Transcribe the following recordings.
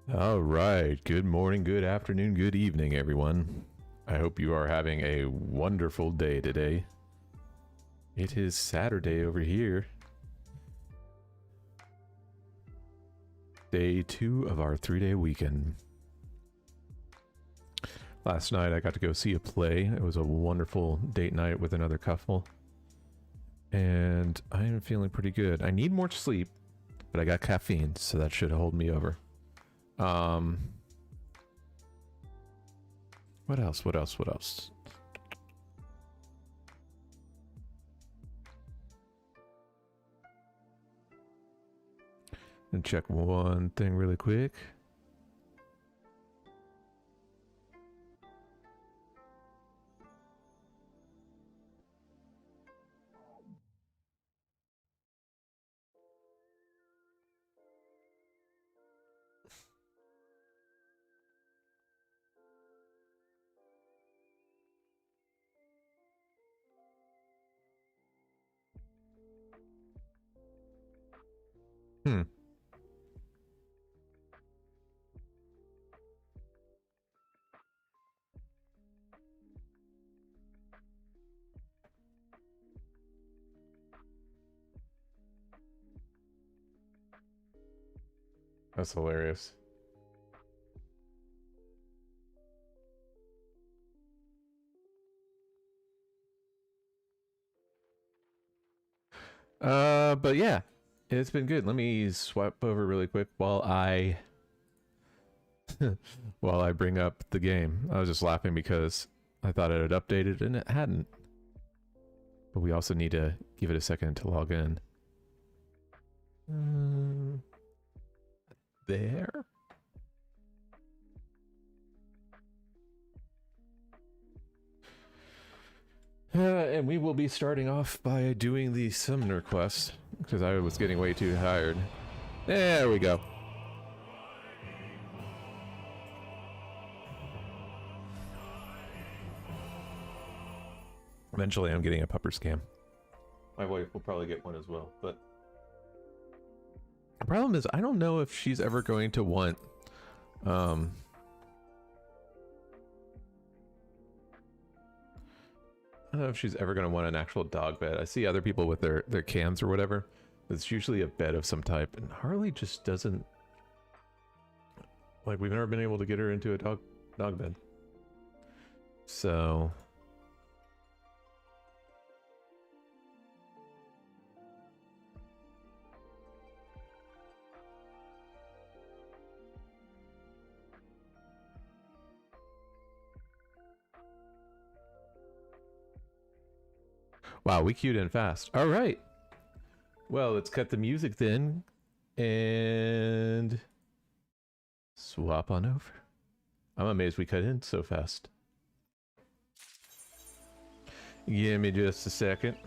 All right. Good morning, good afternoon, good evening, everyone. I hope you are having a wonderful day today. It is Saturday over here. Day 2 of our 3-day weekend. Last night I got to go see a play. It was a wonderful date night with another couple. And I am feeling pretty good. I need more sleep, but I got caffeine, so that should hold me over. What else? And check one thing really quick. Hmm. That's hilarious. But yeah, it's been good. Let me swipe over really quick while I while I bring up the game. I was just laughing because I thought it had updated and it hadn't. But we also need to give it a second to log in. There. And we will be starting off by doing the summoner quest because I was getting way too tired. There we go. Eventually I'm getting a pupper scam. My wife will probably get one as well, but the problem is I don't know if she's ever going to want I don't know if she's ever going to want an actual dog bed. I see other people with their cams or whatever. It's usually a bed of some type, and Harley just doesn't. Like, we've never been able to get her into a dog bed. So wow, we queued in fast. All right. Well, let's cut the music then and swap on over. I'm amazed we cut in so fast. Give me just a second.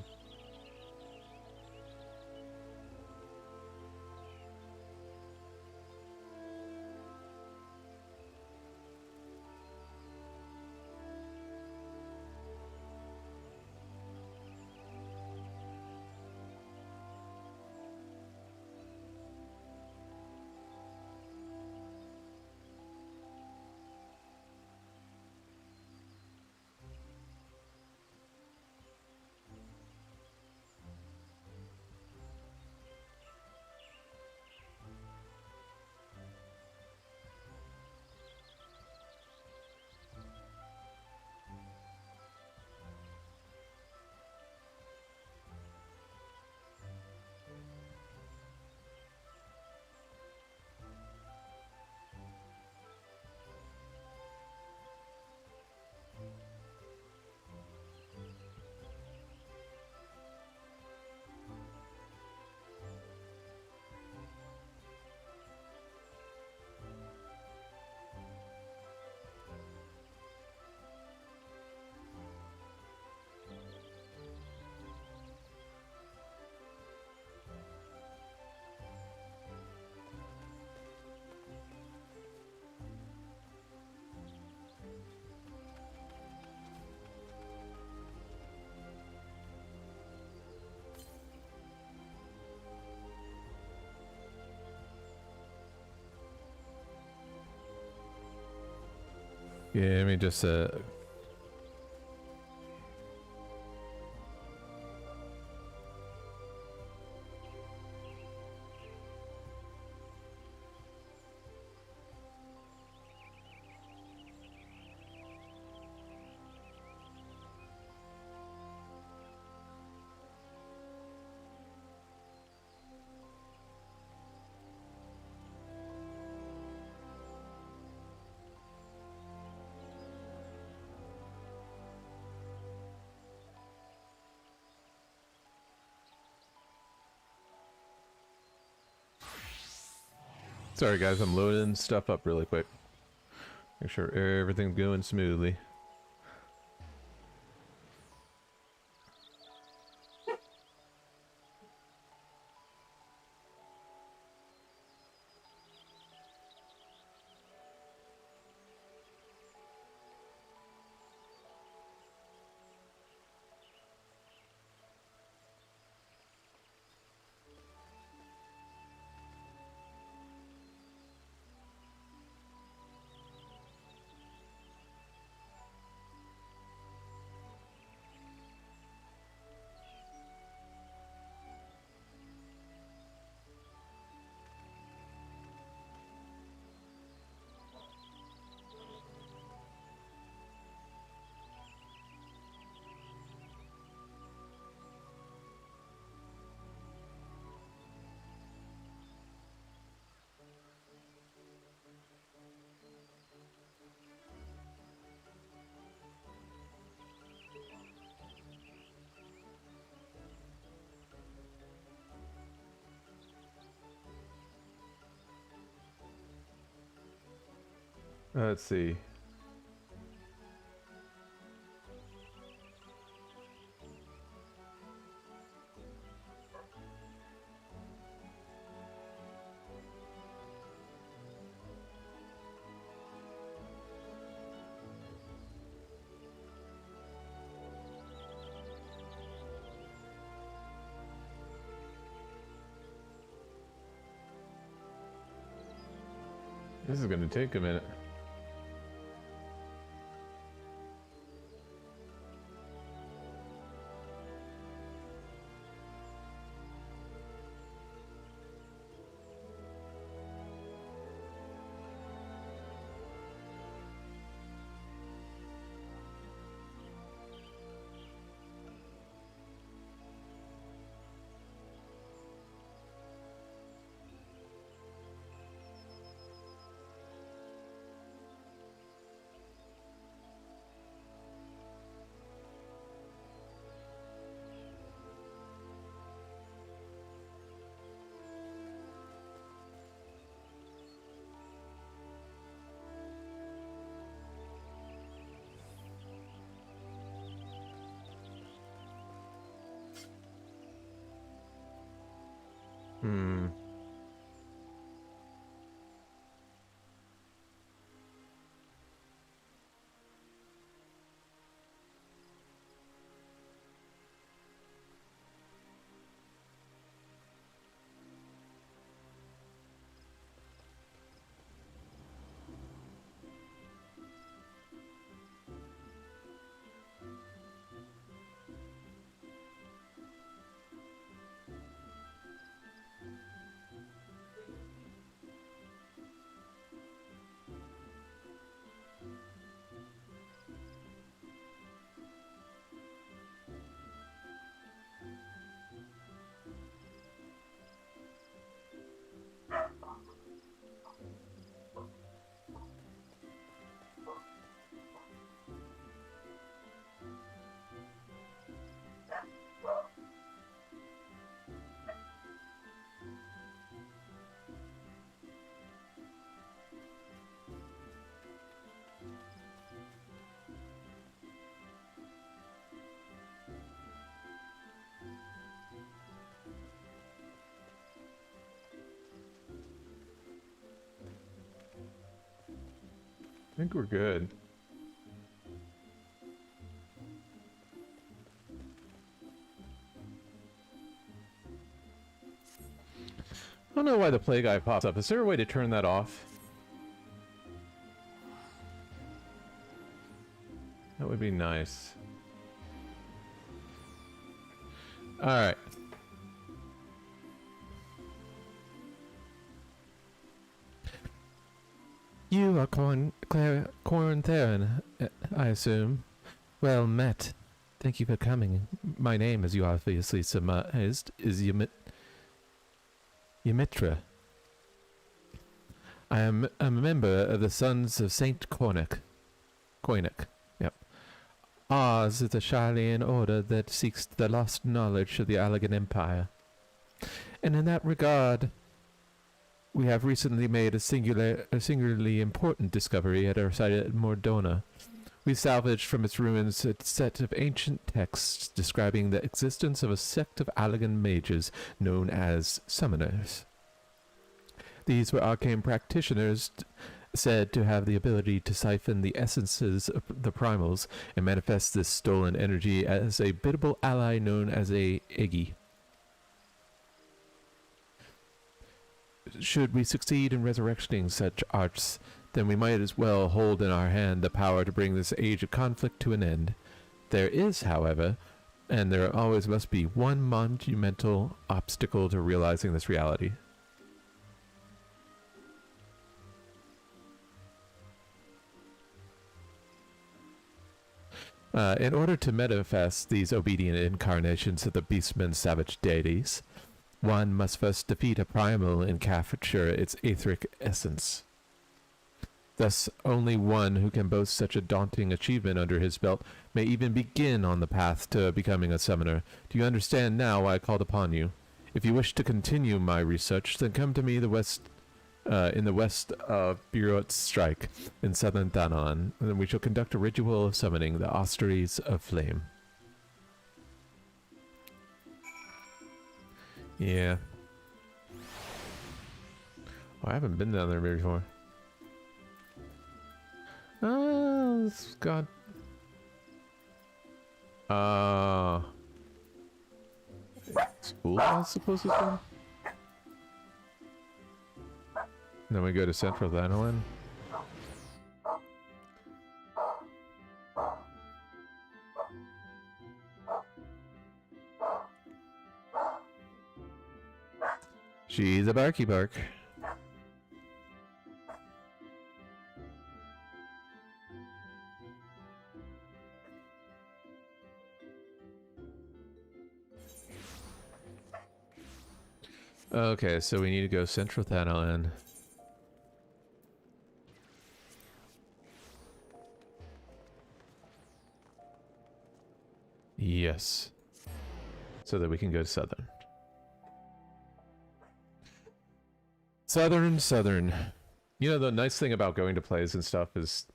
Yeah, let me just sorry guys, I'm loading stuff up really quick. Make sure everything's going smoothly. Let's see. This is gonna take a minute. Hmm. I think we're good. I don't know why the play guy pops up. Is there a way to turn that off? would be nice. Alright. You are Corn Theron, I assume. Well met. Thank you for coming. My name, as you obviously surmised, is Ymitra. I am a member of the Sons of Saint Cornic. Yep. Ours is a Shylian order that seeks the lost knowledge of the Allegan Empire. And in that regard, we have recently made a singularly important discovery at our site at Mordona. We salvaged from its ruins a set of ancient texts describing the existence of a sect of Allegan mages known as summoners. These were arcane practitioners said to have the ability to siphon the essences of the primals and manifest this stolen energy as a biddable ally known as a Iggy. Should we succeed in resurrecting such arts, then we might as well hold in our hand the power to bring this age of conflict to an end. There is, however, and there always must be, one monumental obstacle to realizing this reality. In order to manifest these obedient incarnations of the beastmen's savage deities, one must first defeat a primal and capture its etheric essence. Thus, only one who can boast such a daunting achievement under his belt may even begin on the path to becoming a summoner. Do you understand now why I called upon you? If you wish to continue my research, then come to me in the west of Bureau's Strike in southern Thanon, and then we shall conduct a ritual of summoning the Austeries of Flame. Yeah. Oh, I haven't been down there before. It's got... School, I suppose it's called? Then we go to Central Thanon. She's a barky bark. Okay, so we need to go Central Thanon. Yes. So that we can go to Southern. Southern. You know, the nice thing about going to plays and stuff is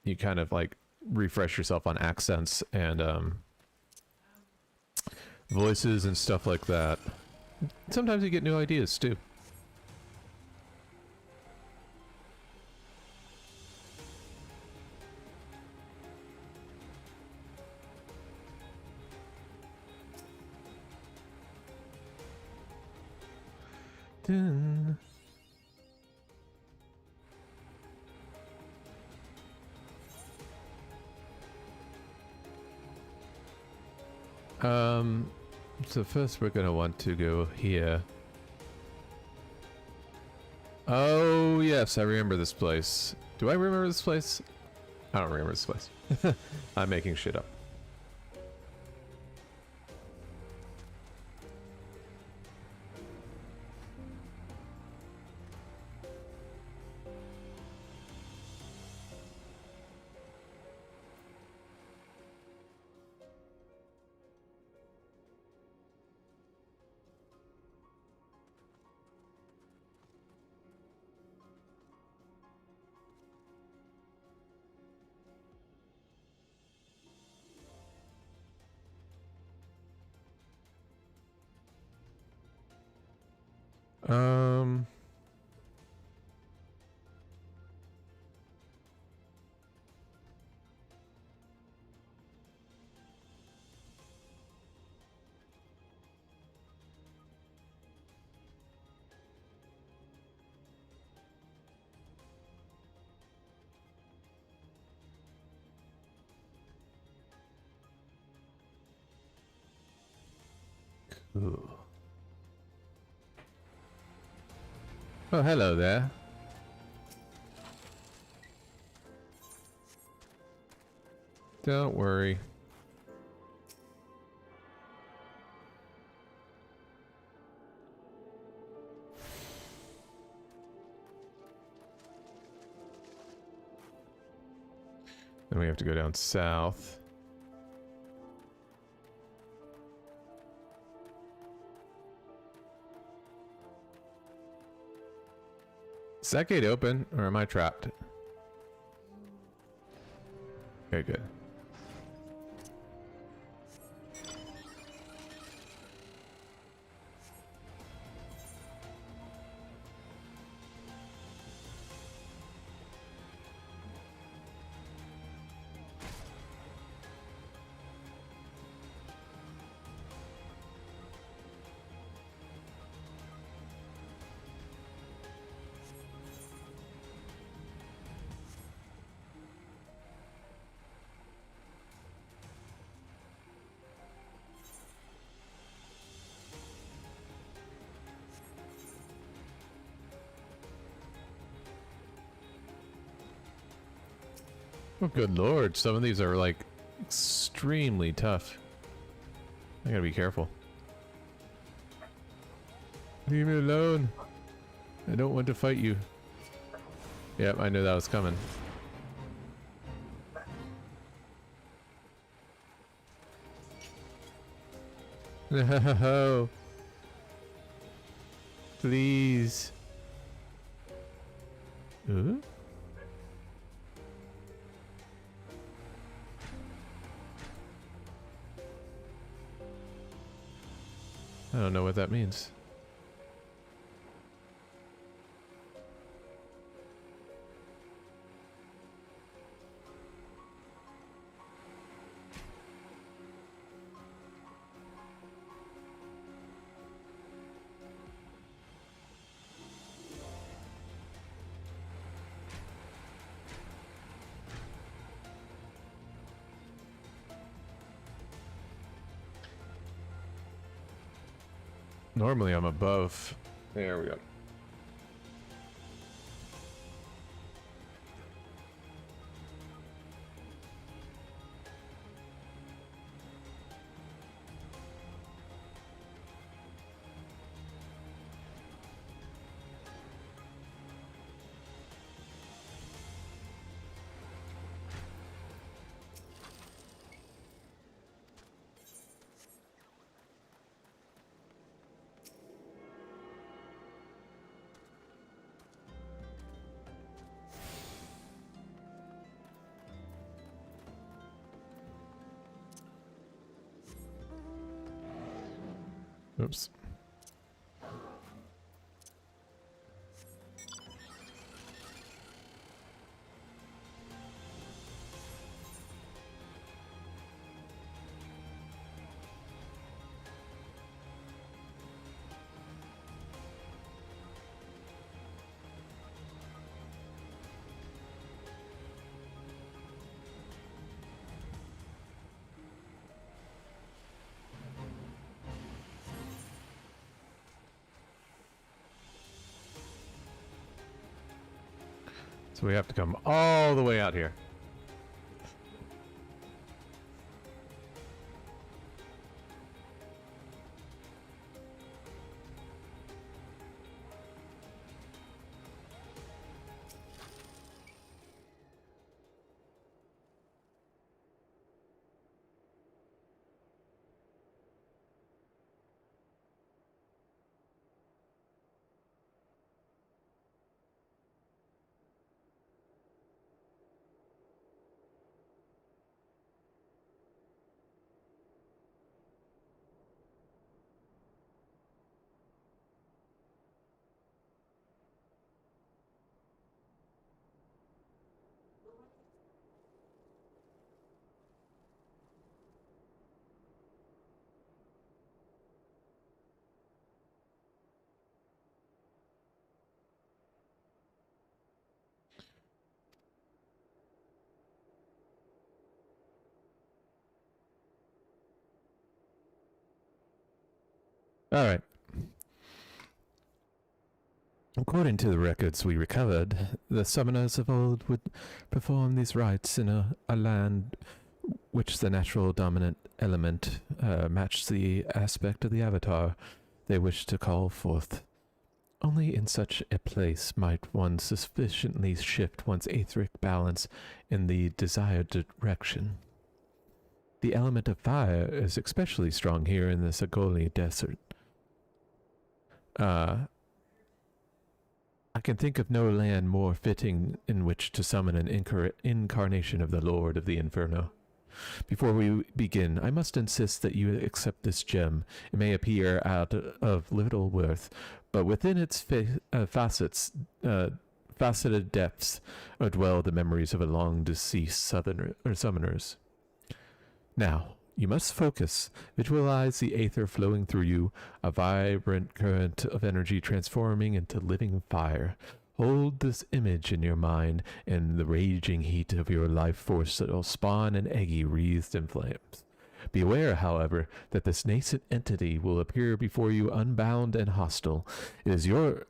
you kind of like refresh yourself on accents and voices and stuff like that. Sometimes you get new ideas too. Dun. So first we're gonna want to go here. Oh yes, I remember this place. Do I remember this place? I don't remember this place. I'm making shit up. Um... Ooh. Oh, hello there. Don't worry. Then we have to go down south. Is that gate open, or am I trapped? Okay, good. Oh, good lord. Some of these are, like, extremely tough. I gotta be careful. Leave me alone. I don't want to fight you. Yep, I knew that was coming. No. Please. Ooh? I don't know what that means. Normally I'm above. There we go. Oops. So we have to come all the way out here. All right. According to the records we recovered, the summoners of old would perform these rites in a land which the natural dominant element matched the aspect of the avatar they wished to call forth. Only in such a place might one sufficiently shift one's etheric balance in the desired direction. The element of fire is especially strong here in the Sagoli Desert. I can think of no land more fitting in which to summon an incarnation of the Lord of the Inferno. Before we begin, I must insist that you accept this gem. It may appear out of little worth, but within its faceted depths dwell the memories of a long deceased summoners. Now, you must focus. Visualize the aether flowing through you, a vibrant current of energy transforming into living fire. Hold this image in your mind, and the raging heat of your life force will spawn an eggy wreathed in flames. Be aware, however, that this nascent entity will appear before you unbound and hostile. It is your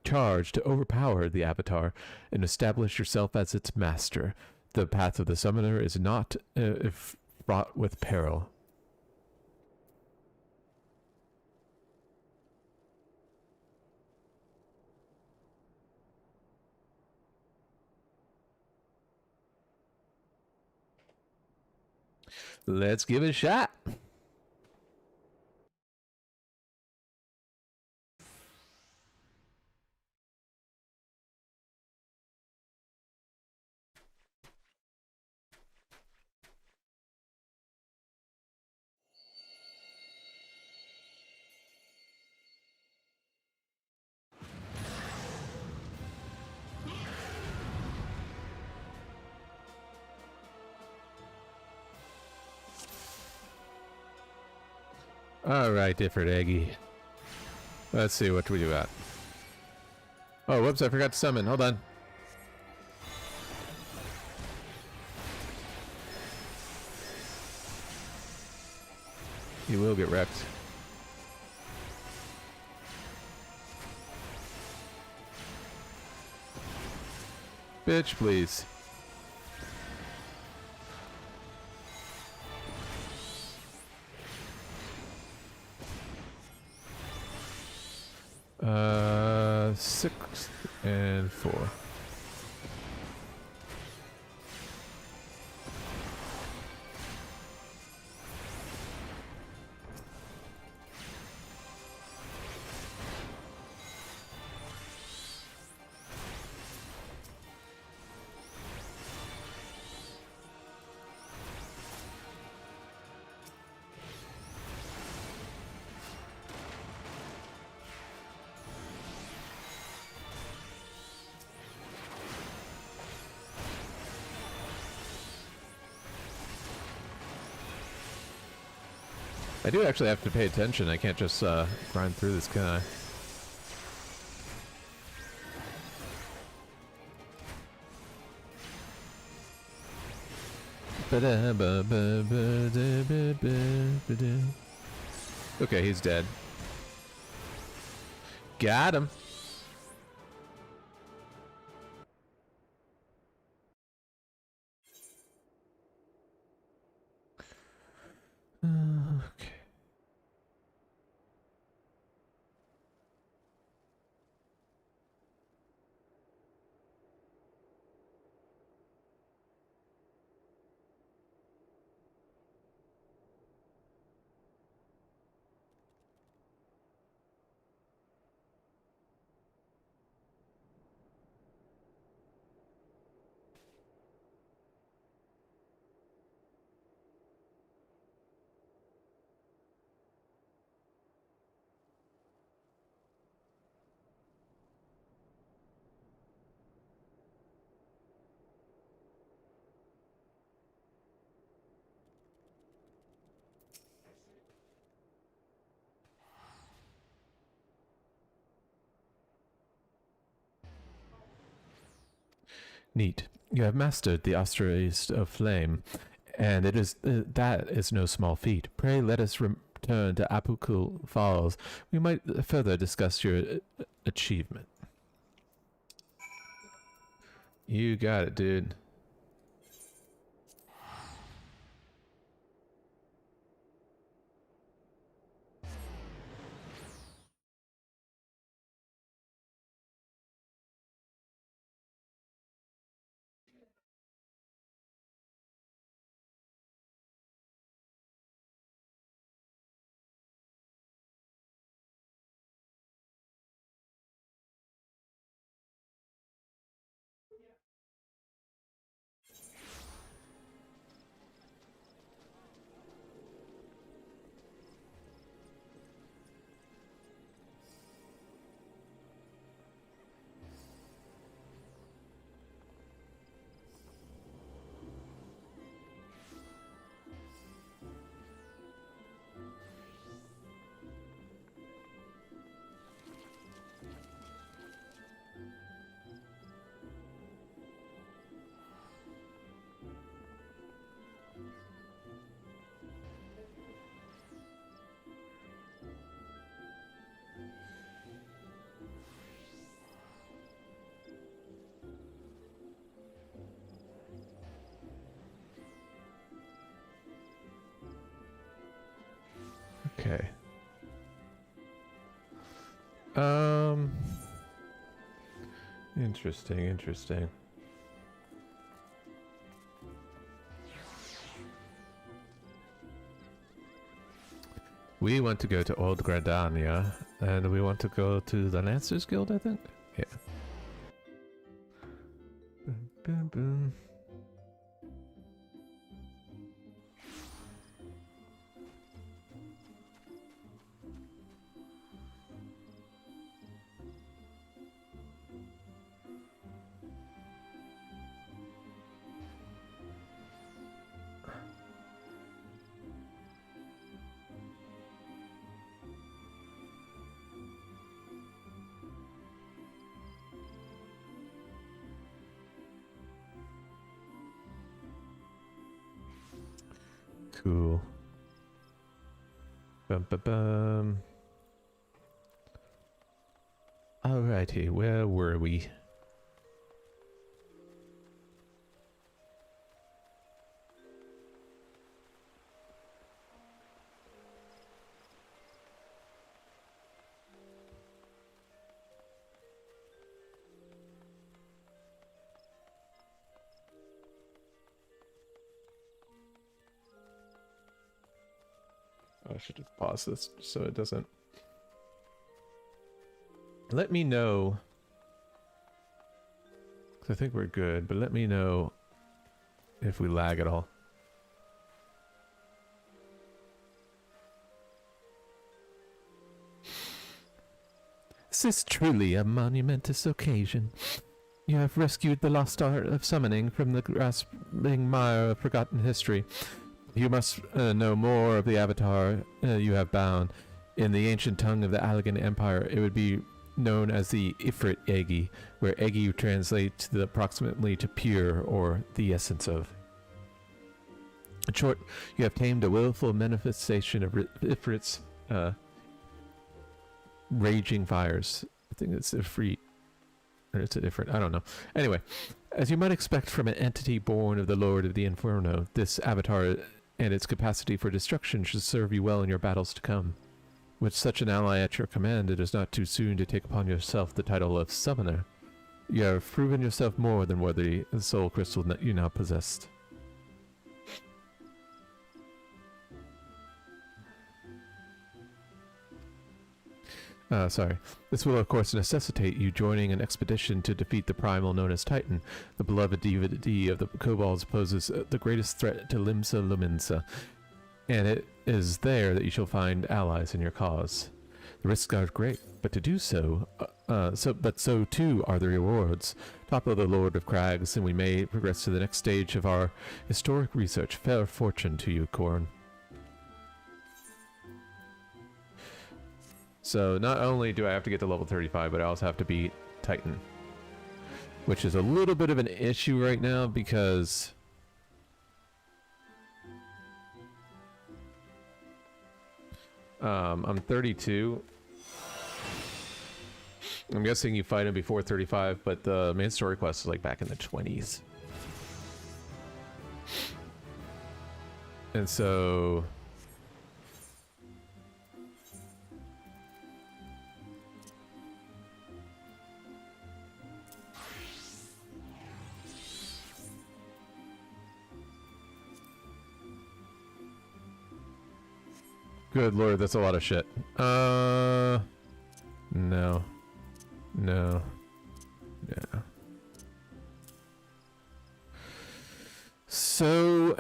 charge to overpower the avatar and establish yourself as its master. The path of the summoner is not fraught with peril. Let's give it a shot. All right, different Eggy. Let's see what we got. Oh, whoops, I forgot to summon. Hold on. You will get wrecked. Bitch, please. Six and 4. I do actually have to pay attention. I can't just grind through this, can I? Okay, he's dead. Got him. Okay. Neat. You have mastered the Australis of Flame, and it is that is no small feat. Pray let us return to Apukul Falls, we might further discuss your achievement. You got it, dude. Okay. Interesting. We want to go to Old Gradania, and we want to go to the Lancers Guild, I think? Yeah. Boom, boom, boom. Cool. Bum, bum, bum. Alrighty, where were we? I should have paused this so it doesn't. Let me know. 'Cause I think we're good, but let me know if we lag at all. This is truly a monumentous occasion. You have rescued the lost art of summoning from the grasping mire of forgotten history. You must know more of the avatar you have bound. In the ancient tongue of the Allegan Empire, it would be known as the Ifrit Egi, where Egi translates to approximately to pure, or the essence of. In short, you have tamed a willful manifestation of Ifrit's raging fires. I think it's Ifrit, or it's a different, I don't know. Anyway, as you might expect from an entity born of the Lord of the Inferno, this avatar and its capacity for destruction should serve you well in your battles to come. With such an ally at your command, it is not too soon to take upon yourself the title of Summoner. You have proven yourself more than worthy of the soul crystal that you now possessed. Sorry. This will of course necessitate you joining an expedition to defeat the primal known as Titan. The beloved deity of the kobolds poses the greatest threat to Limsa Luminsa, and it is there that you shall find allies in your cause. The risks are great, but to do so, so too are the rewards. Topple the Lord of Crags, and we may progress to the next stage of our historic research. Fair fortune to you, Korn. So not only do I have to get to level 35, but I also have to beat Titan. Which is a little bit of an issue right now because I'm 32. I'm guessing you fight him before 35, but the main story quest is like back in the 20s. And so... Good lord, that's a lot of shit. No. No. No. So...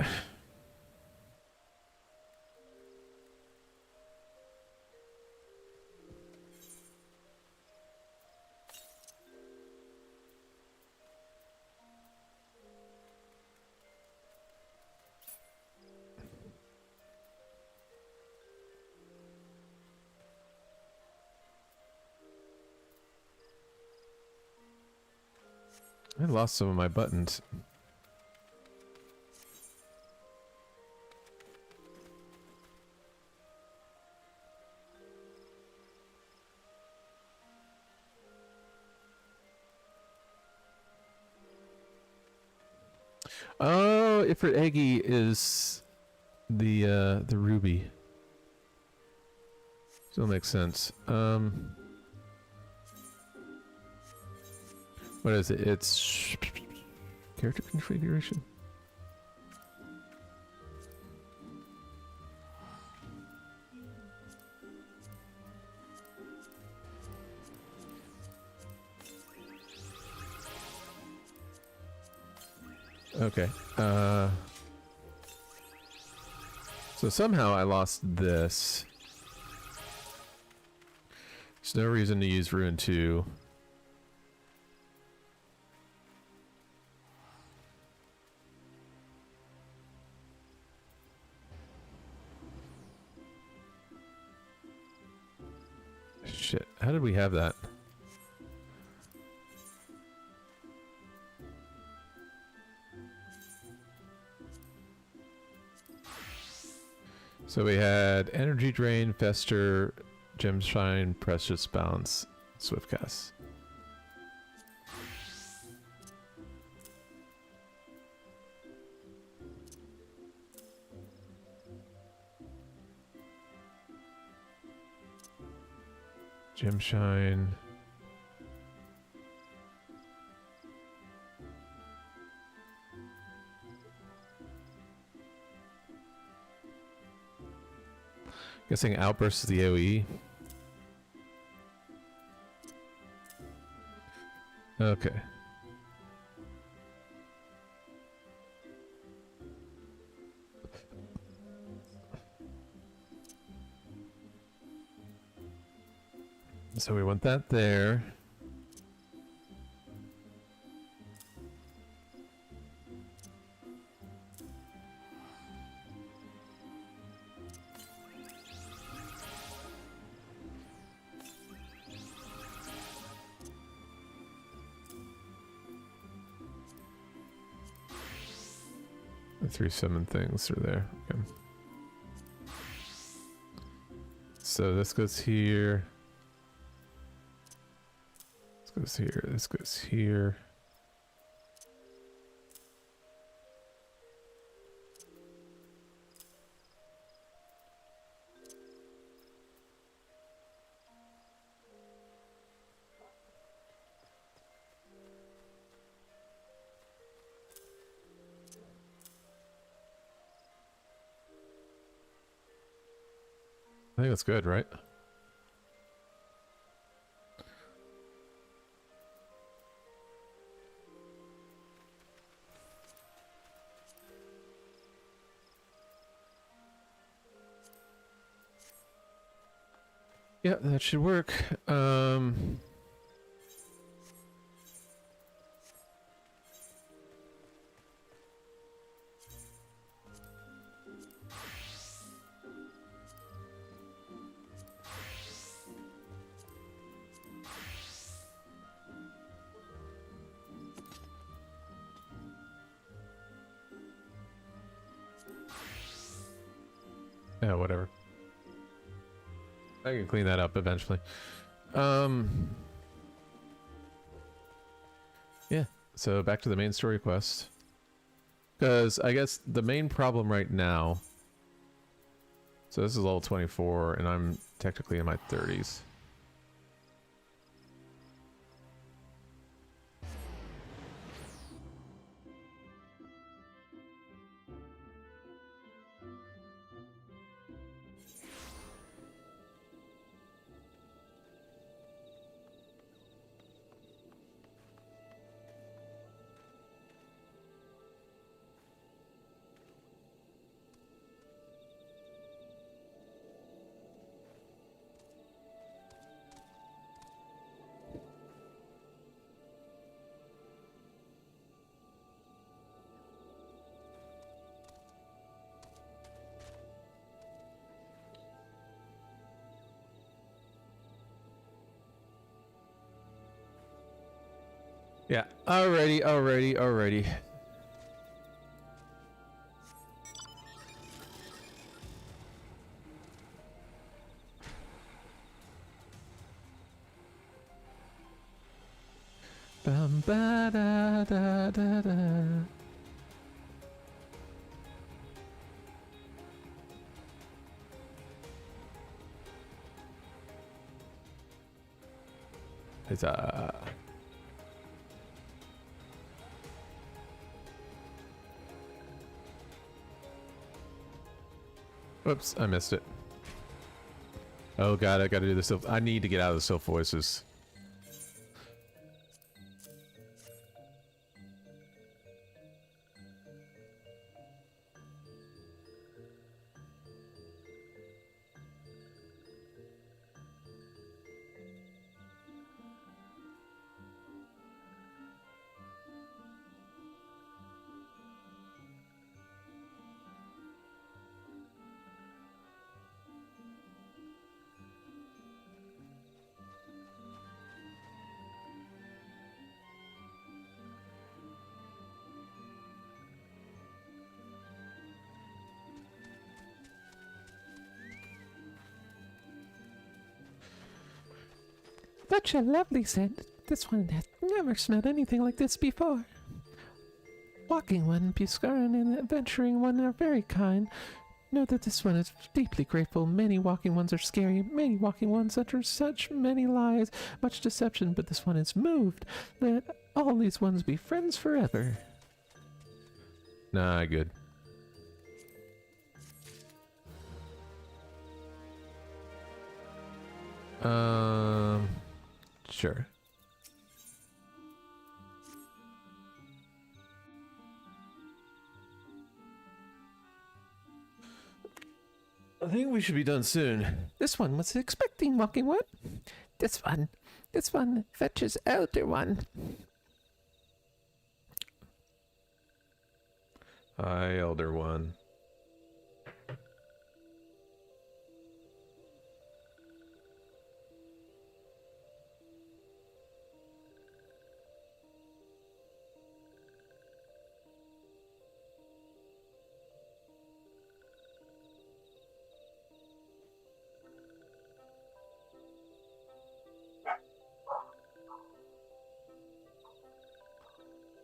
I lost some of my buttons. Oh, Ifrit Eggy is the ruby. Still makes sense. What is it? It's character configuration. Okay. So somehow I lost this. There's no reason to use Ruin 2. Shit, how did we have that? So we had Energy Drain, Fester, Gem Shine, Precious Bounce, Swift Cast. Gem Shine. Guessing Outburst is the AoE. Okay. So we want that there. The 3 summon things are there. Okay. So this goes here. This goes here. This goes here. I think that's good, right? Yeah, that should work. Yeah, whatever. I can clean that up eventually. Yeah, so back to the main story quest. Because I guess the main problem right now... So this is level 24, and I'm technically in my 30s. Yeah, alrighty. Bum ba da da da da. It's Whoops, I missed it. Oh god, I gotta do the Sylph. I need to get out of the Sylph voices. Such a lovely scent. This one has never smelled anything like this before. Walking one, Buscaran, and adventuring one are very kind. Know that this one is deeply grateful. Many walking ones are scary. Many walking ones utter such many lies, much deception, but this one is moved. Let all these ones be friends forever. Nah, good. Sure. I think we should be done soon. This one was expecting walking one. This one fetches elder one. Hi, Elder One.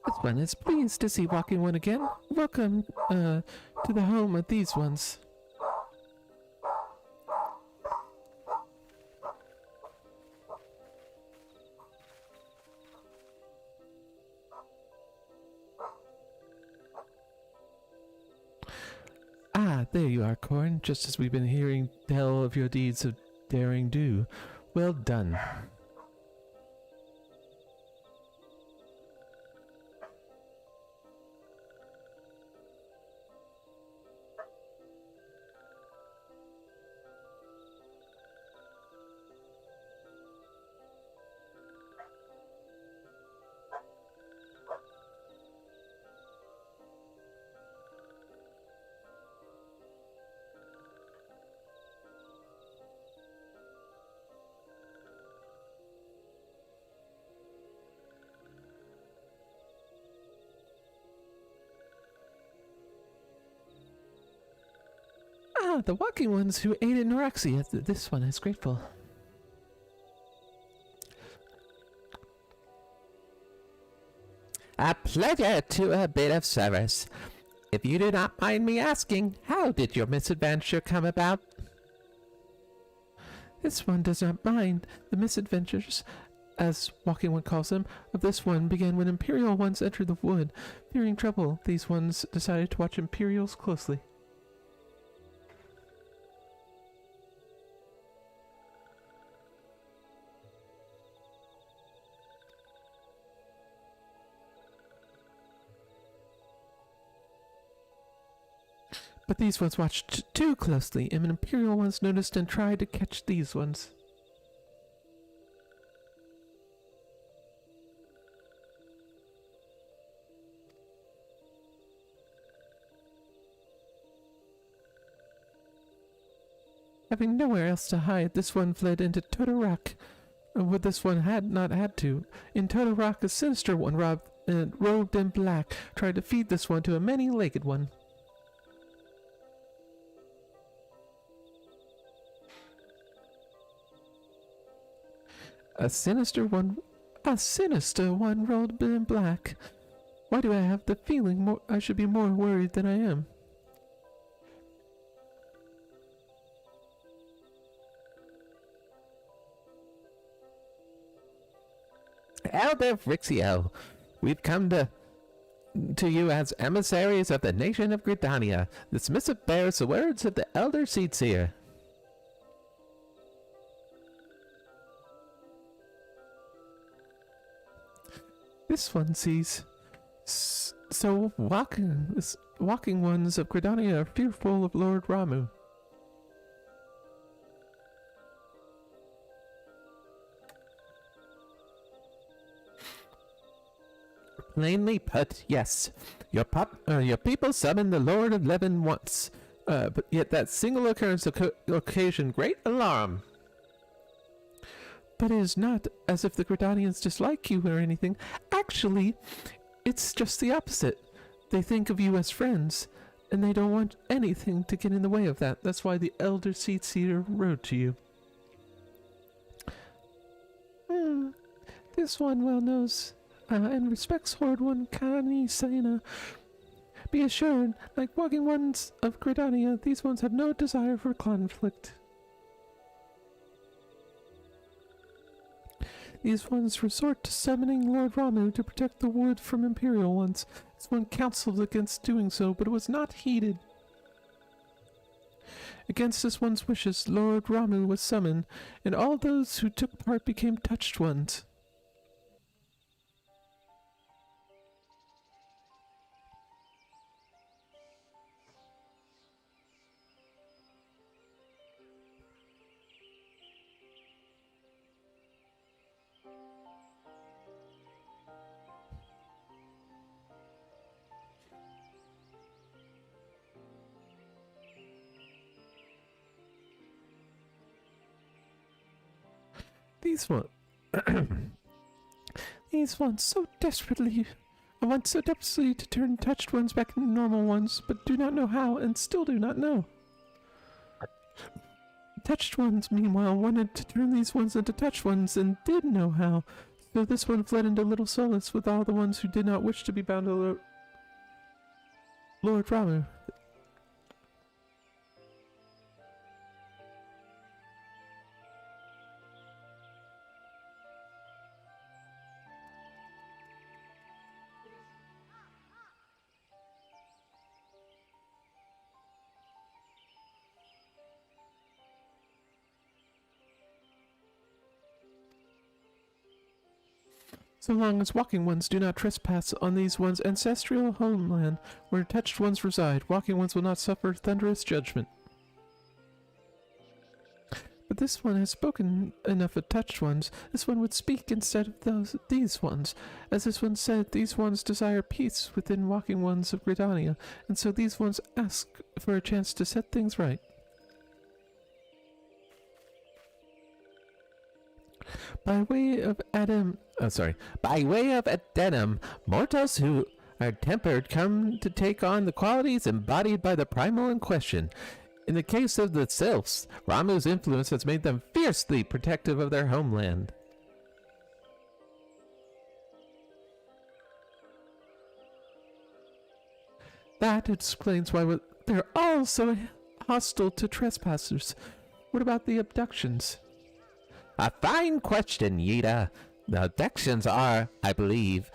This one is pleased to see walking one again. Welcome, to the home of these ones. Ah, there you are, Corn, just as we've been hearing tell of your deeds of daring do. Well done. the walking ones who aided Noraxia. This one is grateful. A pleasure to a bit of service. If you do not mind me asking, how did your misadventure come about? This one does not mind. The misadventures, as Walking One calls them, of this one began when Imperial ones entered the wood. Fearing trouble, these ones decided to watch Imperials closely. But these ones watched too closely, and Imperial ones noticed and tried to catch these ones. Having nowhere else to hide, this one fled into Totorak. What this one had not had to. In Totorak, a sinister one robed in black tried to feed this one to a many-legged one. A sinister one rolled in black. Why do I have the feeling I should be more worried than I am? Elder Frixio, we've come to you as emissaries of the nation of Gridania. This missive bears the words of the Elder Seedseer. This one sees. So walking ones of Gridania are fearful of Lord Ramu. Plainly put, yes. Your people summoned the Lord of Levin once, but yet that single occurrence occasioned great alarm. But it is not as if the Gridanians dislike you or anything. Actually, it's just the opposite. They think of you as friends, and they don't want anything to get in the way of that. That's why the Elder Seedseer rode to you. This one well knows and respects Horde One Kani Sena. Be assured, like walking ones of Gridania, these ones have no desire for conflict. These ones resort to summoning Lord Ramu to protect the wood from Imperial ones. This one counseled against doing so, but it was not heeded. Against this one's wishes, Lord Ramu was summoned, and all those who took part became touched ones. These ones so desperately. I want so desperately to turn touched ones back into normal ones, but do not know how, and still do not know. Touched ones, meanwhile, wanted to turn these ones into touched ones, and did know how. So this one fled into Little Solace with all the ones who did not wish to be bound to Lord Ramu. So long as walking ones do not trespass on these ones' ancestral homeland, where touched ones reside, walking ones will not suffer thunderous judgment. But this one has spoken enough of touched ones. This one would speak instead of these ones. As this one said, these ones desire peace within walking ones of Gridania, and so these ones ask for a chance to set things right. By way of addendum, mortals who are tempered come to take on the qualities embodied by the primal in question. In the case of the Sylphs, Ramu's influence has made them fiercely protective of their homeland. That explains why they're all so hostile to trespassers. What about the abductions? A fine question, Yida. The abductions are, I believe,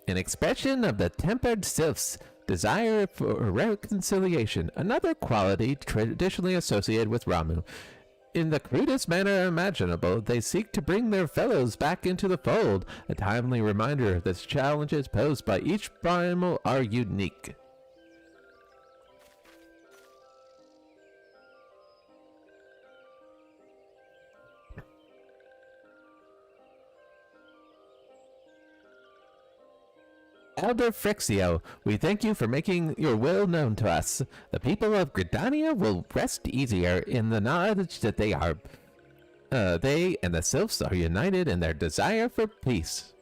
an expression of the tempered Sylphs' desire for reconciliation, another quality traditionally associated with Ramu. In the crudest manner imaginable, they seek to bring their fellows back into the fold, a timely reminder that the challenges posed by each primal are unique. Elder Frixio, we thank you for making your will known to us. The people of Gridania will rest easier in the knowledge that they and the Sylphs are united in their desire for peace.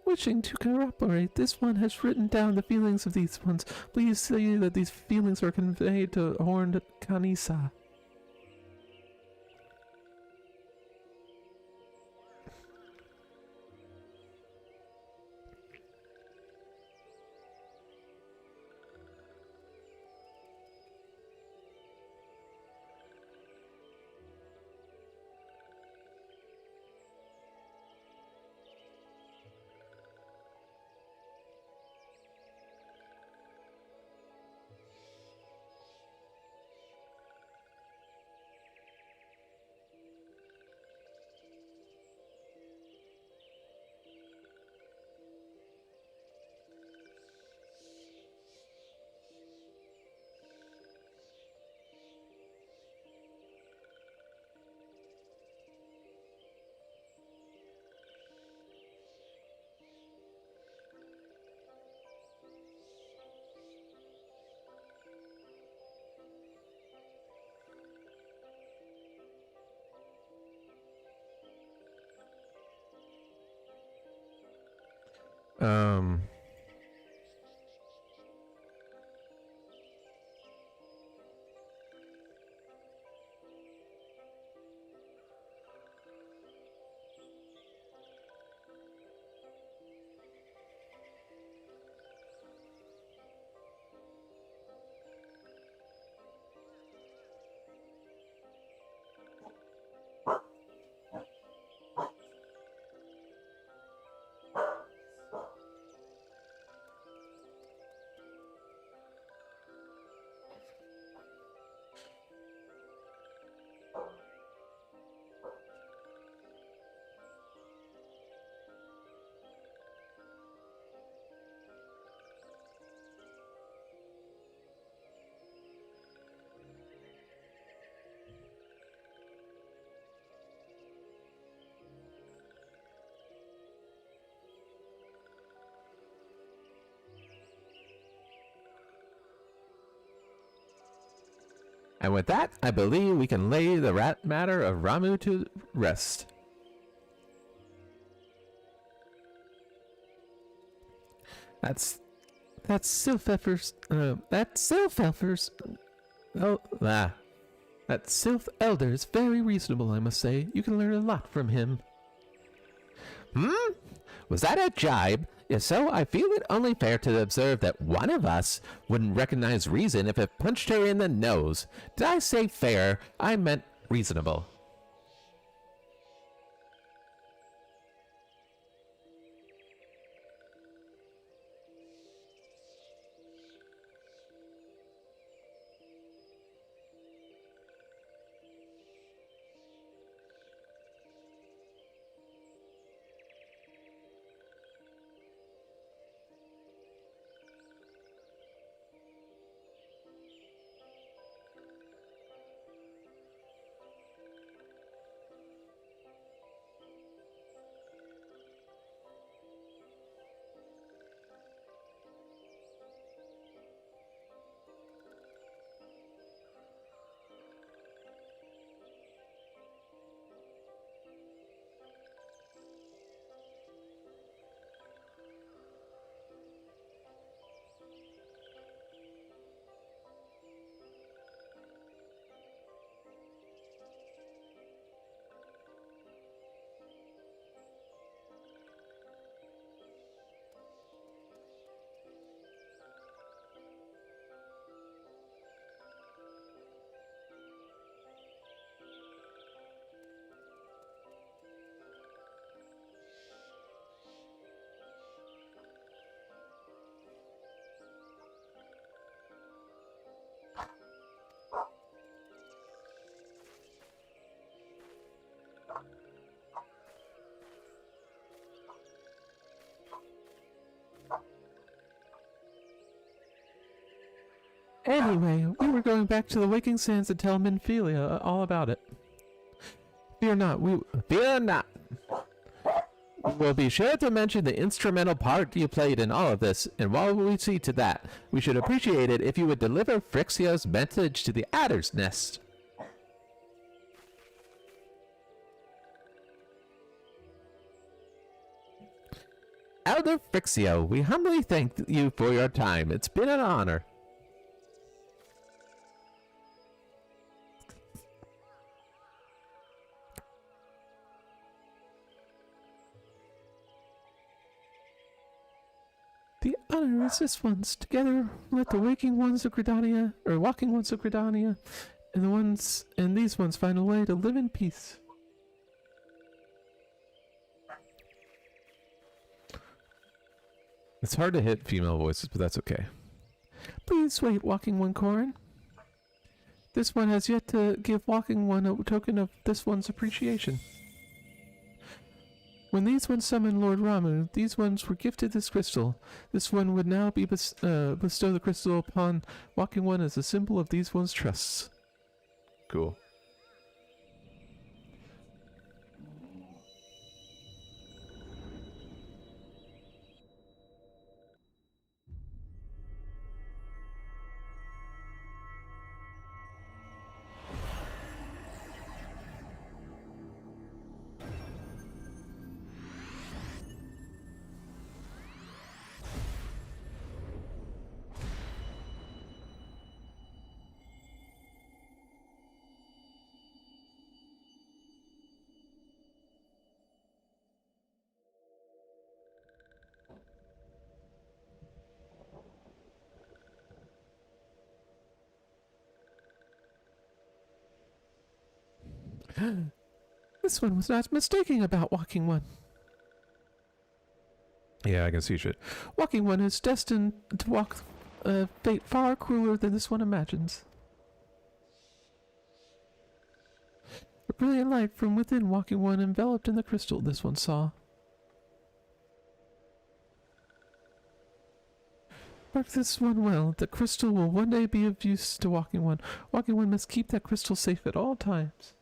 Wishing to corroborate, this one has written down the feelings of these ones. Please say that these feelings are conveyed to Horned Kanisa. Um, And with that, I believe we can lay the rat matter of Ramu to rest. That's Sylphs. That Sylph elder is very reasonable, I must say. You can learn a lot from him. Was that a jibe? If so, I feel it only fair to observe that one of us wouldn't recognize reason if it punched her in the nose. Did I say fair? I meant reasonable. Anyway, we were going back to the Waking Sands to tell Minphilia all about it. Fear not, Fear not. We'll be sure to mention the instrumental part you played in all of this, and while we see to that, we should appreciate it if you would deliver Phrixio's message to the Adder's Nest. Elder Phrixio, we humbly thank you for your time. It's been an honor. the honor is this one's. Together, let the waking ones of Gridania, or walking ones of Gridania, and these ones find a way to live in peace. It's hard to hit female voices, but that's okay. Please wait, Walking One Corin. This one has yet to give Walking One a token of this one's appreciation. When these ones summoned Lord Ramu, these ones were gifted this crystal. This one would now be bestow the crystal upon Walking One as a symbol of these ones' trusts. Cool. This one was not mistaken about Walking One. Yeah, I can see shit. Walking One is destined to walk a fate far crueler than this one imagines. A brilliant light from within Walking One enveloped in the crystal this one saw. Mark this one well. The crystal will one day be of use to Walking One. Walking One must keep that crystal safe at all times.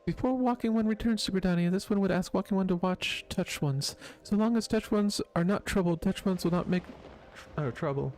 Before Walking One returns to Gridania, this one would ask Walking One to watch Touch Ones. So long as Touch Ones are not troubled, Touch Ones will not make trouble.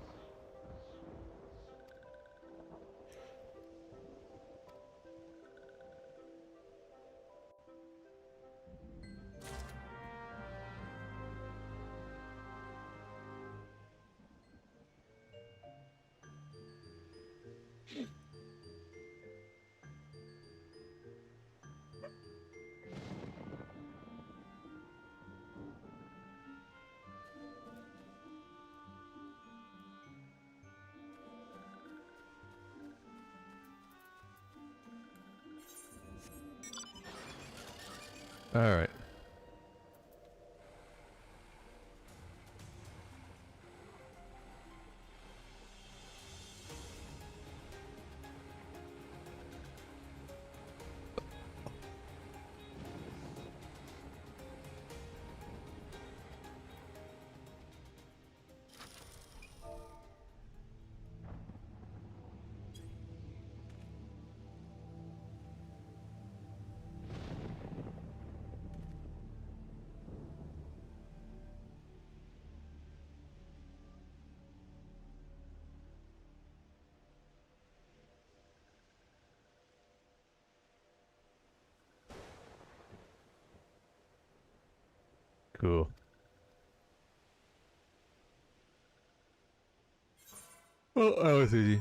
Alright. Cool. Oh, that was easy.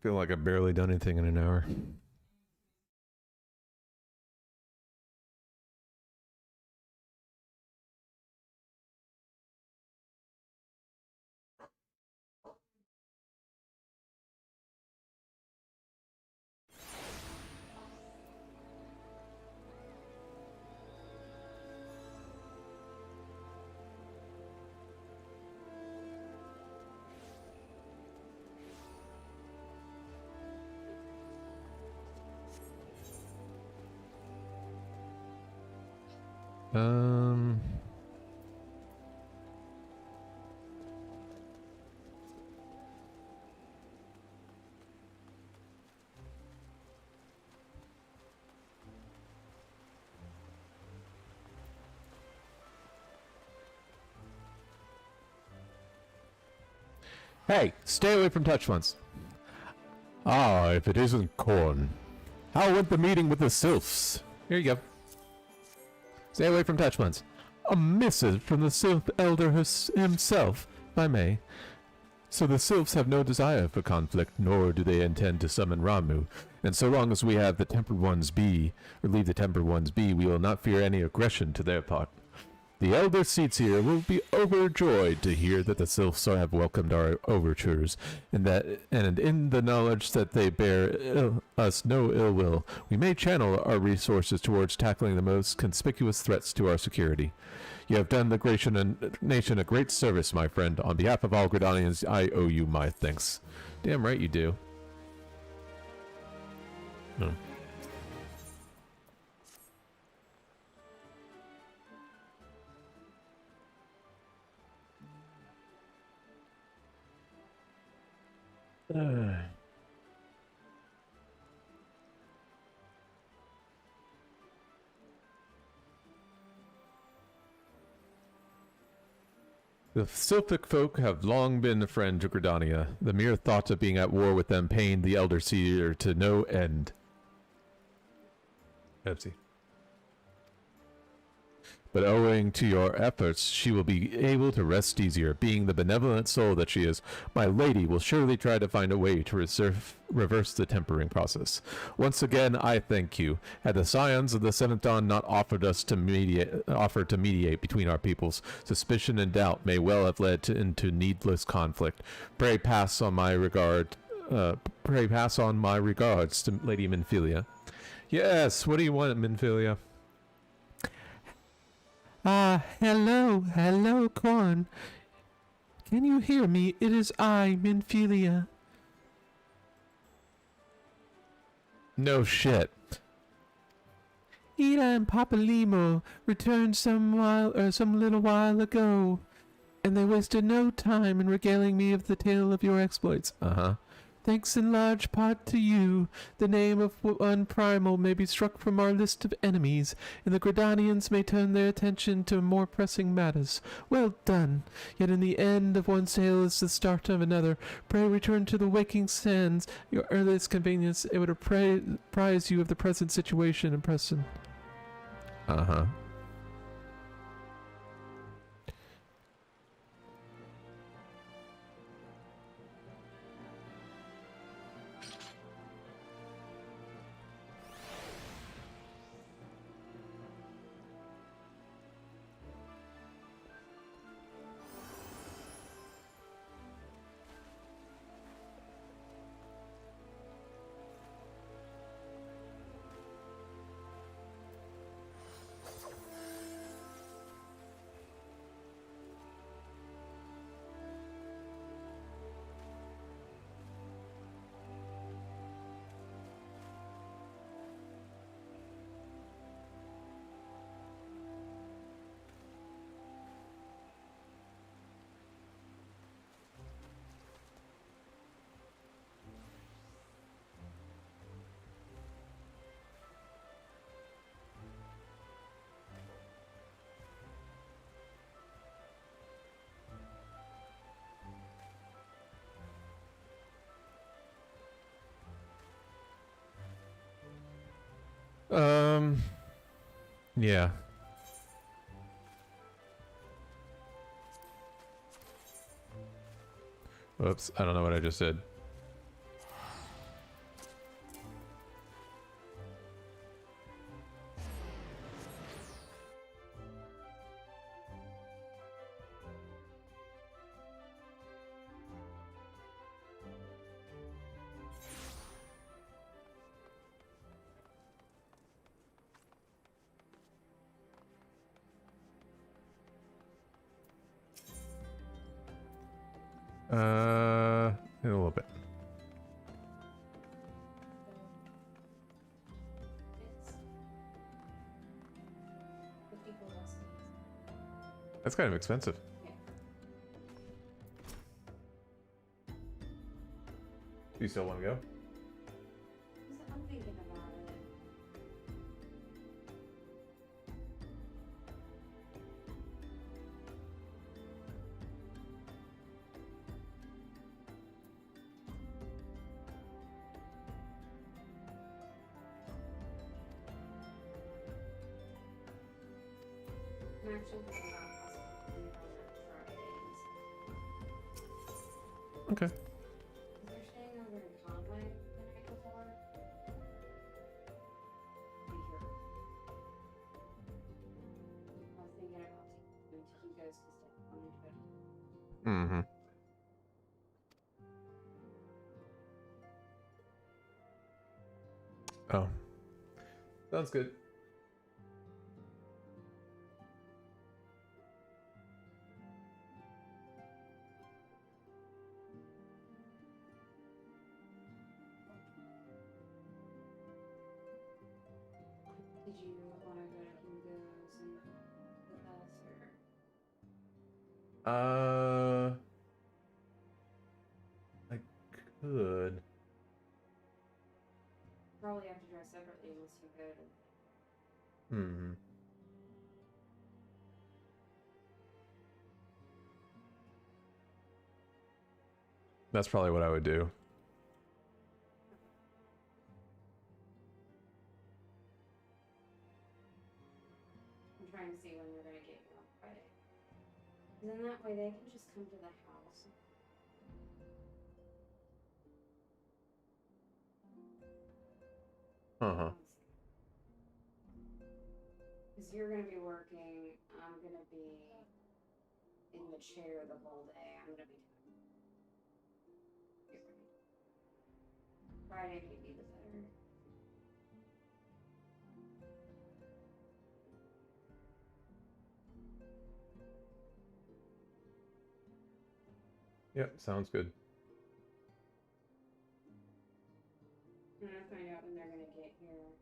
feel like I've barely done anything in an hour. Um... Hey, stay away from touch ones. Ah, if it isn't corn. How went the meeting with the Sylphs? Here you go. Stay away from touch ones. A missive from the Sylph Elder himself, if I may. So the Sylphs have no desire for conflict, nor do they intend to summon Ramu. And so long as we have the Tempered Ones be, or leave the Tempered Ones be, we will not fear any aggression to their part. The Elder Seats here will be overjoyed to hear that the Sylphs have welcomed our overtures, and in the knowledge that they bear us no ill will, we may channel our resources towards tackling the most conspicuous threats to our security. You have done the nation a great service, my friend. On behalf of all Gridanians, I owe you my thanks. Damn right you do. Hmm. The Sylphic folk have long been a friend to Gridania. The mere thought of being at war with them pained the Elder Seer to no end. Pepsi. But owing to your efforts, she will be able to rest easier. Being the benevolent soul that she is, my lady will surely try to find a way to reverse the tempering process. Once again, I thank you. Had the Scions of the Seventh Dawn not offered to mediate between our peoples, suspicion and doubt may well have led into needless conflict. Pray pass on my regards to Lady Minfilia. Yes, what do you want, Minfilia? Hello, Corn. Can you hear me? It is I, Minfilia. No shit. Ida and Papa Limo returned some little while ago, and they wasted no time in regaling me of the tale of your exploits. Uh-huh. Thanks in large part to you, the name of one primal may be struck from our list of enemies, and the Gridanians may turn their attention to more pressing matters. Well done! Yet in the end of one tale is the start of another. Pray return to the waking sands, your earliest convenience. It would apprise you of the present situation in Preston. Uh-huh. Yeah. Whoops, I don't know what I just said. In a little bit. That's kind of expensive. Do you still want to go? I'm thinking about it. I'm actually thinking about possibly leaving on Fridays. Okay. They're staying over in Conway the night before. Be here. I was thinking about taking them to you guys to stay on it, but Mm-hmm. Oh. Sounds good. did you want to go to Hugo's and with us, or I could. probably have to drive separately unless you go to? Mm-hmm. That's probably what I would do. I'm trying to see when they're gonna get here on Friday. And then that way they can just come to the house. Uh-huh. Because you're gonna be working, I'm gonna be in the chair the whole day. I'm gonna be Friday may be the better. Yep, sounds good. I'm gonna find out when they're gonna get here.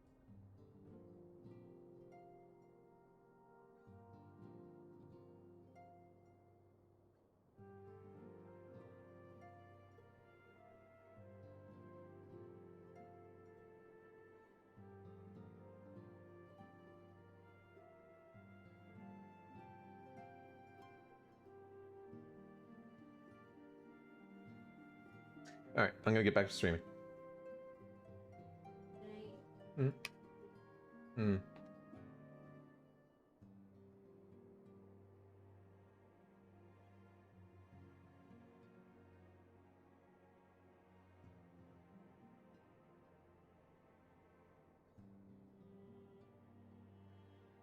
Alright, I'm gonna get back to streaming. Tonight. Mm.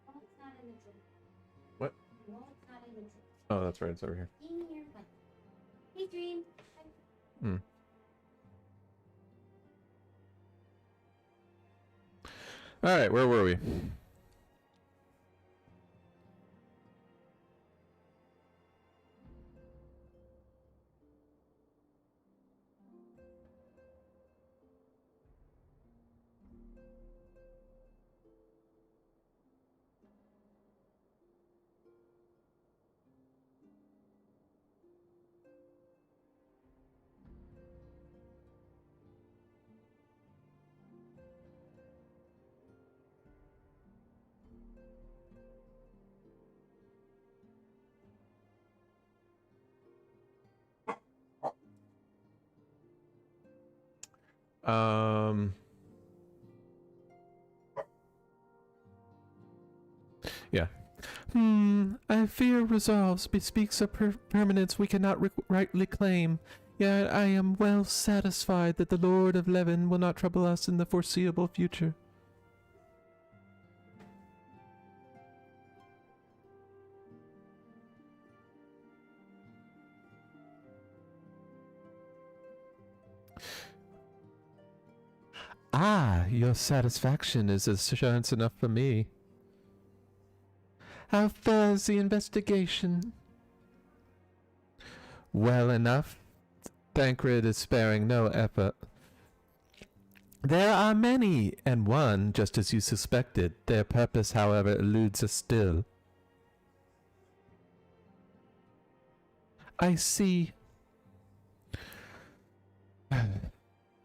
Wallet's not in the drawer. What? Wallet's not in the drawer. Oh, that's right, it's over here. In here, but. Hey, Dream. Mm. Alright, where were we? Yeah. I fear resolves bespeaks a permanence we cannot rightly claim. Yet I am well satisfied that the Lord of Levin will not trouble us in the foreseeable future. Ah, your satisfaction is assurance enough for me. How fares the investigation? Well enough. Thancred is sparing no effort. There are many, and one, just as you suspected. Their purpose, however, eludes us still. I see.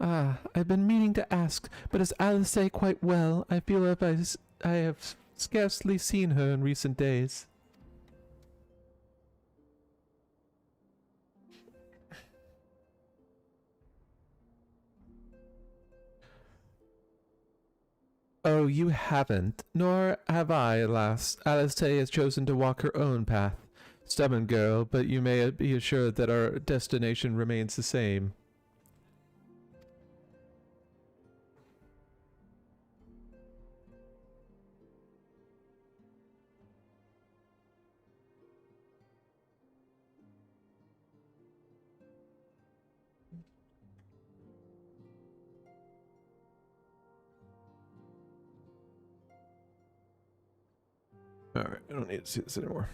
I've been meaning to ask, but is Alice quite well? I feel as I have scarcely seen her in recent days. Oh, you haven't, nor have I, alas. Alice has chosen to walk her own path. Stubborn girl, but you may be assured that our destination remains the same. Alright, I don't need to see this anymore.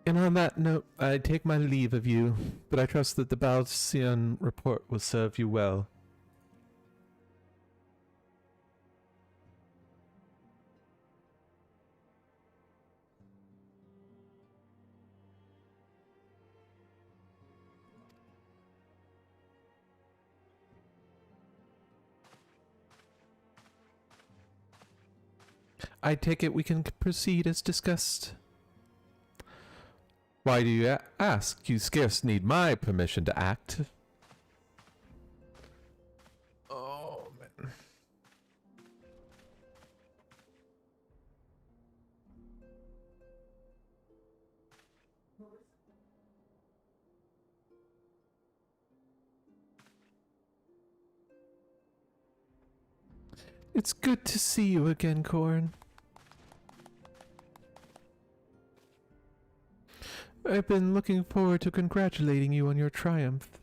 And on that note, I take my leave of you, but I trust that the Balcian report will serve you well. I take it we can proceed as discussed. Why do you ask? You scarce need my permission to act. Oh, man. It's good to see you again, Corn. I've been looking forward to congratulating you on your triumph.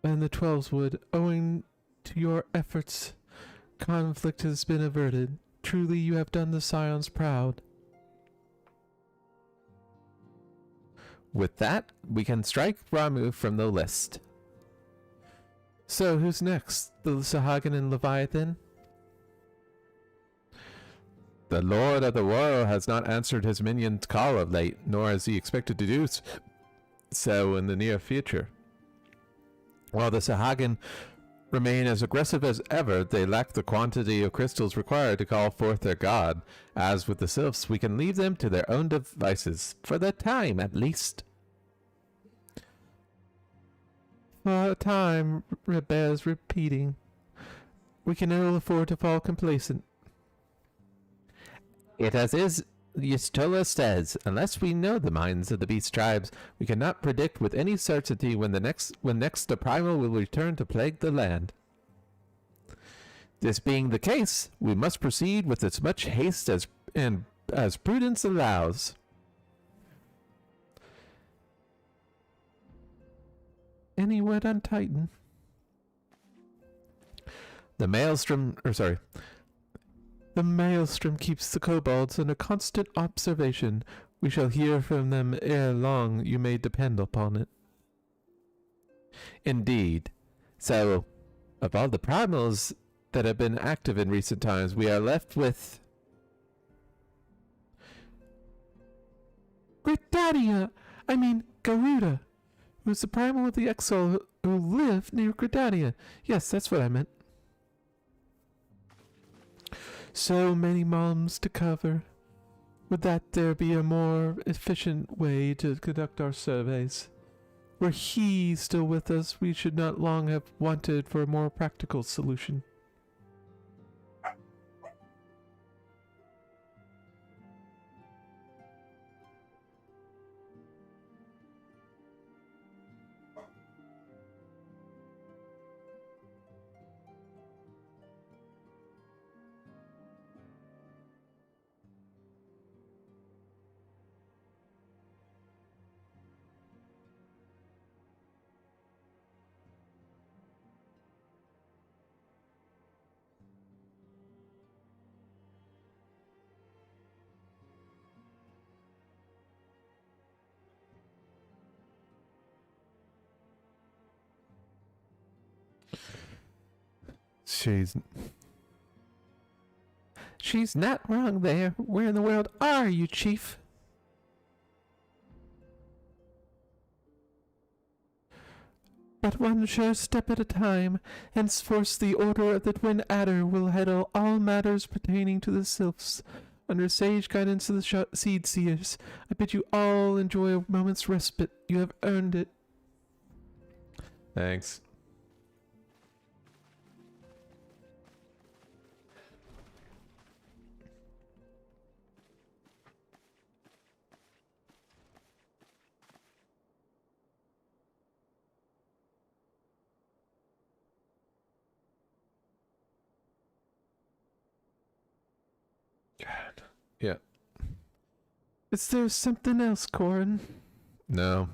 And the Twelveswood, owing to your efforts, conflict has been averted. Truly you have done the Scions proud. With that, we can strike Ramu from the list. So, who's next? The Sahagin and Leviathan? The Lord of the World has not answered his minion's call of late, nor is he expected to do so in the near future. While the Sahagin remain as aggressive as ever, they lack the quantity of crystals required to call forth their god. As with the Sylphs, we can leave them to their own devices, for the time at least. For a time bears repeating. We can ill afford to fall complacent. It as is Yistola says, unless we know the minds of the beast tribes, we cannot predict with any certainty when next the primal will return to plague the land. This being the case, we must proceed with as much haste as prudence allows. Any word on Titan? The maelstrom keeps the kobolds under constant observation. We shall hear from them ere long, you may depend upon it. Indeed. So, of all the primals that have been active in recent times, we are left with... Garuda, who's the primal of the exile who live near Gridania. Yes, that's what I meant. So many moms to cover. Would that there be a more efficient way to conduct our surveys? Were he still with us, we should not long have wanted for a more practical solution. She's not wrong there. Where in the world are you, Chief? But one sure step at a time. Henceforth the Order of the Twin Adder will handle all matters pertaining to the Sylphs. Under sage guidance of the Seed Seers, I bid you all enjoy a moment's respite. You have earned it. Thanks. God. Yeah. Is there something else, Corin? No.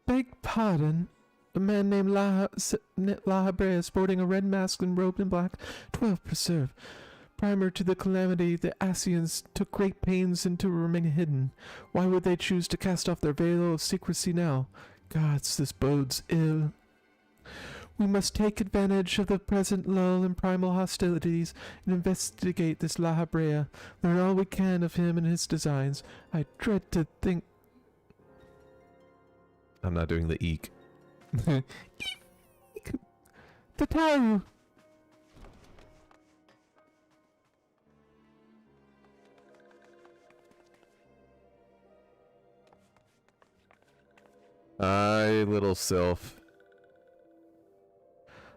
Beg pardon. A man named Lahabrea, sporting a red mask and robed in black, 12 preserve. Prior to the calamity, the Asians took great pains to remain hidden. Why would they choose to cast off their veil of secrecy now? Gods, this bodes ill. We must take advantage of the present lull in primal hostilities and investigate this Lahabrea. Learn all we can of him and his designs. I dread to think... I'm not doing the eek. Tataru! Aye, little sylph.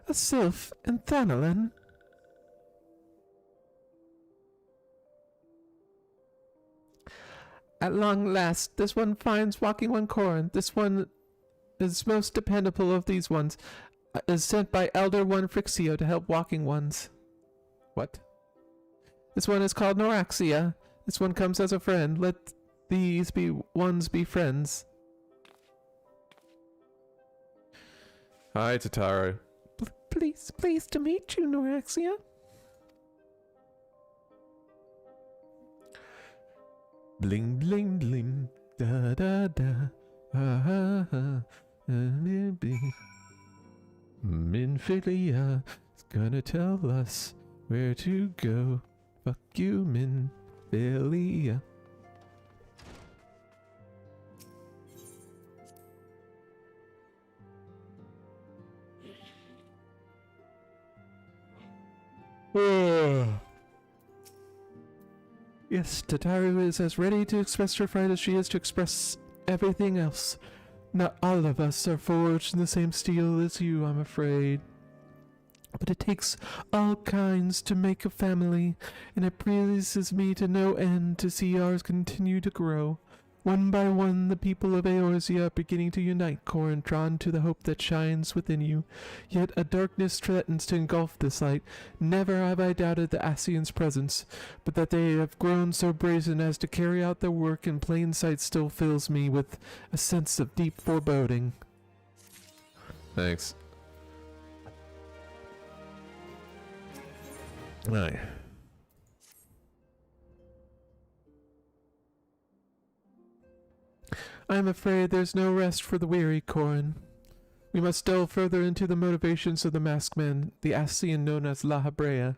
A sylph and Thanalan? At long last, this one finds walking one Corin. This one is most dependable of these ones. Is sent by Elder One Frixio to help walking ones. What? This one is called Noraxia. This one comes as a friend. Let these ones be friends. Hi, Tataru. Pleased to meet you, Noraxia. Bling, bling, bling. Da, da, da. Ha, ha, ha. Minfilia is gonna tell us where to go. Fuck you, Minfilia. Yes, Tataru is as ready to express her fright as she is to express everything else. Not all of us are forged in the same steel as you, I'm afraid. But it takes all kinds to make a family, and it pleases me to no end to see ours continue to grow. One by one, the people of Eorzea are beginning to unite, Corin, drawn to the hope that shines within you. Yet a darkness threatens to engulf this light. Never have I doubted the Asians' presence, but that they have grown so brazen as to carry out their work in plain sight still fills me with a sense of deep foreboding. Thanks. Aye. I am afraid there's no rest for the weary, Corin. We must delve further into the motivations of the masked man, the Asian known as Lahabrea.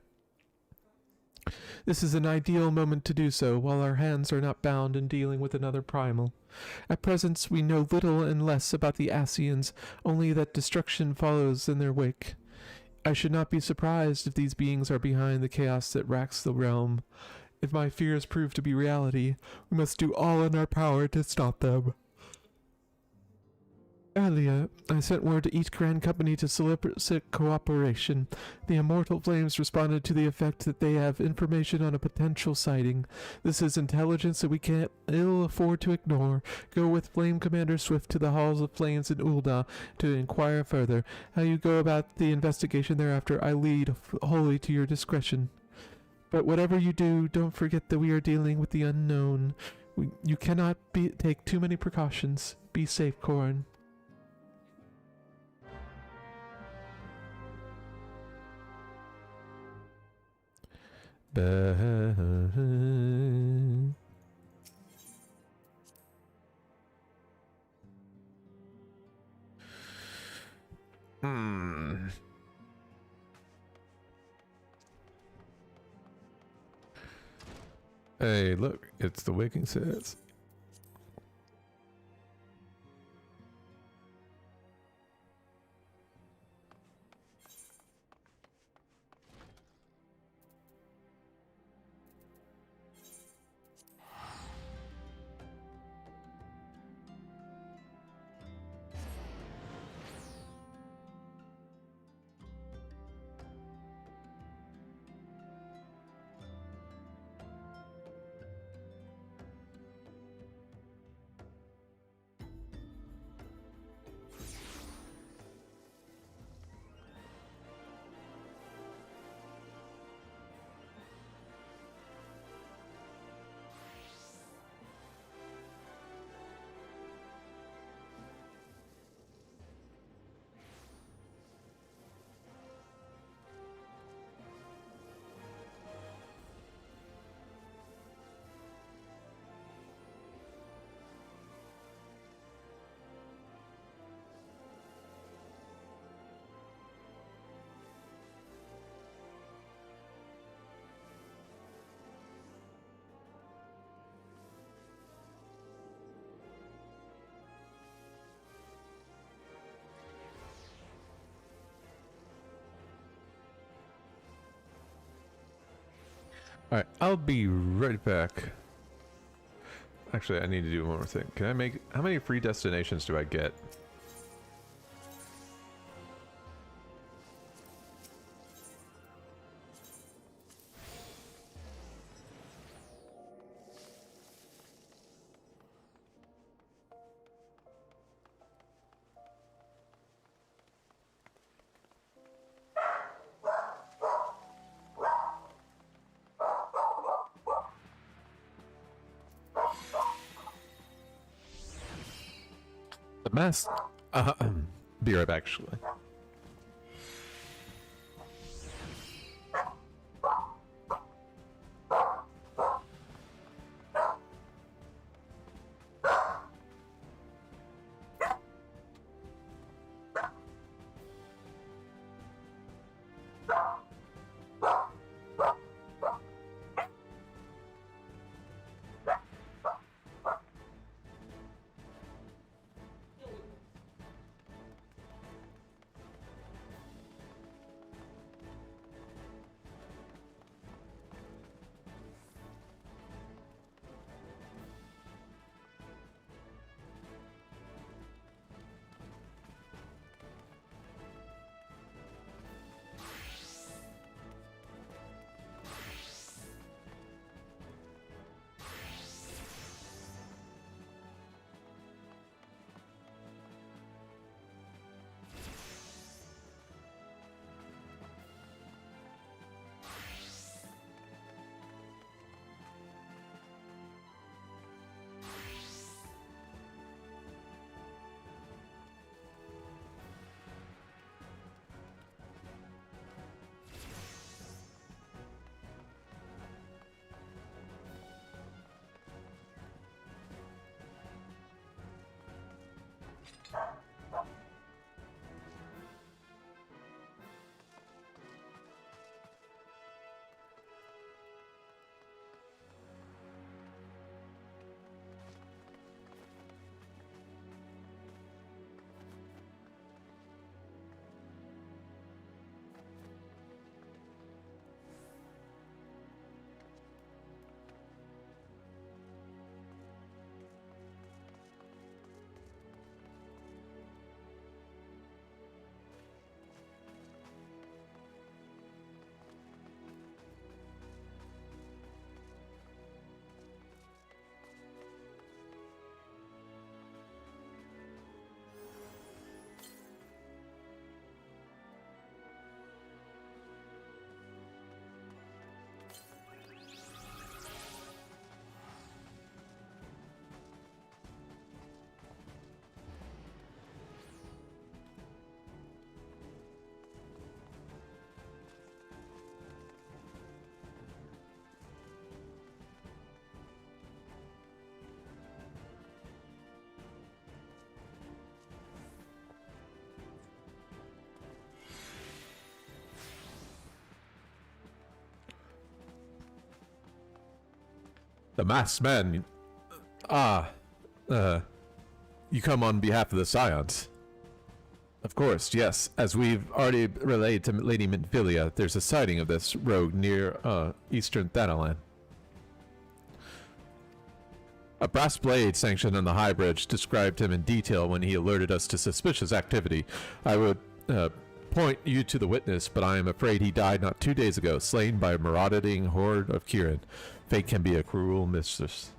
This is an ideal moment to do so, while our hands are not bound in dealing with another primal. At present, we know little and less about the Asians, only that destruction follows in their wake. I should not be surprised if these beings are behind the chaos that racks the realm. If my fears prove to be reality, we must do all in our power to stop them. Earlier, I sent word to each Grand Company to solicit cooperation. The Immortal Flames responded to the effect that they have information on a potential sighting. This is intelligence that we can't ill afford to ignore. Go with Flame Commander Swift to the Halls of Flames in Ul'dah to inquire further. How you go about the investigation thereafter, I lead wholly to your discretion. But whatever you do, don't forget that we are dealing with the unknown. You cannot take too many precautions. Be safe, Corin. Hmm. Hey, look, it's the waking sets. Alright, I'll be right back. Actually, I need to do one more thing. Can I make... How many free destinations do I get? The mask... be right back, actually. The masked man. Ah, you come on behalf of the Scions. Of course, yes. As we've already relayed to Lady Minfilia, there's a sighting of this rogue near, eastern Thanalan. A brass blade sanctioned on the High Bridge described him in detail when he alerted us to suspicious activity. I would, point you to the witness, but I am afraid he died not 2 days ago, slain by a marauding horde of Kirin. Fate can be a cruel mistress.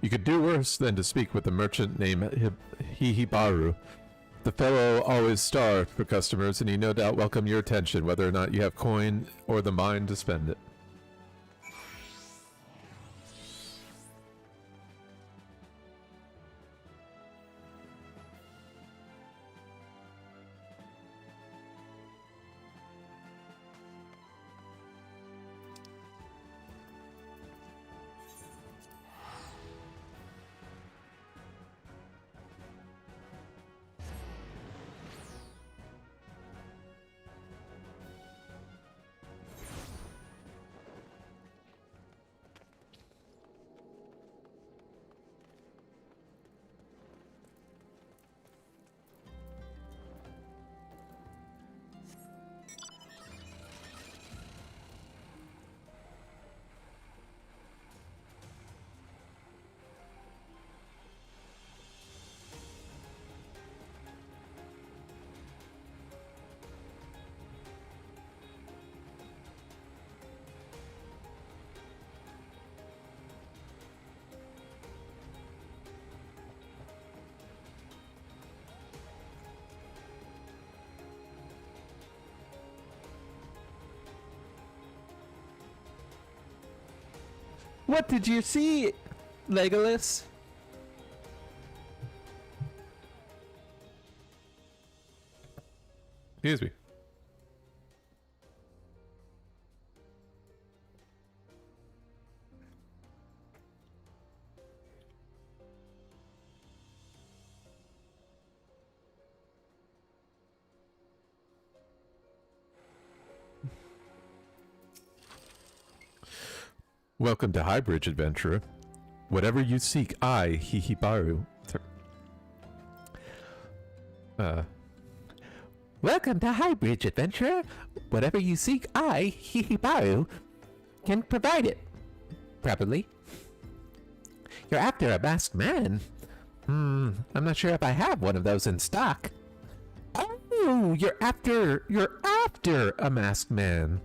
You could do worse than to speak with a merchant named Hihibaru. The fellow always starved for customers, and he no doubt welcomed your attention, whether or not you have coin or the mind to spend it. What did you see, Legolas? Excuse me. Welcome to Highbridge, adventurer. Whatever you seek, I, Hihibaru. Welcome to Highbridge, adventurer. Whatever you seek, I, Hihibaru, can provide it. Probably. You're after a masked man. I'm not sure if I have one of those in stock. Oh, you're after a masked man.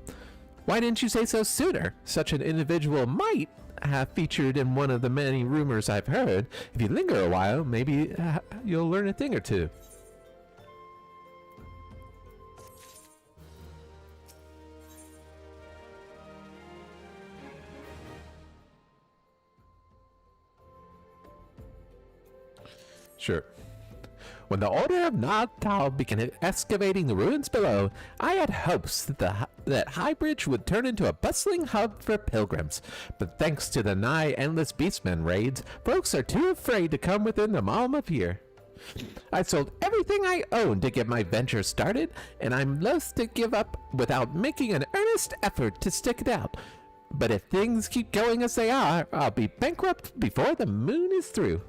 Why didn't you say so sooner? Such an individual might have featured in one of the many rumors I've heard. If you linger a while, maybe you'll learn a thing or two. Sure. When the Order of Nagtal began excavating the ruins below, I had hopes that Highbridge would turn into a bustling hub for pilgrims. But thanks to the nigh endless beastmen raids, folks are too afraid to come within the Malm of here. I sold everything I owned to get my venture started, and I'm loath to give up without making an earnest effort to stick it out. But if things keep going as they are, I'll be bankrupt before the moon is through.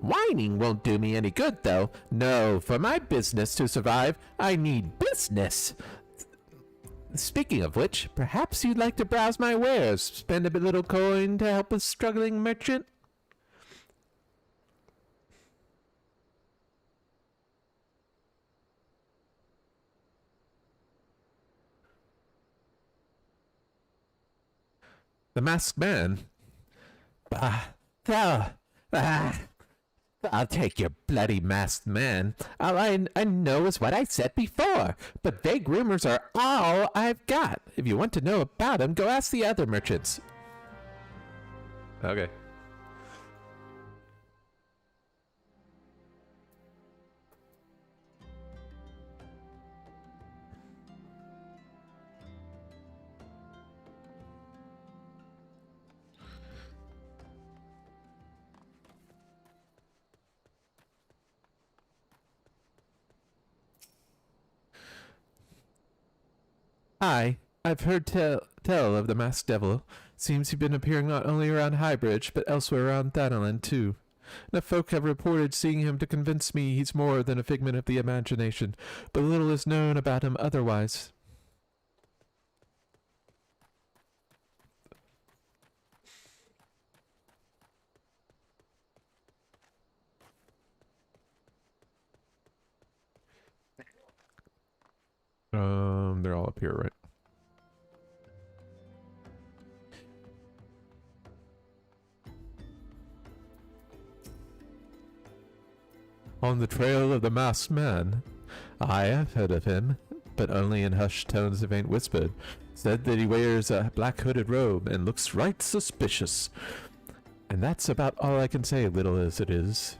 Whining won't do me any good, though. No, for my business to survive, I need business. Speaking of which, perhaps you'd like to browse my wares, spend a little coin to help a struggling merchant? The masked man. I'll take your bloody masked man. All I know is what I said before, but vague rumors are all I've got. If you want to know about them, go ask the other merchants. Okay. I've heard tell of the masked devil. Seems he's been appearing not only around Highbridge, but elsewhere around Thanalan too. Enough folk have reported seeing him to convince me he's more than a figment of the imagination, but little is known about him otherwise. They're all up here, right? On the trail of the masked man. I have heard of him, but only in hushed tones of faint whispered. Said that he wears a black hooded robe and looks right suspicious. And that's about all I can say, little as it is.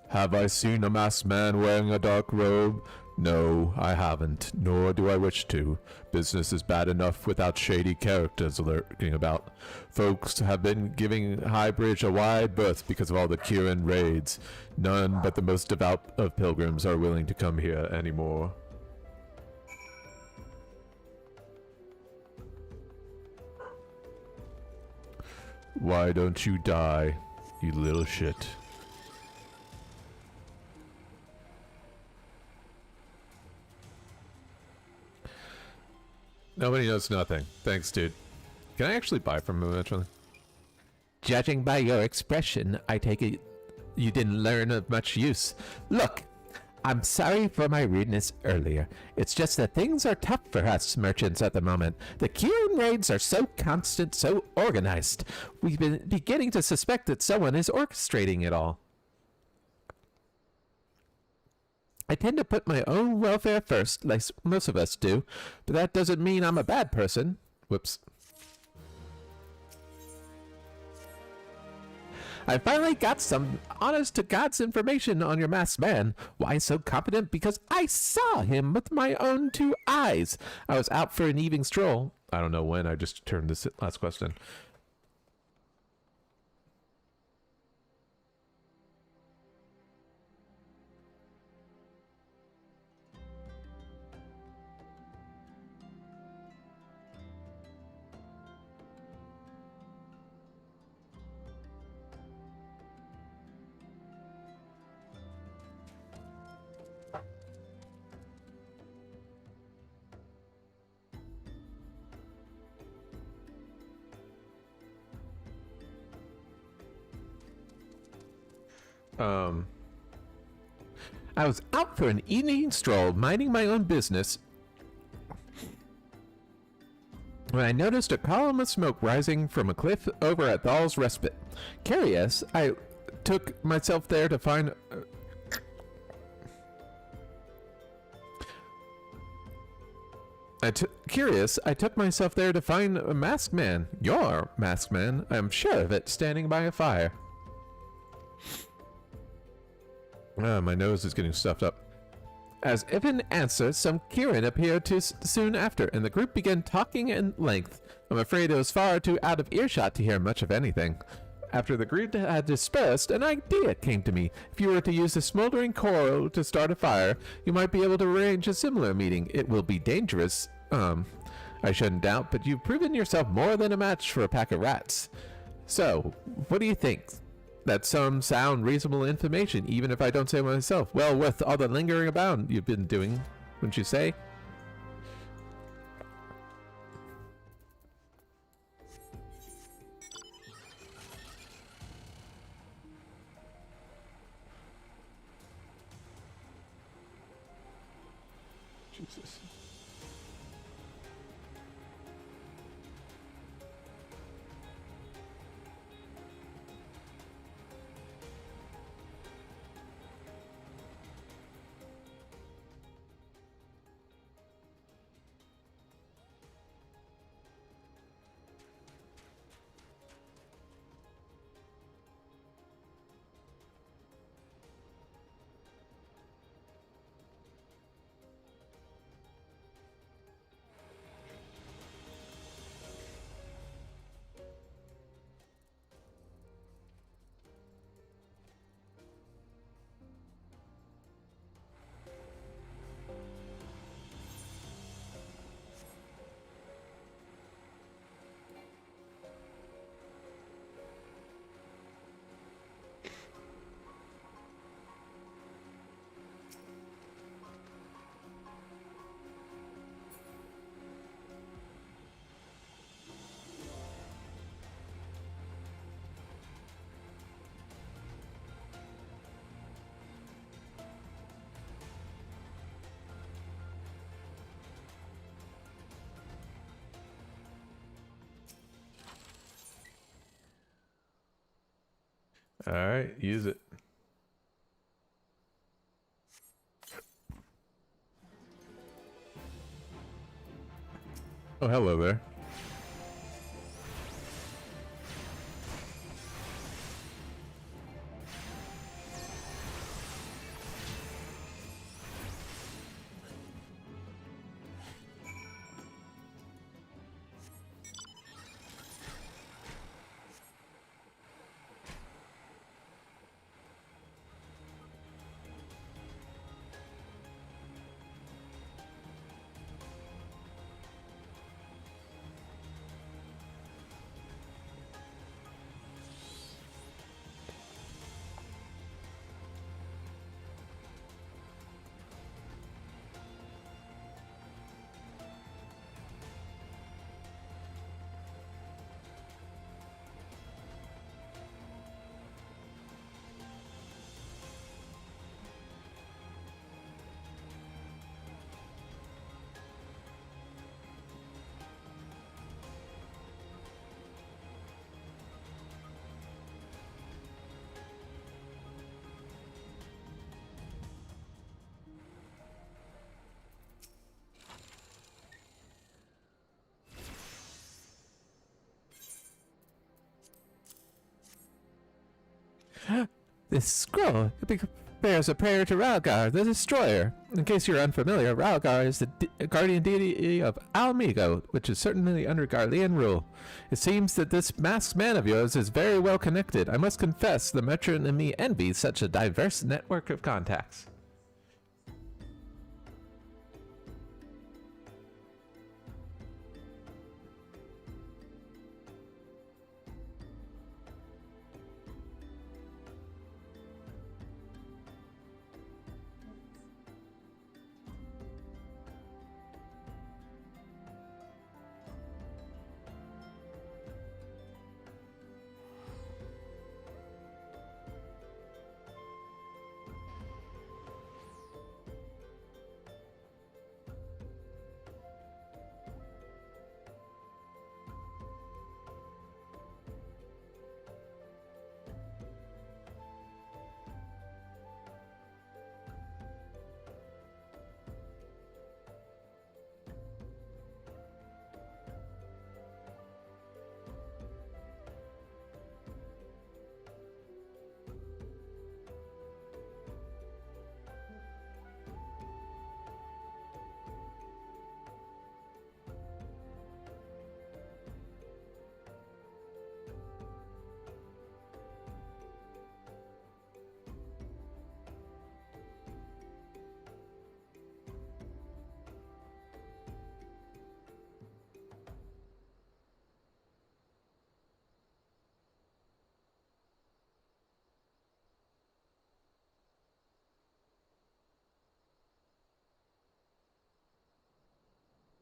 Have I seen a masked man wearing a dark robe? No, I haven't, nor do I wish to. Business is bad enough without shady characters lurking about. Folks have been giving Highbridge a wide berth because of all the Kieran raids. None but the most devout of pilgrims are willing to come here anymore. Why don't you die, you little shit? Nobody knows nothing. Thanks, dude. Can I actually buy from him eventually? Judging by your expression, I take it you didn't learn of much use. Look, I'm sorry for my rudeness earlier. It's just that things are tough for us merchants at the moment. The Kieran raids are so constant, so organized. We've been beginning to suspect that someone is orchestrating it all. I tend to put my own welfare first, like most of us do, but that doesn't mean I'm a bad person. Whoops. I finally got some honest-to-God's information on your masked man. Why so competent? Because I saw him with my own 2 eyes. I was out for an evening stroll. I don't know when. I just turned this last question. I was out for an evening stroll, minding my own business, when I noticed a column of smoke rising from a cliff over at Thal's Respite. Curious, I took myself there to find... I took myself there to find a masked man. Your masked man, I'm sure of it, standing by a fire. My nose is getting stuffed up. As if in answer, some Kieran appeared too soon after, and the group began talking at length. I'm afraid it was far too out of earshot to hear much of anything. After the group had dispersed, an idea came to me. If you were to use a smoldering coral to start a fire, you might be able to arrange a similar meeting. It will be dangerous, I shouldn't doubt, but you've proven yourself more than a match for a pack of rats. So, what do you think? That's some sound reasonable information, even if I don't say myself. Well worth all the lingering about you've been doing, wouldn't you say? Jesus. All right, use it. Oh, hello there. This scroll bears a prayer to Ralgar, the Destroyer. In case you're unfamiliar, Ralgar is the guardian deity of Almigo, which is certainly under Garlean rule. It seems that this masked man of yours is very well connected. I must confess, the merchant and me envy such a diverse network of contacts.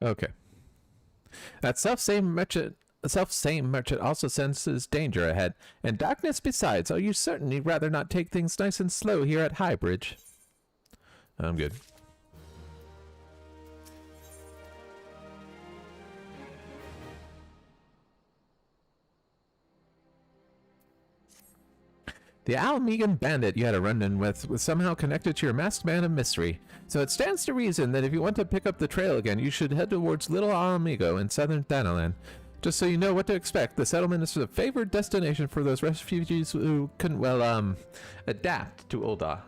Okay. That self-same merchant also senses danger ahead, and darkness besides. Are you certain you'd rather not take things nice and slow here at Highbridge? I'm good. The Almegan bandit you had a run-in with was somehow connected to your masked man of mystery, so it stands to reason that if you want to pick up the trail again, you should head towards Little Alamigo in southern Thanalan. Just so you know what to expect, the settlement is a favored destination for those refugees who couldn't, well, adapt to Ul'dah.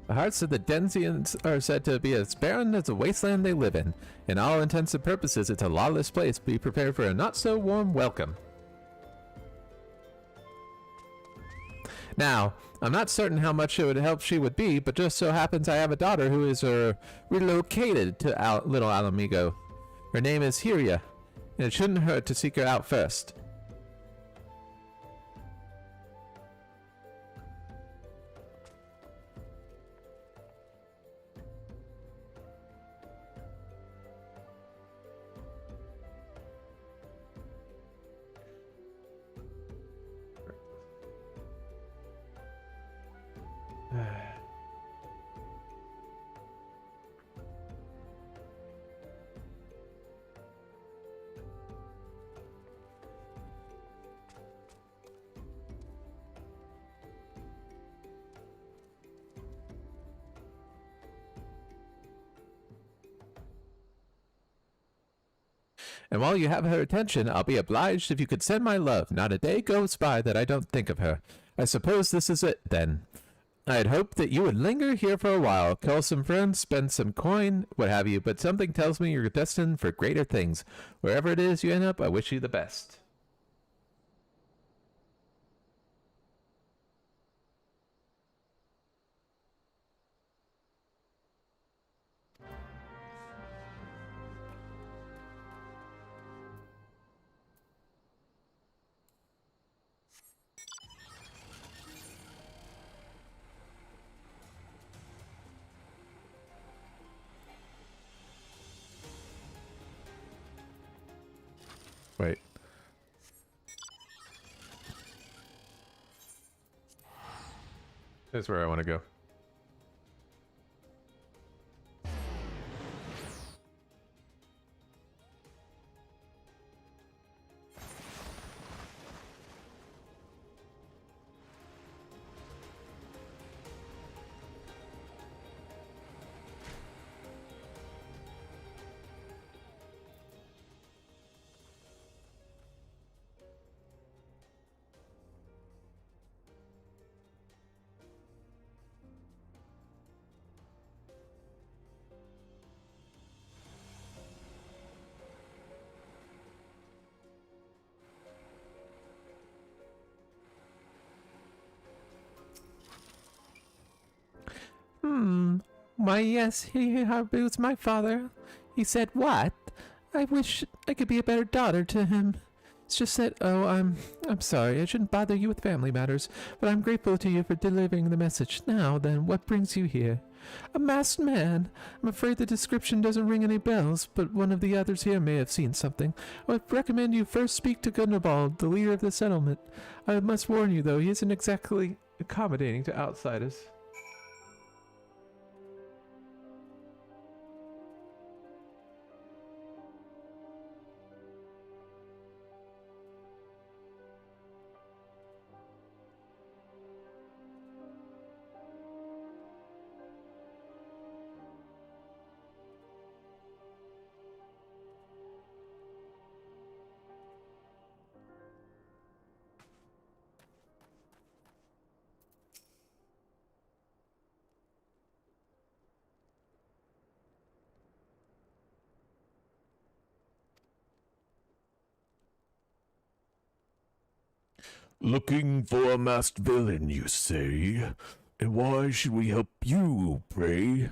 The hearts of the Denzians are said to be as barren as the wasteland they live in. In all intents and purposes, it's a lawless place. Be prepared for a not-so-warm welcome. Now, I'm not certain how much it would help she would be, but just so happens I have a daughter who is relocated to Little Alamigo. Her name is Hyria, and it shouldn't hurt to seek her out first. And while you have her attention, I'll be obliged if you could send my love. Not a day goes by that I don't think of her. I suppose this is it, then. I had hoped that you would linger here for a while, call some friends, spend some coin, what have you, but something tells me you're destined for greater things. Wherever it is you end up, I wish you the best. Wait. That's where I want to go. Why, yes, he harbours my father. He said, what? I wish I could be a better daughter to him. It's just that, I'm sorry, I shouldn't bother you with family matters, but I'm grateful to you for delivering the message. Now, then, what brings you here? A masked man. I'm afraid the description doesn't ring any bells, but one of the others here may have seen something. I would recommend you first speak to Gundobald, the leader of the settlement. I must warn you, though, he isn't exactly Accommodating to outsiders. Looking for a masked villain, you say? And why should we help you, pray?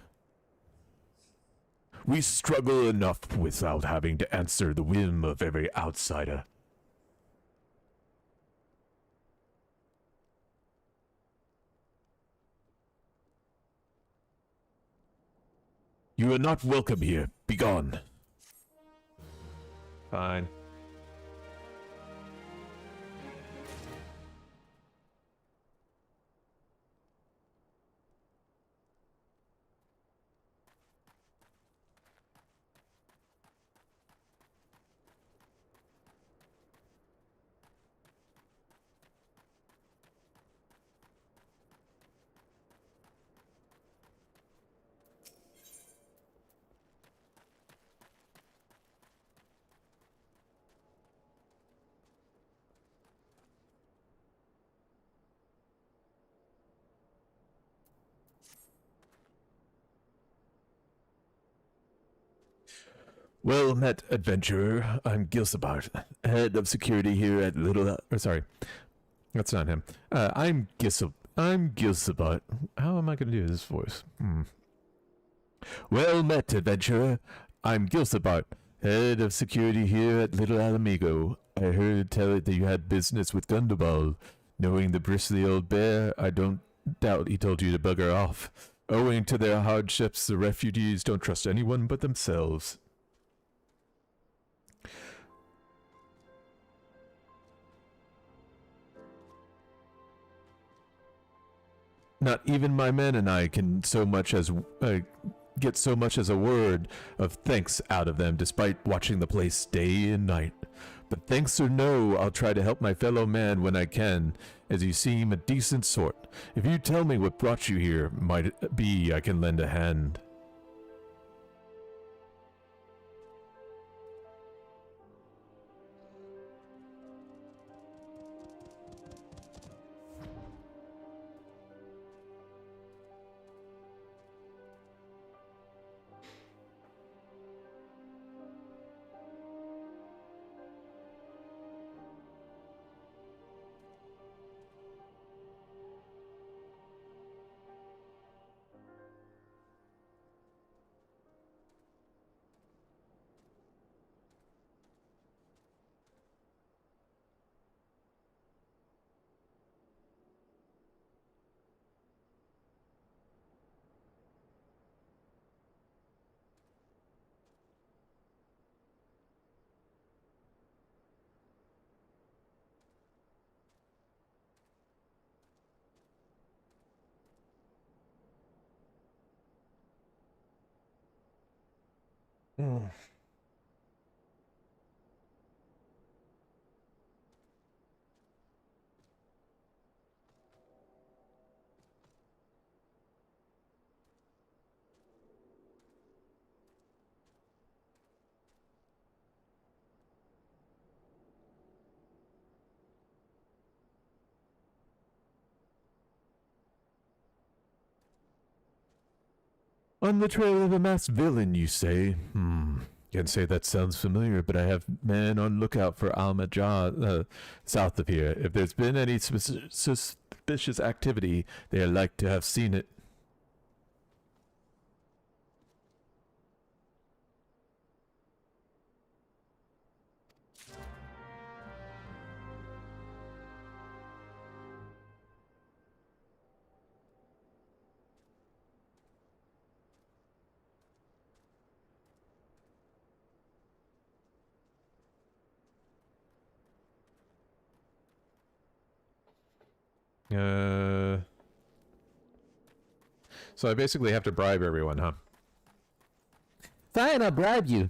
We struggle enough without having to answer the whim of every outsider. You are not welcome here. Begone. Fine. Well met, adventurer. I'm Gilsabart, head of security here at Little... Sorry. That's not him. I'm Gilsabart. How am I going to do this voice? Well met, adventurer. I'm Gilsabart, head of security here at Little Alamigo. I heard tell it that you had business with Gundobald. Knowing the bristly old bear, I don't doubt he told you to bugger off. Owing to their hardships, the refugees don't trust anyone but themselves. Not even my men and I can get so much as a word of thanks out of them, despite watching the place day and night. But thanks or no, I'll try to help my fellow man when I can, as you seem a decent sort. If you tell me what brought you here, might it be I can lend a hand. Mm. On the trail of a masked villain, you say? Can't say that sounds familiar, but I have men on lookout for Almajah south of here. If there's been any suspicious activity, they are like to have seen it. So I basically have to bribe everyone, huh? Fine, I'll bribe you.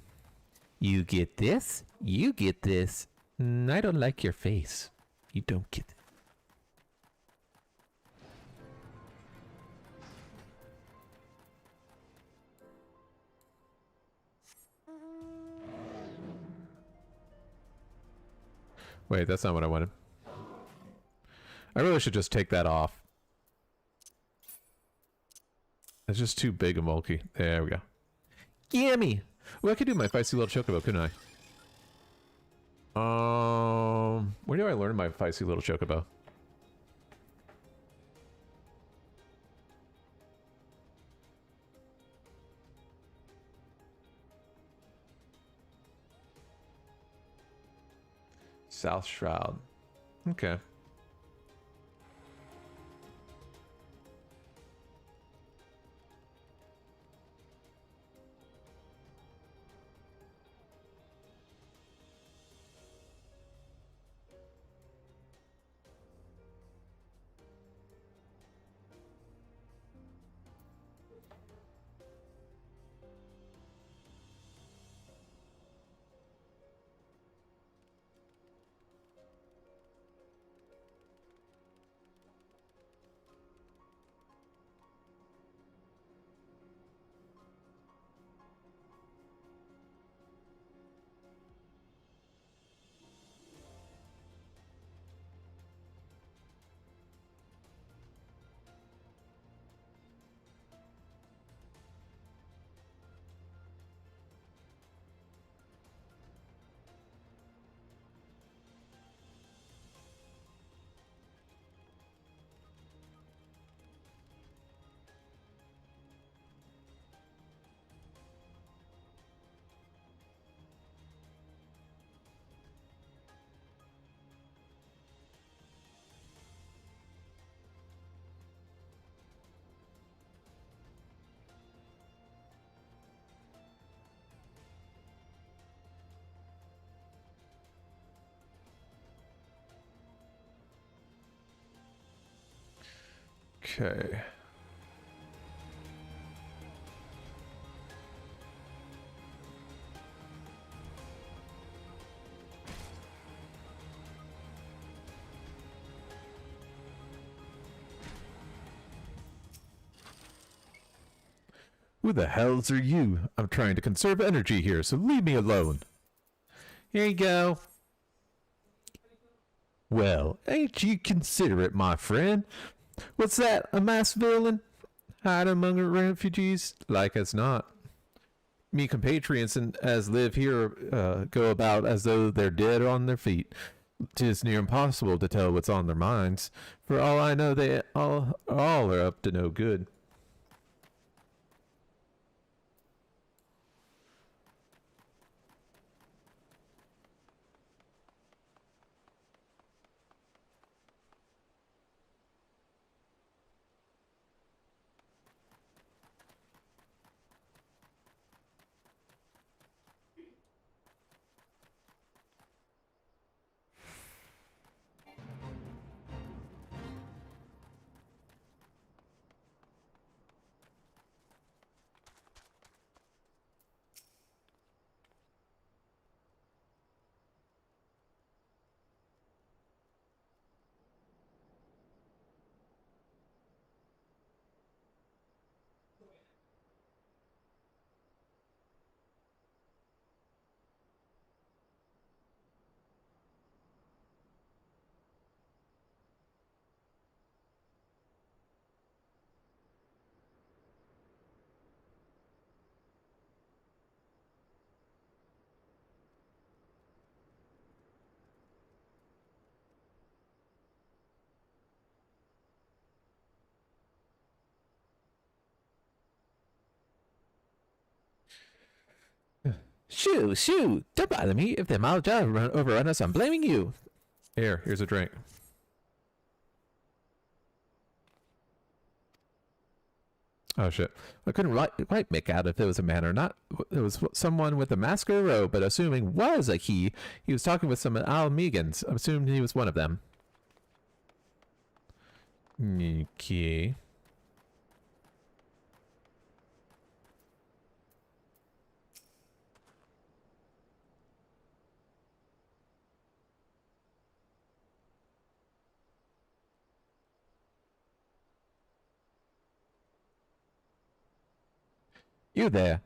You get this. You get this. I don't like your face. You don't get it. Wait, that's not what I wanted. I really should just take that off. It's just too big and bulky. There we go. Gimme. Well, I could do my feisty little chocobo, couldn't I? Where do I learn my feisty little chocobo? South Shroud. Okay. Okay. Who the hells are you? I'm trying to conserve energy here, so leave me alone. Here you go. Well, ain't you considerate, my friend? What's that, a masked villain? Hide among refugees? Like as not. Me compatriots as live here go about as though they're dead on their feet. 'Tis near impossible to tell what's on their minds. For all I know, they all are up to no good. Shoo, shoo! Don't bother me. If the Malja overrun us, I'm blaming you. Here's a drink. Oh shit. I couldn't quite make out if it was a man or not. It was someone with a mask or a robe, but assuming was a he was talking with some Almegans. I assumed he was one of them. Okay. You there.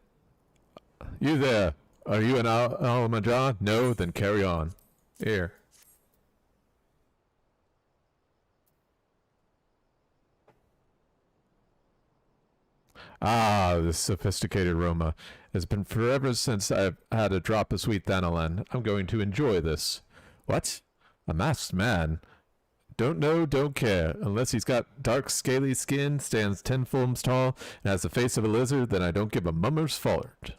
You there. Are you an Almajan? No? Then carry on. Here. Ah, this sophisticated Roma. It's been forever since I've had a drop of sweet thanalan. I'm going to enjoy this. What? A masked man? Don't know, don't care. Unless he's got dark, scaly skin, stands 10 fulms tall, and has the face of a lizard, then I don't give a mummer's fart.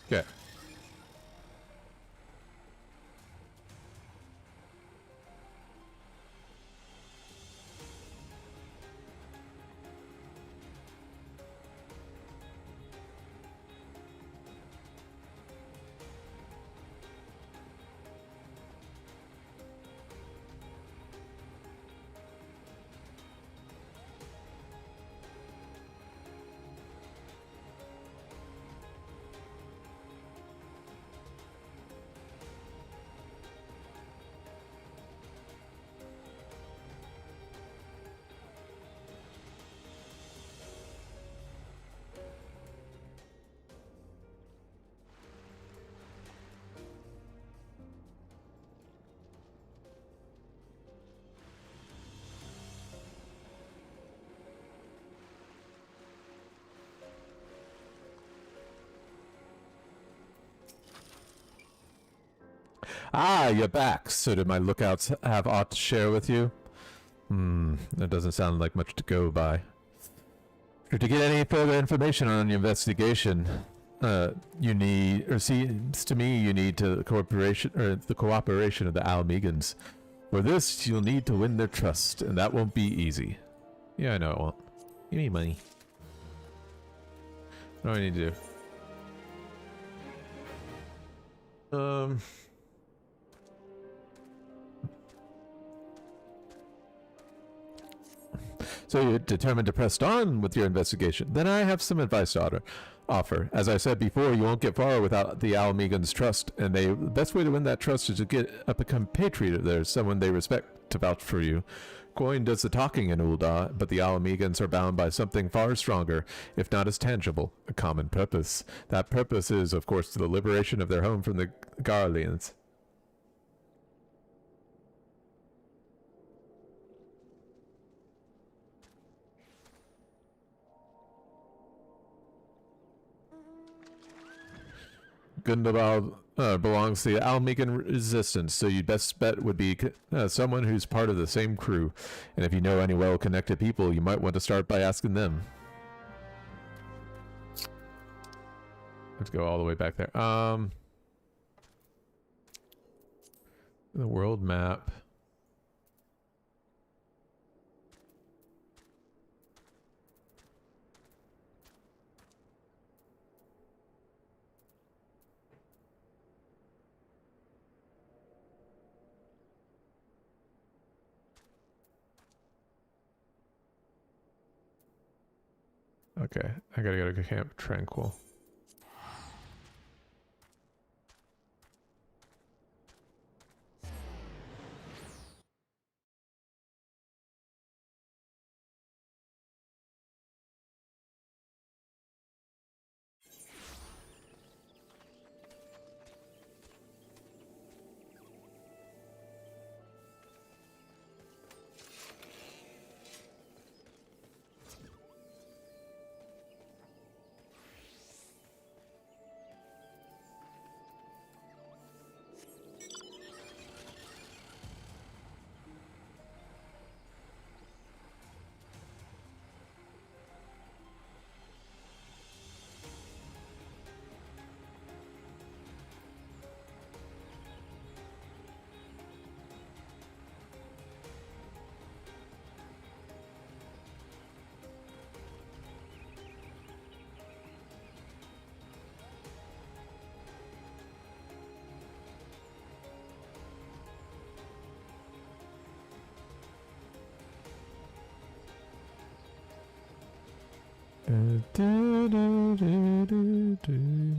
Okay. Ah, you're back. So did my lookouts have aught to share with you? That doesn't sound like much to go by. To get any further information on your investigation, you need, or seems to me you need to the cooperation of the Almegans. For this, you'll need to win their trust, and that won't be easy. Yeah, I know it won't. Give me money. What do I need to do? So you're determined to press on with your investigation. Then I have some advice to offer. As I said before, you won't get far without the Almegans' trust, and the best way to win that trust is to get a compatriot of theirs, someone they respect, to vouch for you. Coin does the talking in Ul'dah, but the Almegans are bound by something far stronger, if not as tangible, a common purpose. That purpose is, of course, the liberation of their home from the Garleans. Gundabal belongs to the Almegan resistance, so your best bet would be someone who's part of the same crew. And if you know any well-connected people, you might want to start by asking them. Let's go all the way back there. The world map. Okay, I gotta go to Camp Tranquil. Do, do, do, do, do.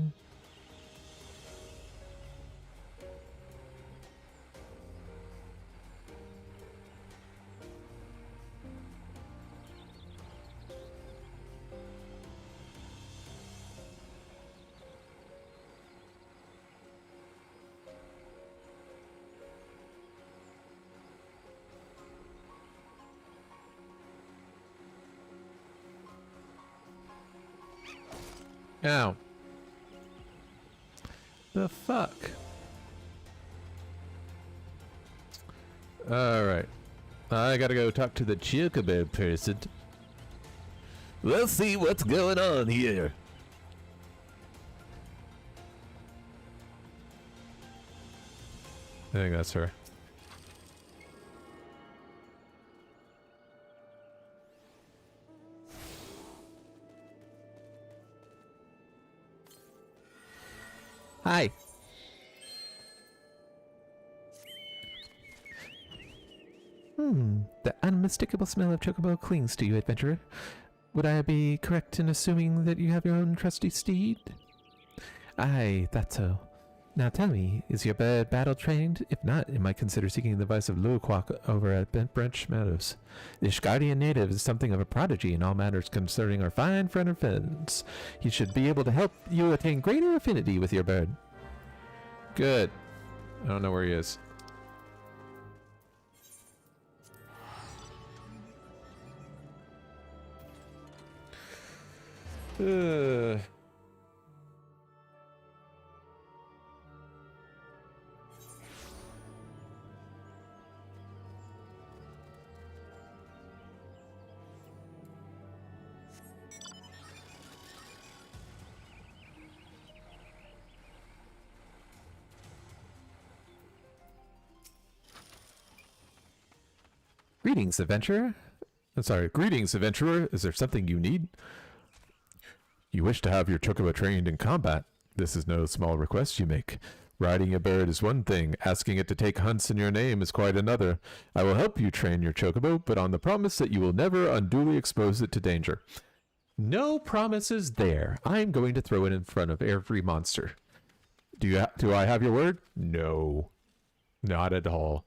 Ow. The fuck? Alright. I gotta go talk to the chocobo person. We'll see what's going on here. I think that's her. Hi. The unmistakable smell of chocobo clings to you, adventurer. Would I be correct in assuming that you have your own trusty steed? Aye, that's so. Now tell me, is your bird battle trained? If not, it might consider seeking the advice of Luaquak over at Bent Branch Meadows. The Ishgardian native is something of a prodigy in all matters concerning our fine friend of Fens. He should be able to help you attain greater affinity with your bird. Good. I don't know where he is. Greetings, adventurer. Greetings, adventurer. Is there something you need? You wish to have your chocobo trained in combat. This is no small request you make. Riding a bird is one thing. Asking it to take hunts in your name is quite another. I will help you train your chocobo, but on the promise that you will never unduly expose it to danger. No promises there. I'm going to throw it in front of every monster. Do I have your word? No. Not at all.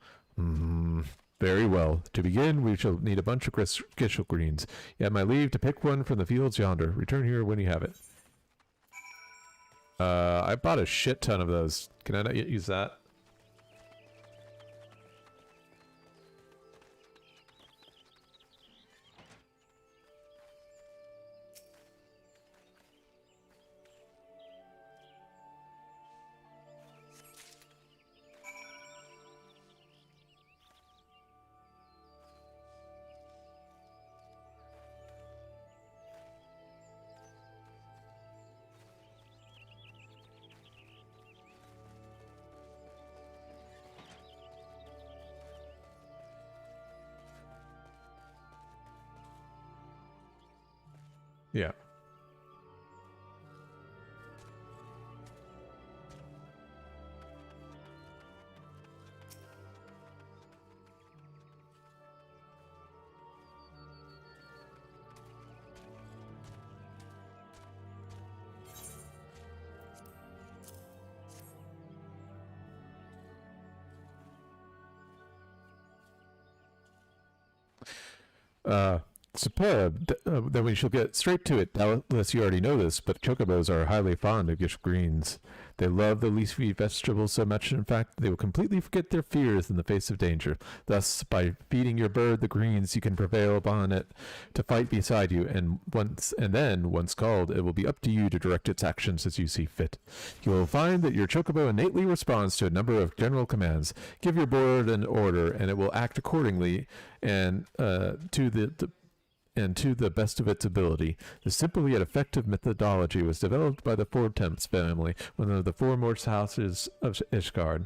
Very well. To begin, we shall need a bunch of gishel greens. You have my leave to pick one from the fields yonder. Return here when you have it. I bought a shit ton of those. Can I not use that? Yeah. Superb. Then we shall get straight to it, doubtless you already know this, but chocobos are highly fond of gish greens. They love the leafy vegetables so much, in fact, they will completely forget their fears in the face of danger. Thus, by feeding your bird the greens, you can prevail upon it to fight beside you, and then, once called, it will be up to you to direct its actions as you see fit. You will find that your chocobo innately responds to a number of general commands. Give your bird an order, and it will act accordingly, and to the best of its ability. The simple yet effective methodology was developed by the Four Temps family, one of the foremost houses of Ishgard.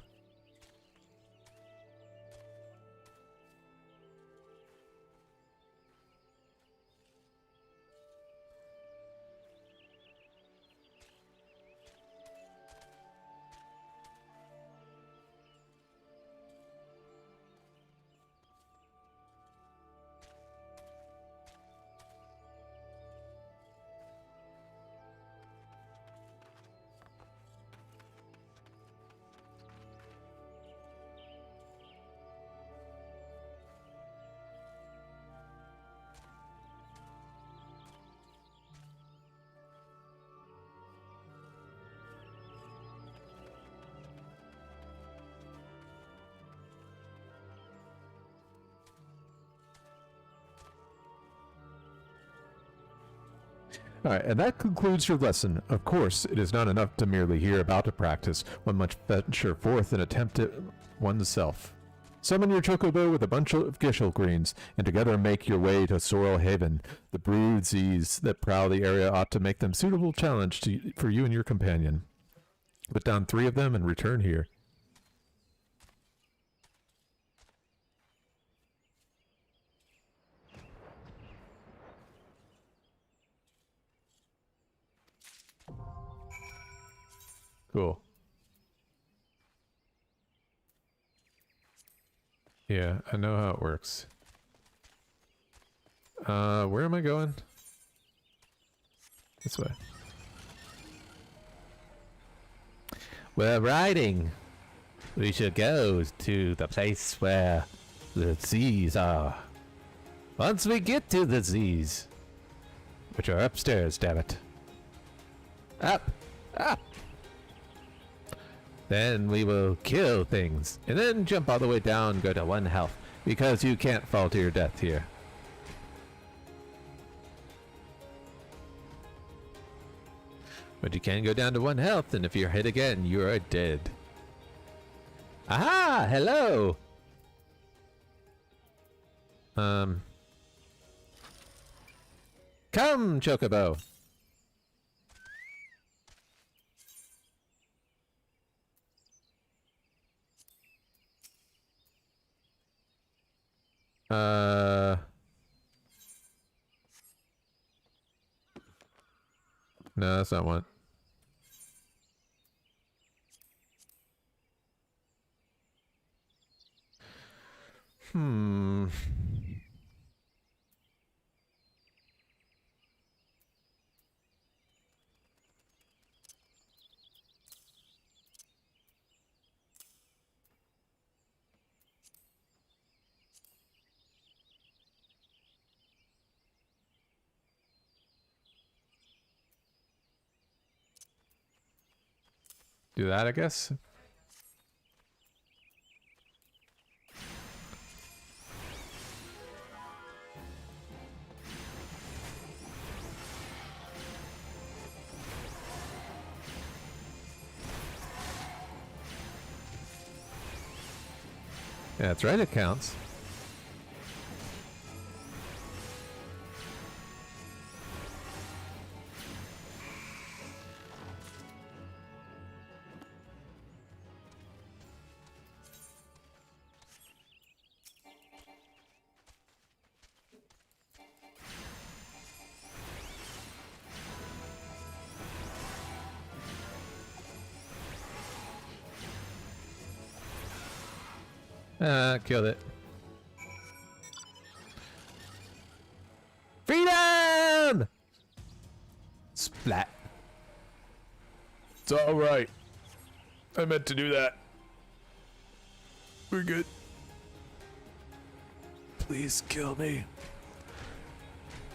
Alright, and that concludes your lesson. Of course, it is not enough to merely hear about a practice. One must venture forth and attempt it oneself. Summon your chocobo with a bunch of gishel greens, and together make your way to Sorrel Haven. The brood seas that prowl the area ought to make them suitable challenge for you and your companion. Put down 3 of them and return here. Cool. Yeah, I know how it works. Where am I going? This way. We're riding. We should go to the place where the seas are. Once we get to the seas, which are upstairs, damn it. Up! Up! Then we will kill things, and then jump all the way down, go to 1 health, because you can't fall to your death here. But you can go down to 1 health, and if you're hit again, you are dead. Aha! Hello! Come, Chocobo! No, that's not one. Do that, I guess. Yeah, that's right, it counts. Killed it. Freedom! Splat. It's alright. I meant to do that. We're good. Please kill me.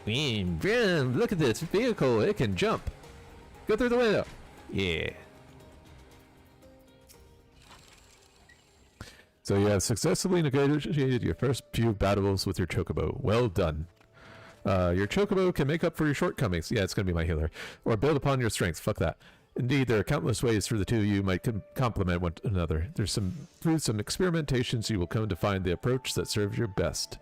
Look at this vehicle. It can jump. Go through the window. Yeah. So you have successfully negotiated your first few battles with your chocobo. Well done. Your chocobo can make up for your shortcomings. Yeah, it's going to be my healer. Or build upon your strengths. Fuck that. Indeed, there are countless ways for the two of you might complement one another. Through some experimentations, you will come to find the approach that serves you best.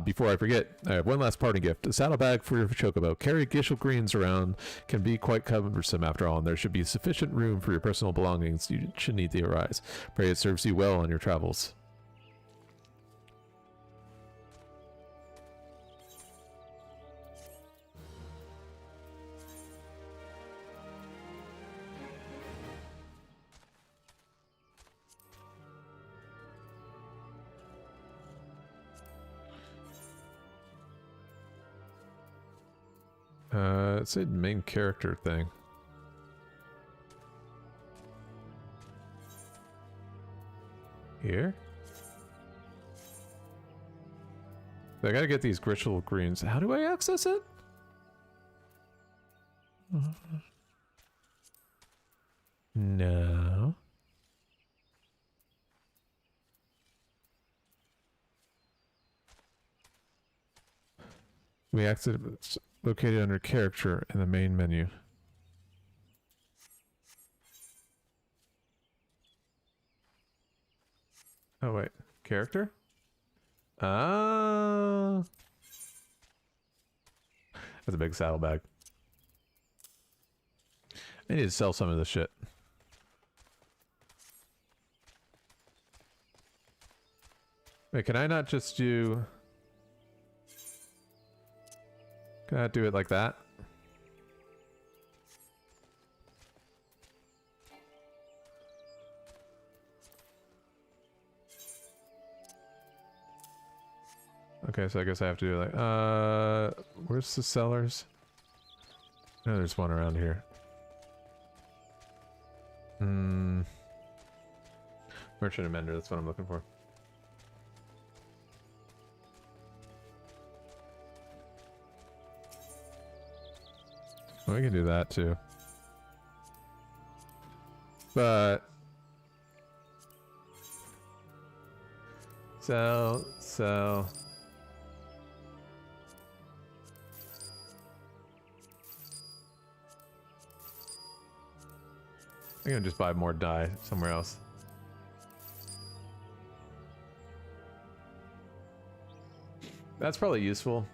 Before I forget, I have one last parting gift. A saddlebag for your chocobo. Carry gishel greens around can be quite cumbersome after all, and there should be sufficient room for your personal belongings you should need to arise. Pray it serves you well on your travels. It said main character thing. Here? So I gotta get these gishel greens. How do I access it? No. We access located under character in the main menu. Oh wait, character? Ah, that's a big saddlebag. I need to sell some of this shit. Wait, can I not just do... Can I do it like that? Okay, so I guess I have to do it like, where's the sellers? No, there's one around here. Merchant amender, that's what I'm looking for. Well, we can do that too. But... Sell. I'm gonna just buy more dye somewhere else. That's probably useful.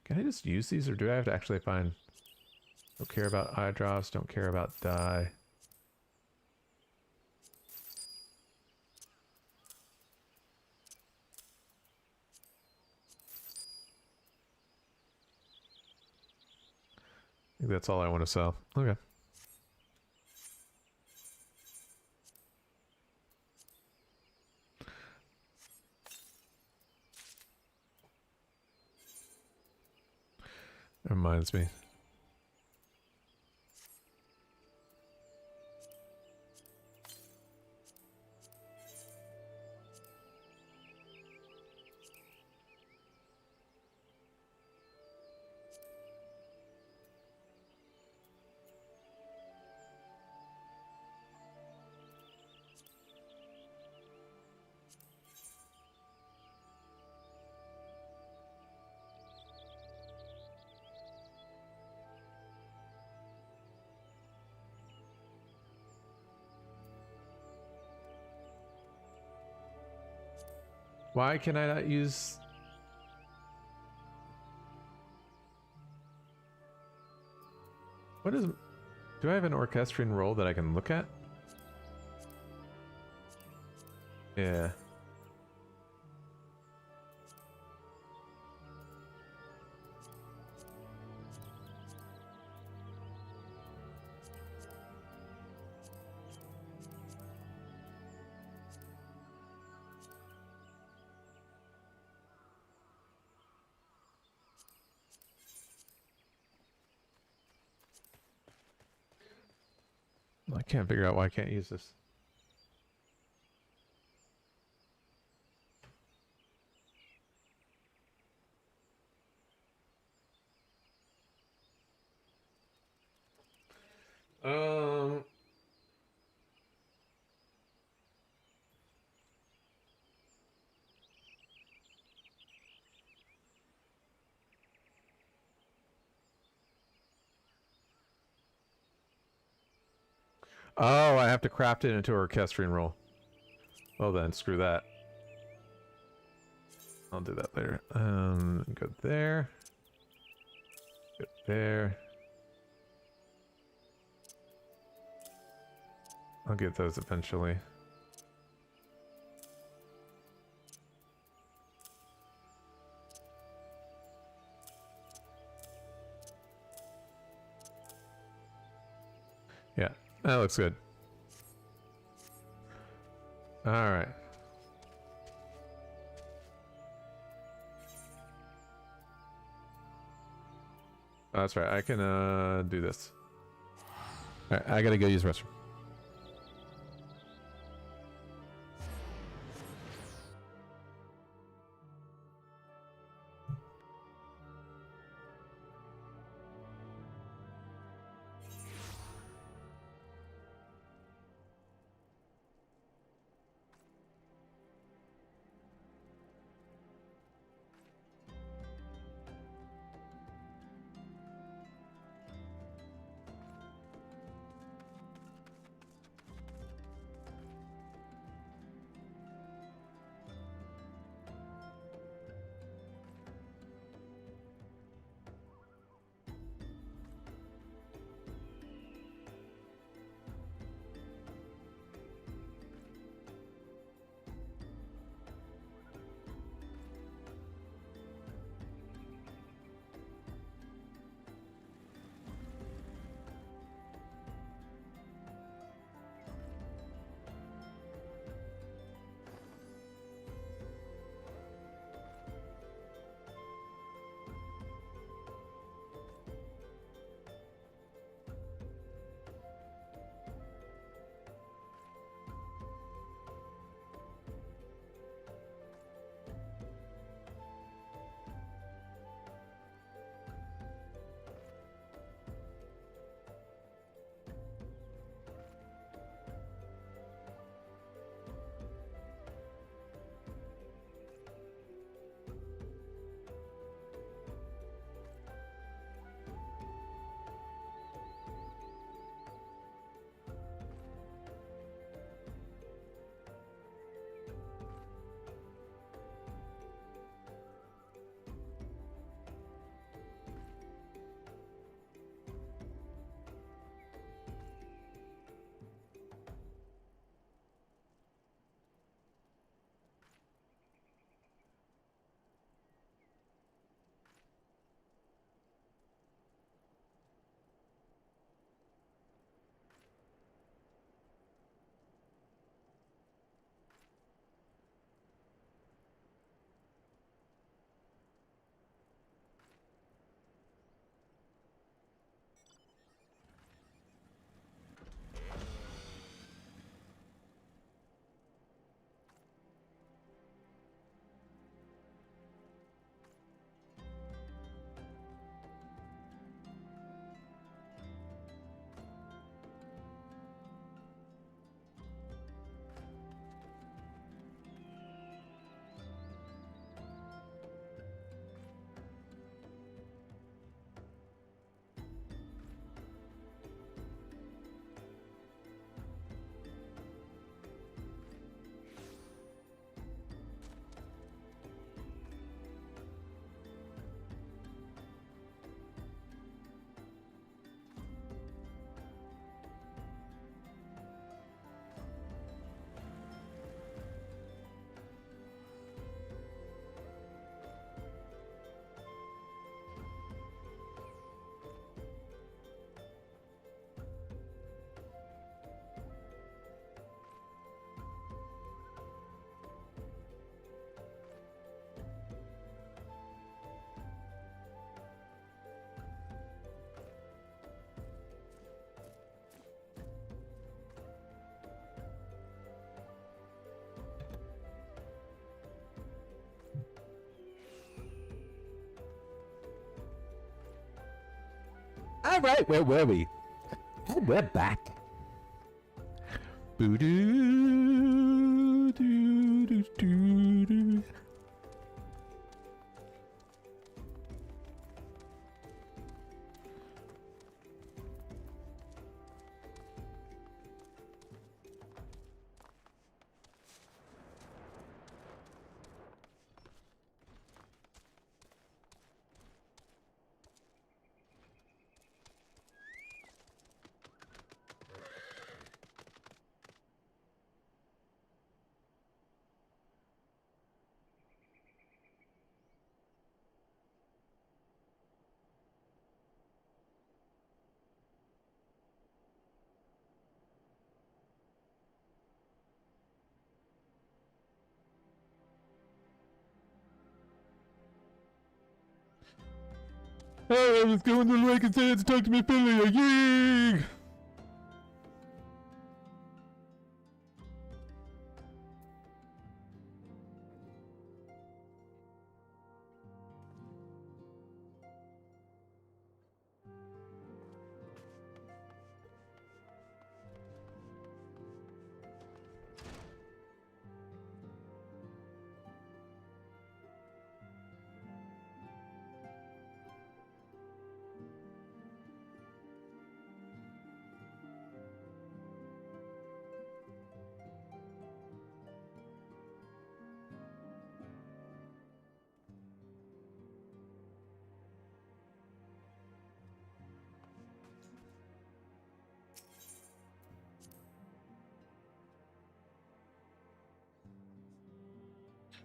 Can I just use these, or do I have to actually find... Don't care about eye drops, don't care about dye. I think that's all I want to sell. Okay. That reminds me. Why can I not use... What is... Do I have an orchestrion roll that I can look at? Yeah. I can't figure out why I can't use this. Um... Oh, I have to craft it into a orchestrion roll. Well then, screw that. I'll do that later. Go there. Go there. I'll get those eventually. Yeah, that looks good. All right. Oh, that's right. I can do this. All right, I gotta go use the restroom. All right, where were we? And we're back. Boo doo doo doo doo doo. Hey, let's go into the lake and say to talk to me, Billy. Yee!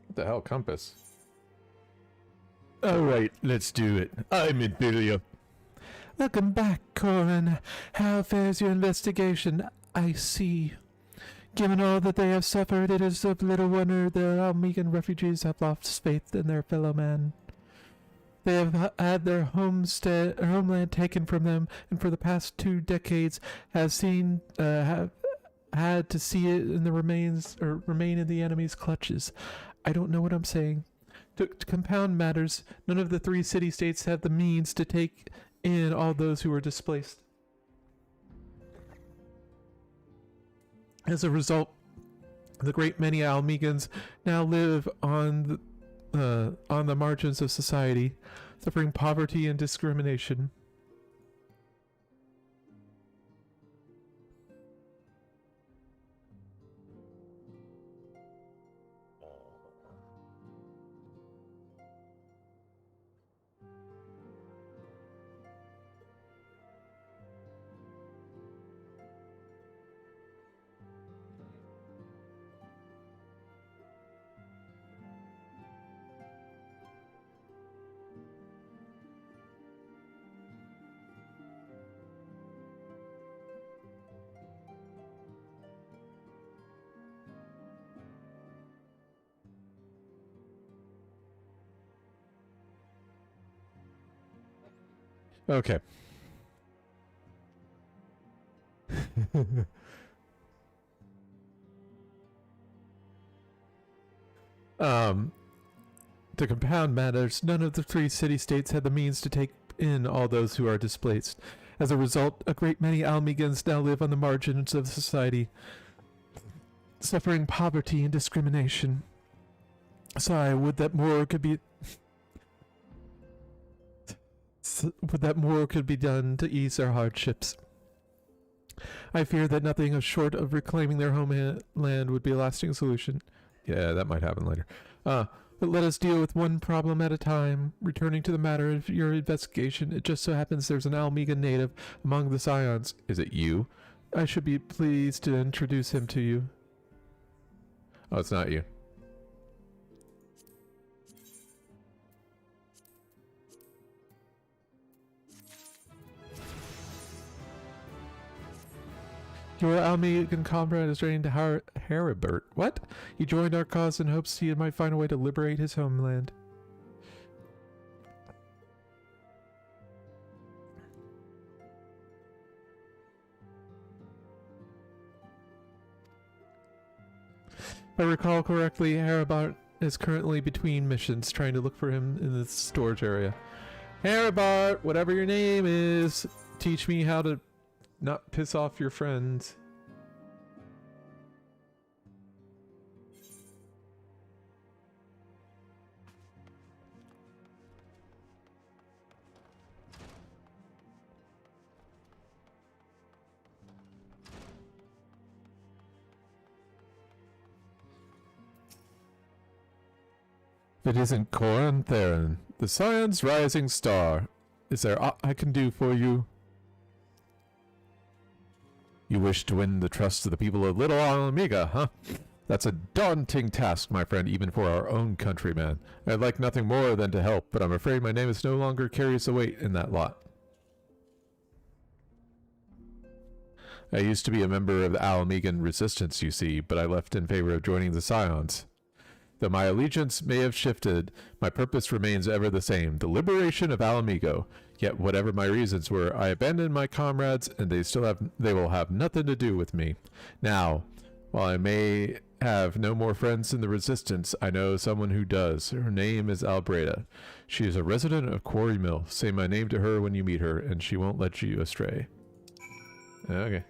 What the hell, compass? Alright, let's do it. I'm Imperial. Welcome back, Corin. How fares your investigation? I see. Given all that they have suffered, it is of little wonder the Almegan refugees have lost faith in their fellow man. They have had their homeland taken from them, and for the past 2 decades have had to see it in the remain in the enemy's clutches. I don't know what I'm saying. To compound matters, none of the 3 city-states have the means to take in all those who were displaced. As a result, the great many Almegans now live on the margins of society, suffering poverty and discrimination. Okay. To compound matters, none of the 3 city-states had the means to take in all those who are displaced. As a result, a great many Almegans now live on the margins of society, suffering poverty and discrimination. Sigh, would that more could be done to ease their hardships. I fear that nothing short of reclaiming their homeland would be a lasting solution. Yeah, that might happen later. But let us deal with one problem at a time. Returning to the matter of your investigation, it just so happens there's an Almegan native among the Scions. Is it you? I should be pleased to introduce him to you. Oh, it's not you. Your Almegan comrade is ready to Haribert. What? He joined our cause in hopes he might find a way to liberate his homeland. If I recall correctly, Haribert is currently between missions, trying to look for him in the storage area. Haribert, whatever your name is, teach me how to not piss off your friends. If it isn't Corin Theron, the Scion's rising star, is there aught I can do for you? You wish to win the trust of the people of Little Omega, huh? That's a daunting task, my friend, even for our own countryman. I'd like nothing more than to help, but I'm afraid my name is no longer carries the weight in that lot. I used to be a member of the Alamegan resistance, you see, but I left in favor of joining the Scions. Though my allegiance may have shifted, my purpose remains ever the same, the liberation of Alamigo. Yet whatever my reasons were, I abandoned my comrades, and they will have nothing to do with me. Now, while I may have no more friends in the resistance, I know someone who does. Her name is Albreda. She is a resident of Quarry Mill. Say my name to her when you meet her, and she won't let you astray. Okay.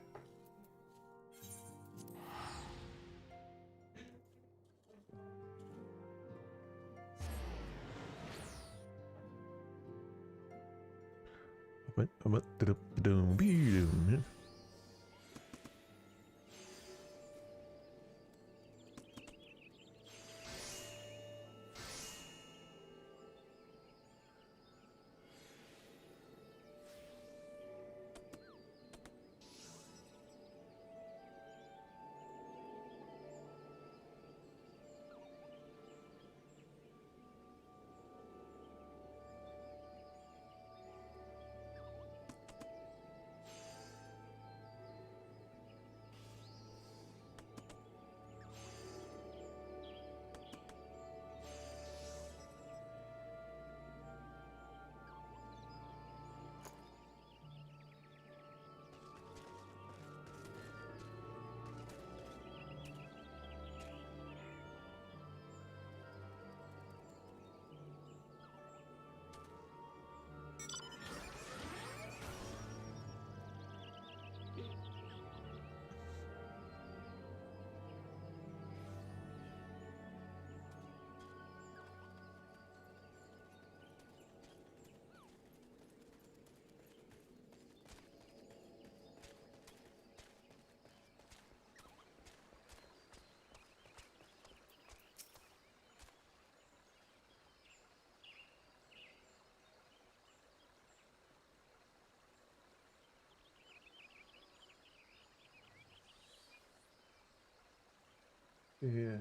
Yeah.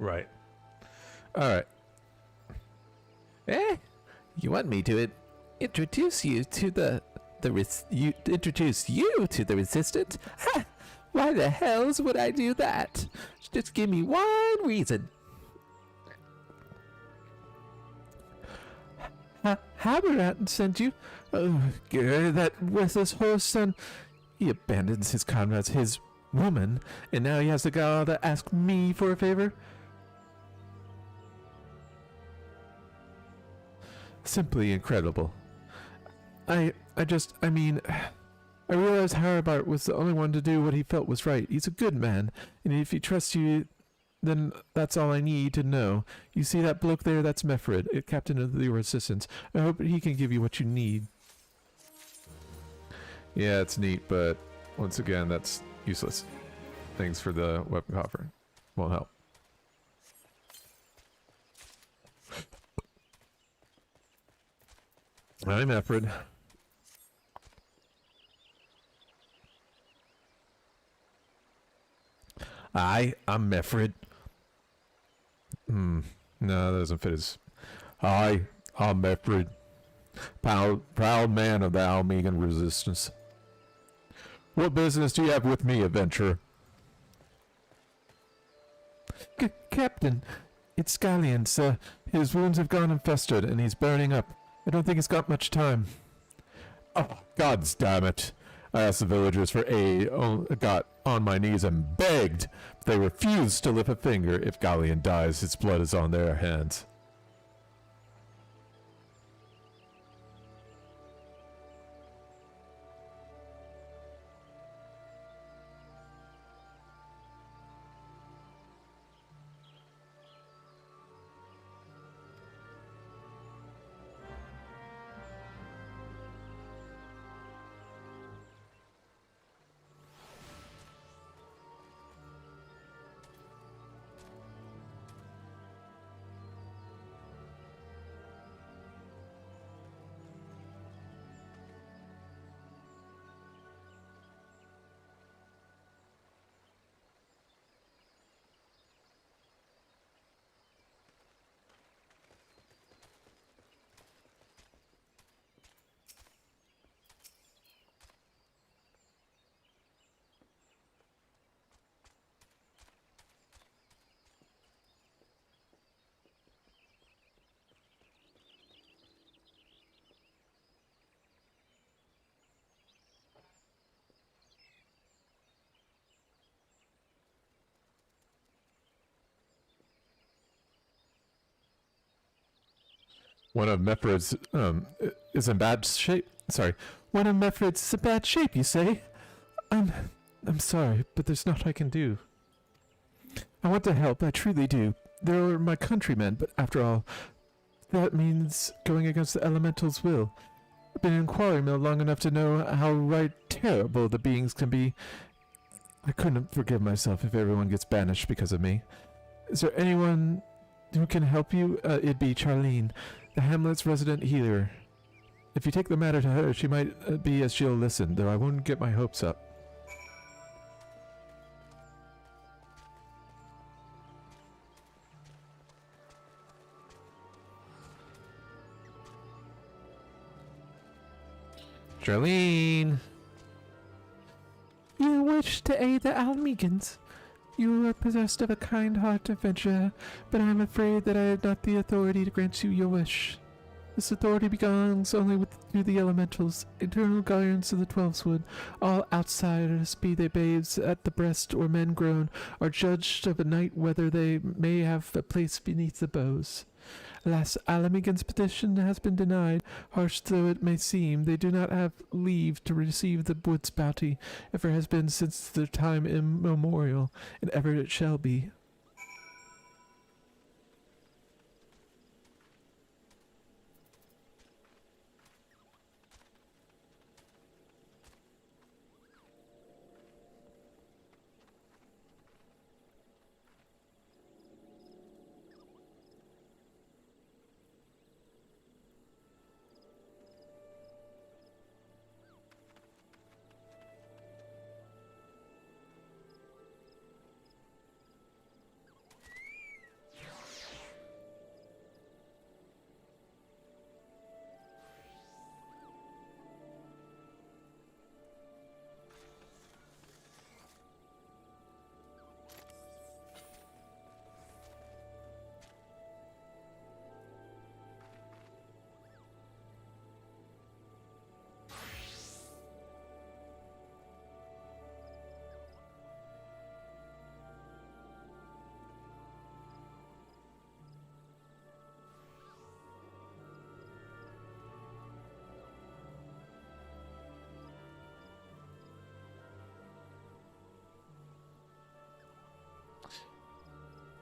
Right. All right. Eh? You want me to introduce you to introduce you to the resistance? Ha! Why the hells would I do that? Just give me one reason. Haberat sent you? Oh, that worthless horse son. He abandons his comrades, his woman, and now he has the gall to ask me for a favor? Simply incredible. I realized Harabart was the only one to do what he felt was right. He's a good man, and if he trusts you, then that's all I need to know. You see that bloke there? That's Mefred, a captain of the resistance. I hope he can give you what you need. Yeah, it's neat, but once again, that's useless. Thanks for the weapon coffer. Won't help. I'm Mefred. I'm Mefrid. No, that doesn't fit his... I'm Mefrid. Proud man of the Almegan resistance. What business do you have with me, adventurer? Captain, it's Scallion, sir. His wounds have gone and festered, and he's burning up. I don't think he's got much time. Oh, gods damn it. I asked the villagers for aid, got on my knees and begged. They refused to lift a finger. If Galleon dies, his blood is on their hands. One of Mefrid's is in bad shape. Sorry. One of Mefrid's is in bad shape, you say? I'm sorry, but there's naught I can do. I want to help, I truly do. They're my countrymen, but after all, that means going against the elemental's will. I've been in Quarry Mill long enough to know how right terrible the beings can be. I couldn't forgive myself if everyone gets banished because of me. Is there anyone who can help you? It'd be Charlene, the hamlet's resident healer. If you take the matter to her, she might be as she'll listen, though I won't get my hopes up. Charlene! You wish to aid the Almegans. You are possessed of a kind heart, adventurer, but I am afraid that I have not the authority to grant you your wish. This authority belongs only to the elementals, eternal guardians of the Twelveswood. All outsiders, be they babes at the breast or men grown, are judged of a night whether they may have a place beneath the boughs. Alas, Alamegan's petition has been denied. Harsh though it may seem, they do not have leave to receive the wood's bounty, ever has been since their time immemorial, and ever it shall be.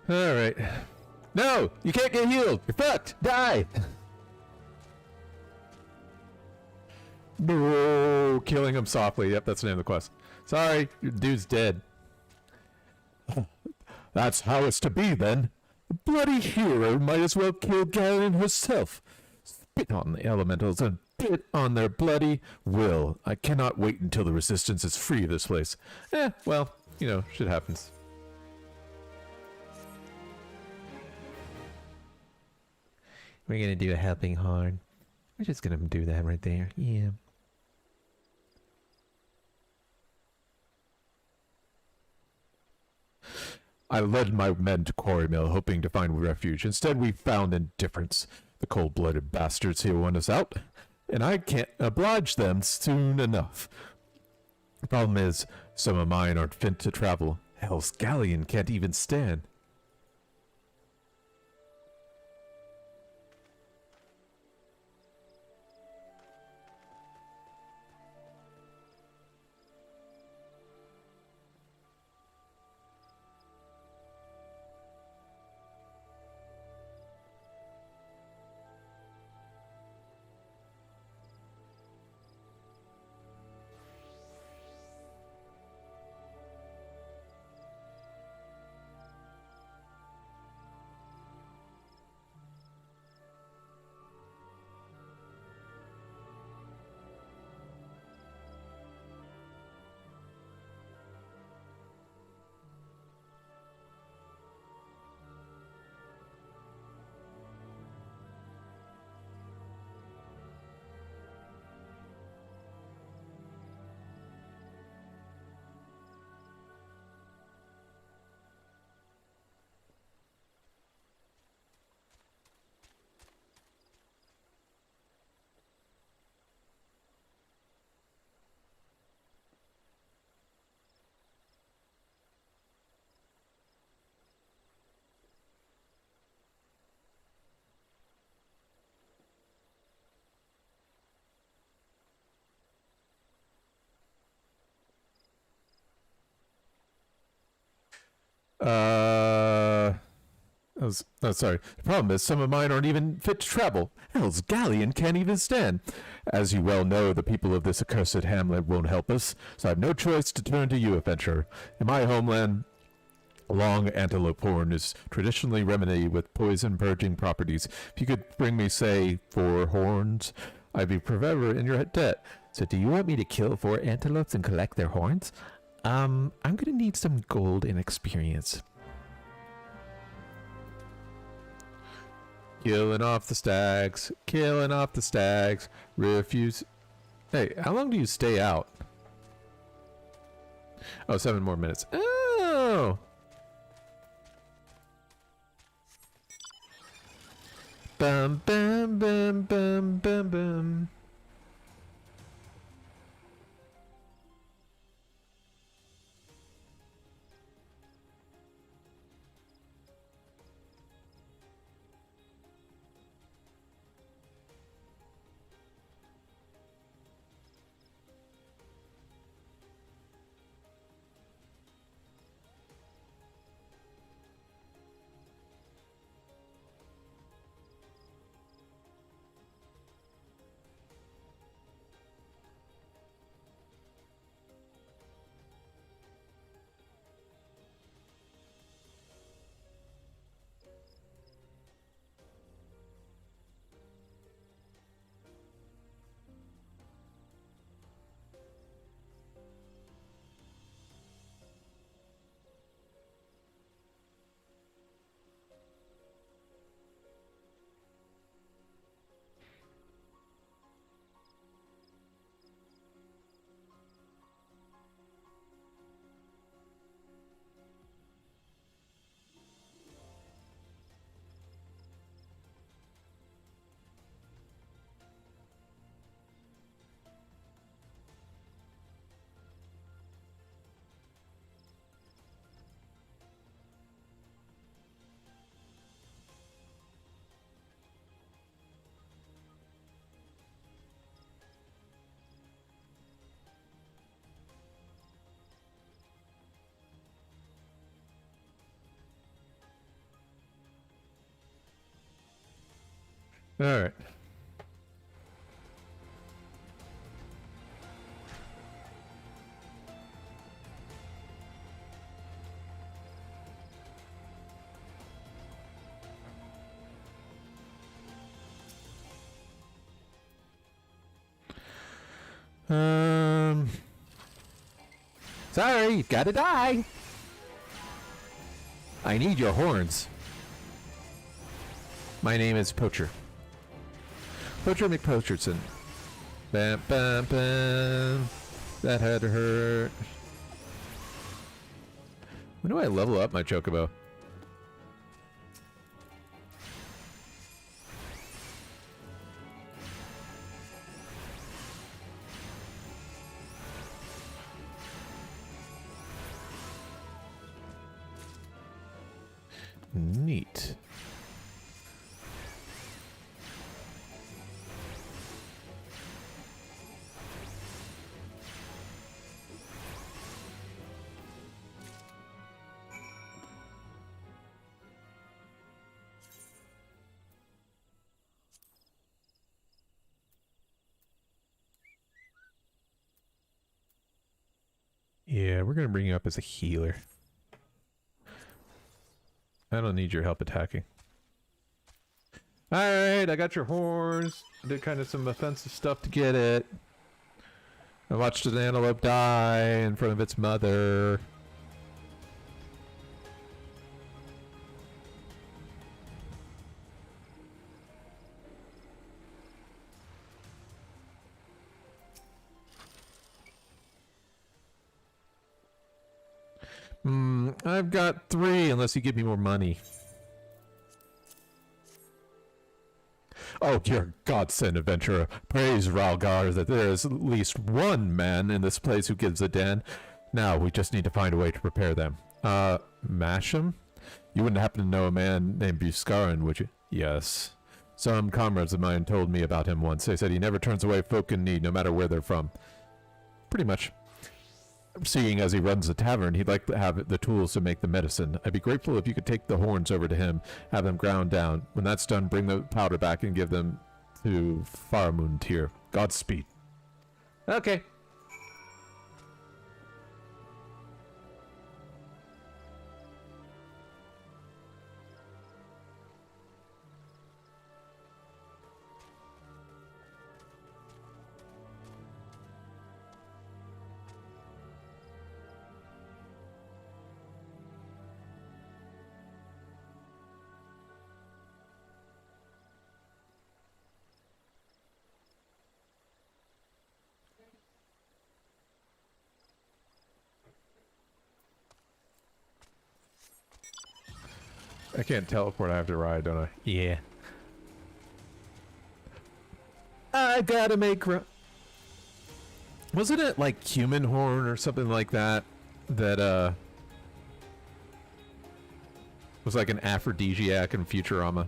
Alright. No! You can't get healed! You're fucked! Die! No! Killing him softly. Yep, that's the name of the quest. Sorry, your dude's dead. That's how it's to be, then. The bloody hero might as well kill Galen herself. Spit on the elementals and bit on their bloody will. I cannot wait until the resistance is free of this place. Well, you know, shit happens. We're gonna do a helping horn. We're just gonna do that right there. Yeah. I led my men to Quarry Mill, hoping to find refuge. Instead, we found indifference. The cold-blooded bastards here want us out, and I can't oblige them soon enough. The problem is, some of mine aren't fit to travel. Hell's Galleon can't even stand. Sorry. The problem is some of mine aren't even fit to travel. Hell's Galleon can't even stand. As you well know, the people of this accursed hamlet won't help us, so I have no choice to turn to you, adventurer. In my homeland, long antelope horn is traditionally remedied with poison-purging properties. If you could bring me, say, 4 horns, I'd be forever in your debt. So do you want me to kill 4 antelopes and collect their horns? I'm gonna need some gold and experience. Killing off the stags. Killing off the stags. Refuse. Hey, how long do you stay out? Oh, 7 more minutes. Oh! Bum, bum, bum, bum, bum, bum. All right. Sorry, you gotta die. I need your horns. My name is Poacher. Poacher McPoacherson. Bam, bam, bam. That had to hurt. When do I level up my Chocobo? Neat. Yeah, we're gonna bring you up as a healer. I don't need your help attacking. Alright, I got your horns. I did kind of some offensive stuff to get it. I watched an antelope die in front of its mother. I've got 3 unless you give me more money. Oh, dear godsend, adventurer. Praise Ralgar that there is at least one man in this place who gives a damn. Now, we just need to find a way to prepare them. Masham? You wouldn't happen to know a man named Buscarin, would you? Yes. Some comrades of mine told me about him once. They said he never turns away folk in need, no matter where they're from. Pretty much. Seeing as he runs the tavern, he'd like to have the tools to make the medicine. I'd be grateful if you could take the horns over to him, have them ground down. When that's done, bring the powder back and give them to Faramund here. Godspeed. Okay. I can't teleport, I have to ride, don't I? Yeah. I gotta make... Wasn't it like human horn or something like that? That, was like an aphrodisiac in Futurama?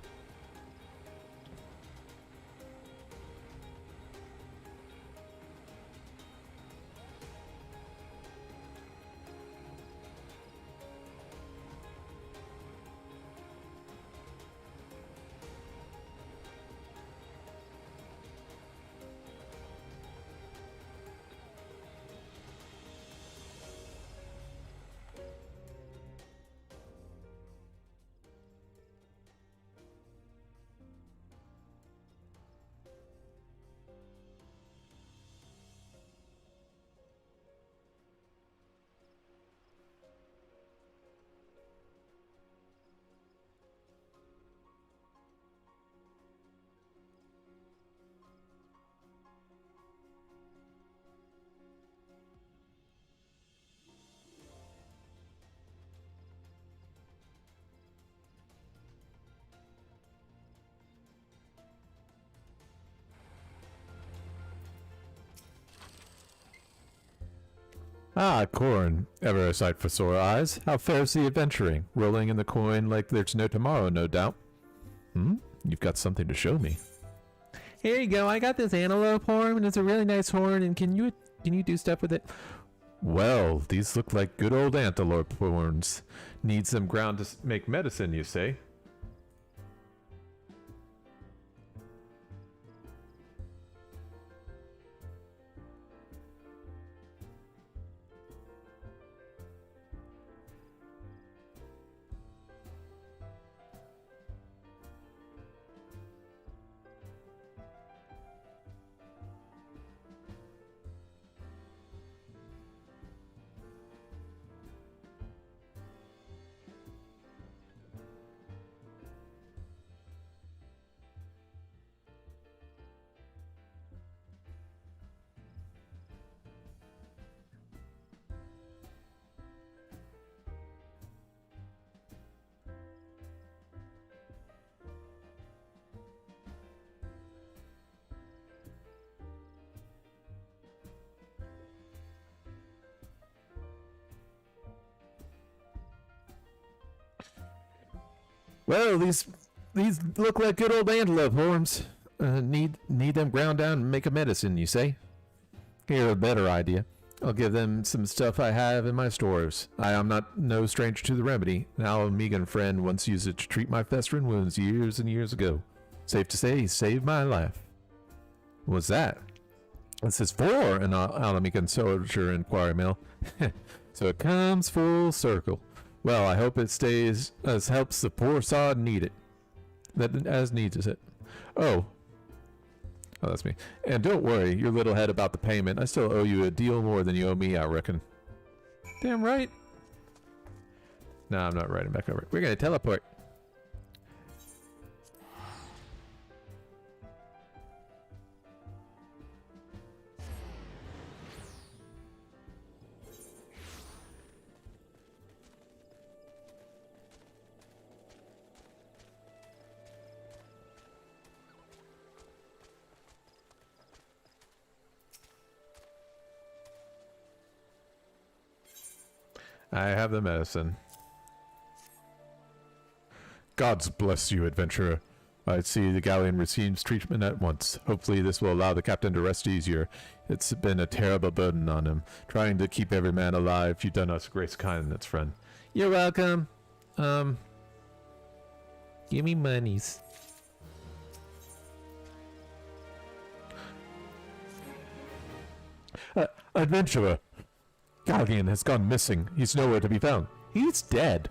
Ah, corn. Ever a sight for sore eyes. How fares the adventuring? Rolling in the coin like there's no tomorrow, no doubt. You've got something to show me. Here you go. I got this antelope horn, and it's a really nice horn, and can you do stuff with it? Well, these look like good old antelope horns. Need some ground to make medicine, you say? Well, these look like good old antelope horns. Need them ground down and make a medicine, you say? Here, a better idea. I'll give them some stuff I have in my stores. I am not no stranger to the remedy. An Alamegan friend once used it to treat my festering wounds years and years ago. Safe to say, he saved my life. What's that? This is for an Alamegan soldier inquiry mail. So it comes full circle. Well, I hope it stays as helps the poor sod need it. That as needs it. Oh, that's me. And don't worry, your little head about the payment. I still owe you a deal more than you owe me, I reckon. Damn right. No, I'm not riding back over. We're gonna teleport. I have the medicine. Gods bless you, adventurer. I see the galleon receives treatment at once. Hopefully this will allow the captain to rest easier. It's been a terrible burden on him, trying to keep every man alive. You've done us great kindness, friend. You're welcome. Give me monies. Adventurer! Galleon has gone missing. He's nowhere to be found. He's dead.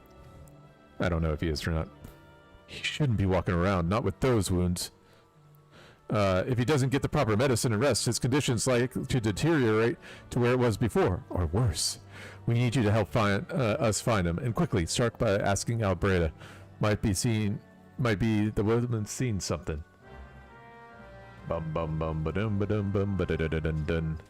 I don't know if he is or not. He shouldn't be walking around, not with those wounds. If he doesn't get the proper medicine and rest, his condition's likely to deteriorate to where it was before, or worse. We need you to help us find him, and quickly. Start by asking Albreda. Might be the woman's seen something. Bum bum bum ba dum ba dum bum ba da da da dun dun.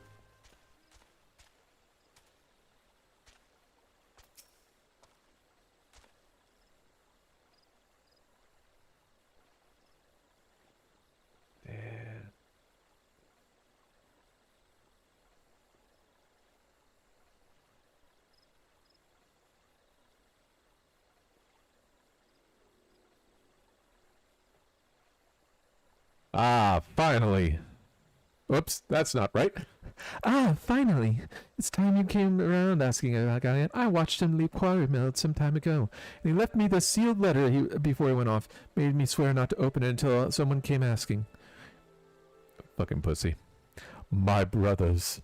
Ah, finally. Oops, that's not right. Ah, finally. It's time you came around asking about Galleon. I watched him leave Quarry Mill some time ago, and he left me the sealed letter before he went off. Made me swear not to open it until someone came asking. Fucking pussy. My brothers.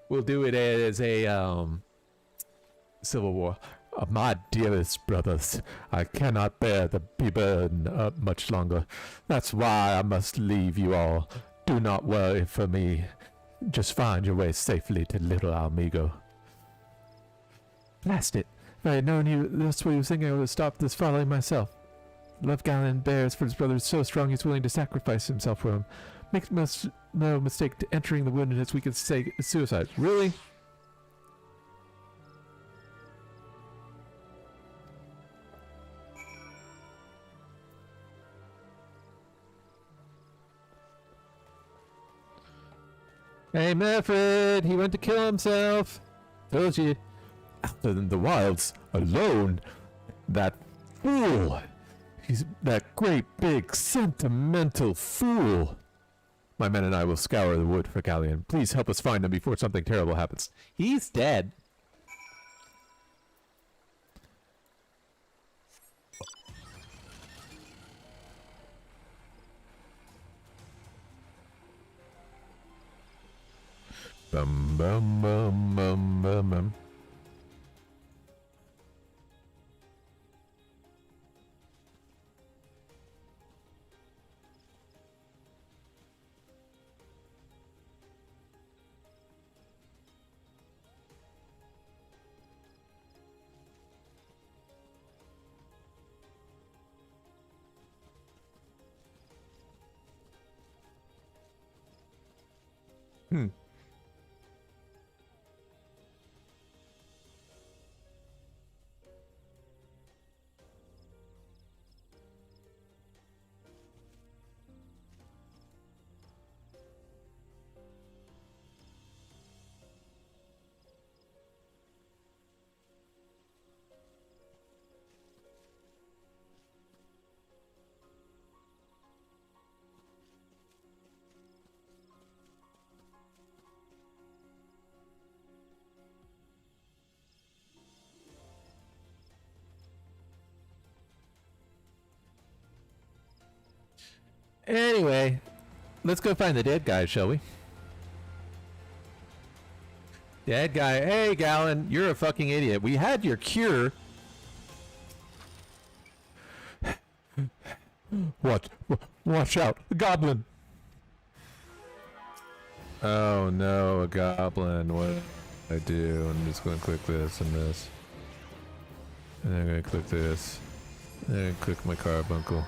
We'll do it as a Civil War. My dearest brothers, I cannot bear the burden much longer. That's why I must leave you all. Do not worry for me. Just find your way safely to Little Almigo. Blast it. If I had known that's what he was thinking, I would have stopped this folly myself. Love Galleon bears for his brother is so strong he's willing to sacrifice himself for him. Make no mistake, entering the woundedness we could say is suicide. Really? Hey, Manfred, he went to kill himself. Told you. Out in the wilds, alone. That fool. He's that great big sentimental fool. My men and I will scour the wood for Galleon. Please help us find him before something terrible happens. He's dead. Bum bum bum bum bum bum. Anyway, let's go find the dead guy, shall we? Dead guy. Hey, Gallon, you're a fucking idiot. We had your cure. What? Watch out! A goblin! Oh no, a goblin. What do I do? I'm just going to click this and this. And then I'm going to click this. And then I'm going to click my carbuncle.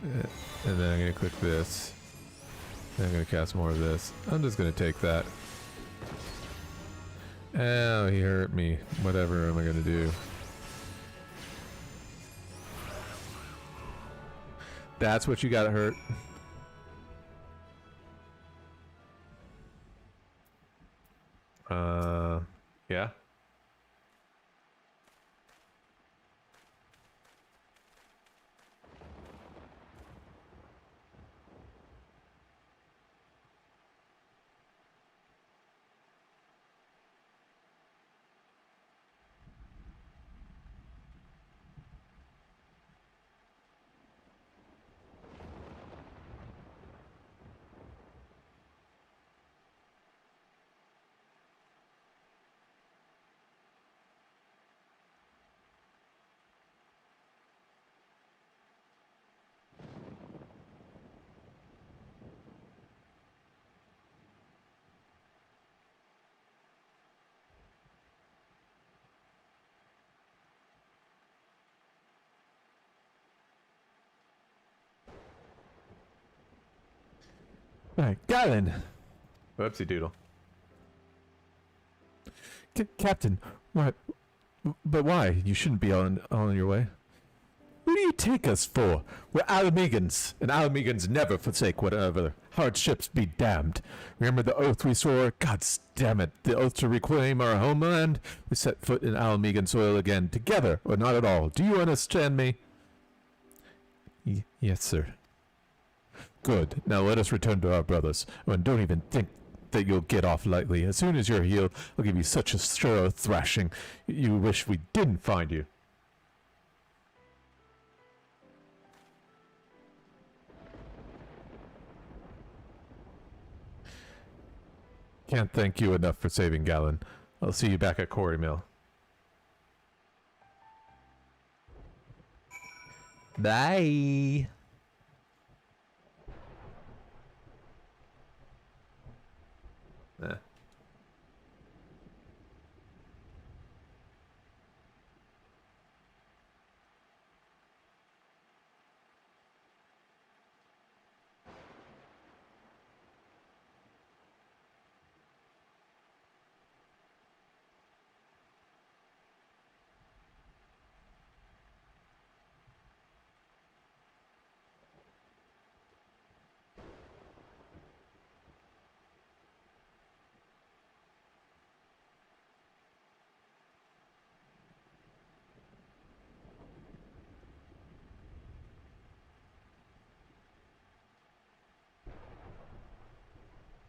And then I'm going to click this. And I'm going to cast more of this. I'm just going to take that. Oh, he hurt me. Whatever am I going to do? That's what you got hurt. Yeah. Alright, Gallon! Whoopsie doodle. Captain, why? But why? You shouldn't be on your way. Who do you take us for? We're Alamegans, and Alamegans never forsake whatever. Hardships be damned. Remember the oath we swore? God damn it, the oath to reclaim our homeland? We set foot in Alamegan soil again, together, or not at all. Do you understand me? Yes, sir. Good. Now let us return to our brothers. And don't even think that you'll get off lightly. As soon as you're healed, I'll give you such a thorough thrashing. You wish we didn't find you. Can't thank you enough for saving Gallon. I'll see you back at Quarry Mill. Bye. Eh.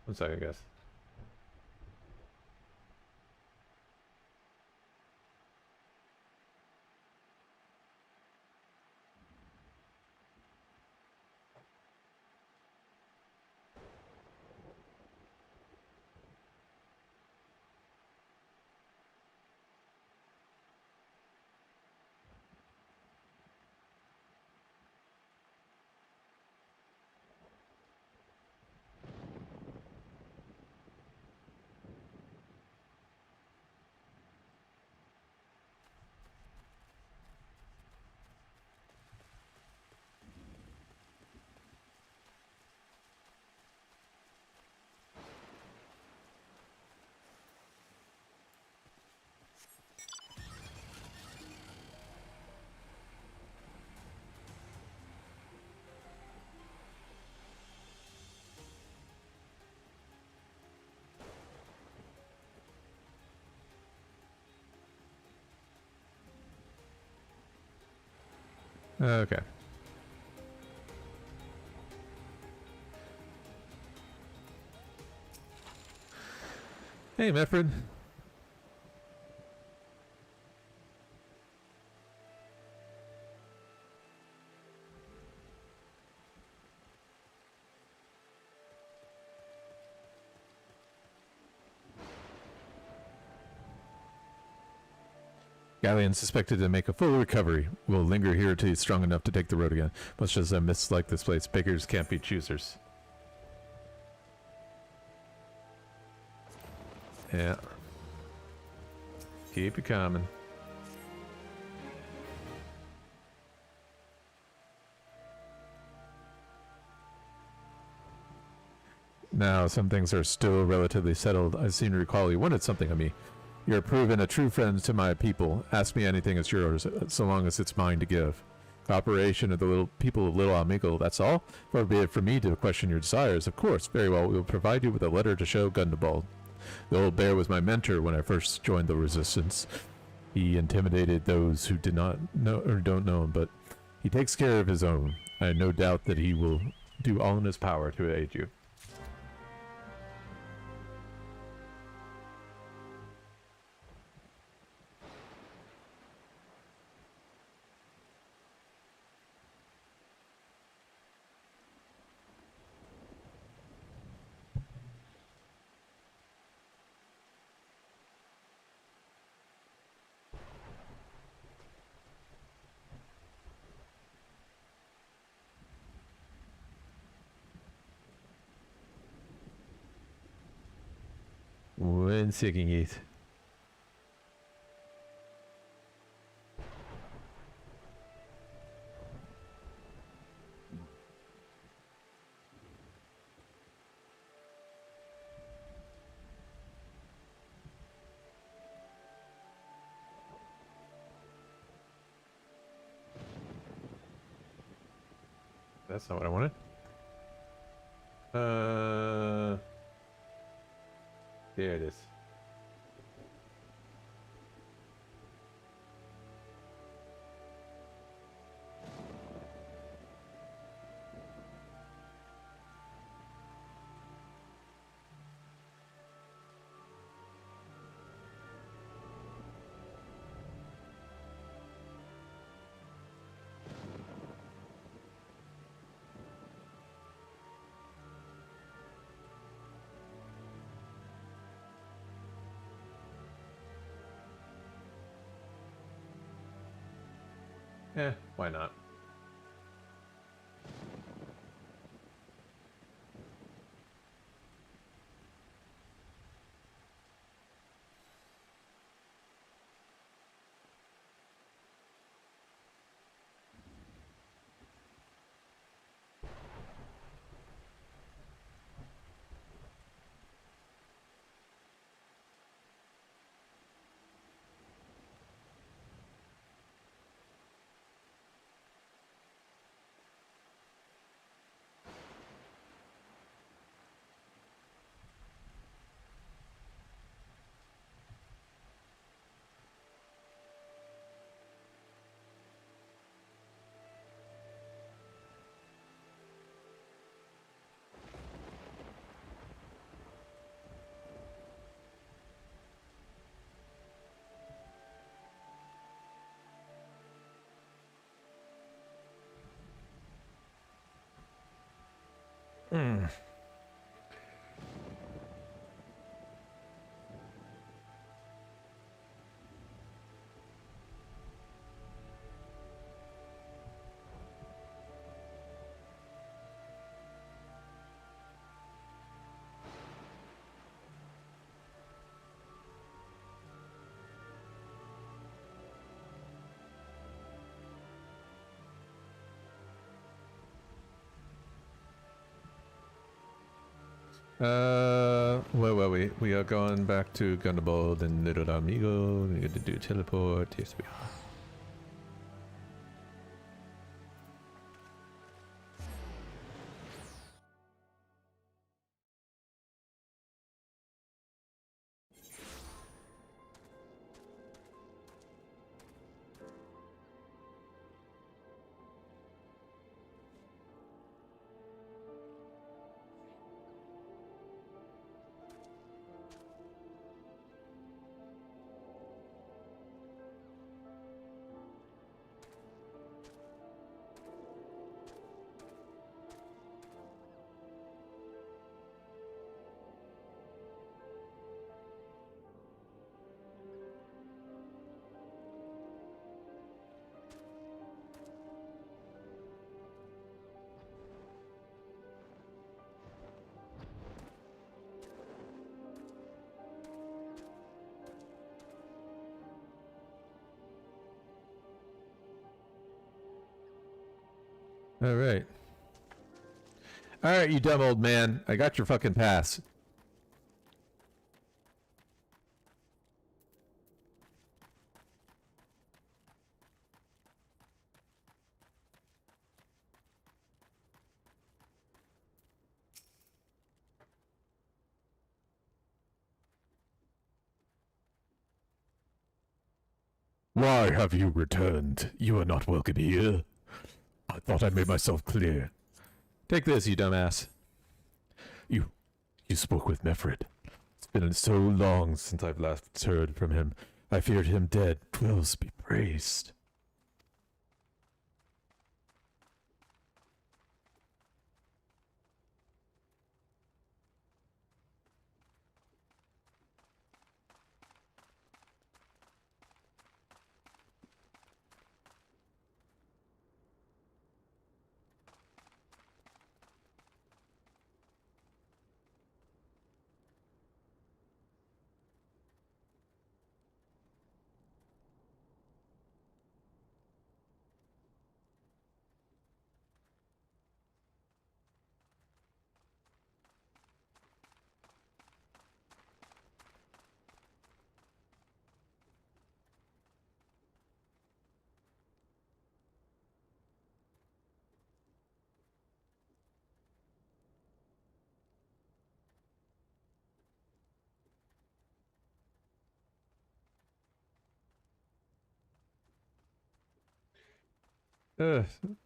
One second, guys. Okay. Hey, Mefford. Galleon suspected to make a full recovery. Will linger here till he's strong enough to take the road again. Much as I mislike this place, beggars can't be choosers. Yeah. Keep it coming. Now, some things are still relatively settled. I seem to recall you wanted something of me. You're proven a true friend to my people. Ask me anything, it's yours, so long as it's mine to give. Cooperation of the little people of Little Amigo, that's all? Far be it from me to question your desires. Of course, very well, we will provide you with a letter to show Gundabald. The old bear was my mentor when I first joined the resistance. He intimidated those who did not know or don't know him, but he takes care of his own. I have no doubt that he will do all in his power to aid you. One second, yet. That's not what I wanted. There it is. Why not? We are going back to Gundabald and Little Amigo. We got to do teleport. Yes, we are. Alright. Alright, you dumb old man. I got your fucking pass. Why have you returned? You are not welcome here. I thought I made myself clear. Take this, you dumbass. You spoke with Mefred. It's been so long since I've last heard from him. I feared him dead. Wills be praised.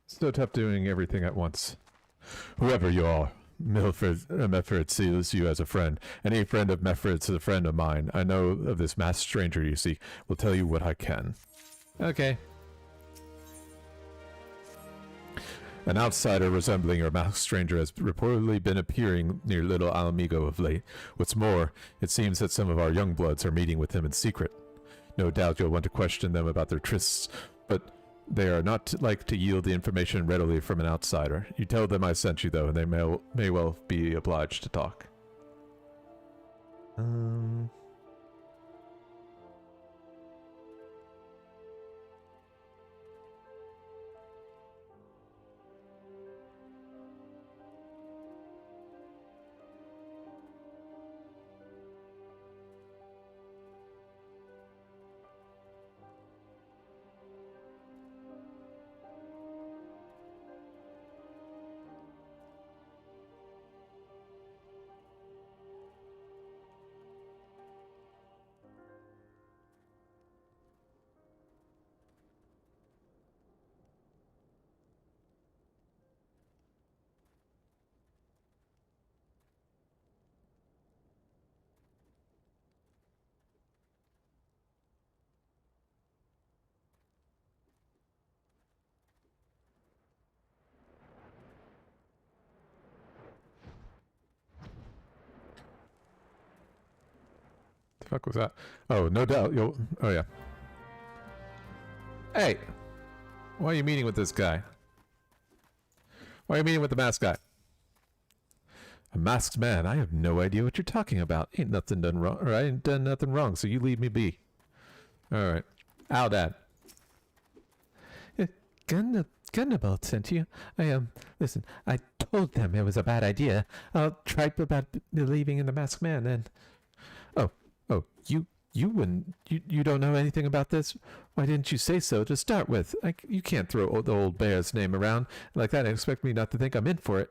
So tough doing everything at once. Whoever you are, Mefred sees you as a friend. Any friend of Mefred's is a friend of mine. I know of this masked stranger you seek. Will tell you what I can. Okay. An outsider resembling your masked stranger has reportedly been appearing near Little Alamigo of late. What's more, it seems that some of our young bloods are meeting with him in secret. No doubt you'll want to question them about their trysts, but they are not like to yield the information readily from an outsider. You tell them I sent you, though, and they may well be obliged to talk. The fuck was that? Oh, no doubt you'll... Oh, yeah. Hey! Why are you meeting with this guy? Why are you meeting with the masked guy? A masked man? I have no idea what you're talking about. Ain't nothing done wrong, or I ain't done nothing wrong, so you leave me be. Alright. Ow, Dad. Gunnable sent you. Listen, I told them it was a bad idea. I'll try about believing in the masked man and... Oh, you wouldn't... You don't know anything about this? Why didn't you say so to start with? You can't throw the old bear's name around like that and expect me not to think I'm in for it.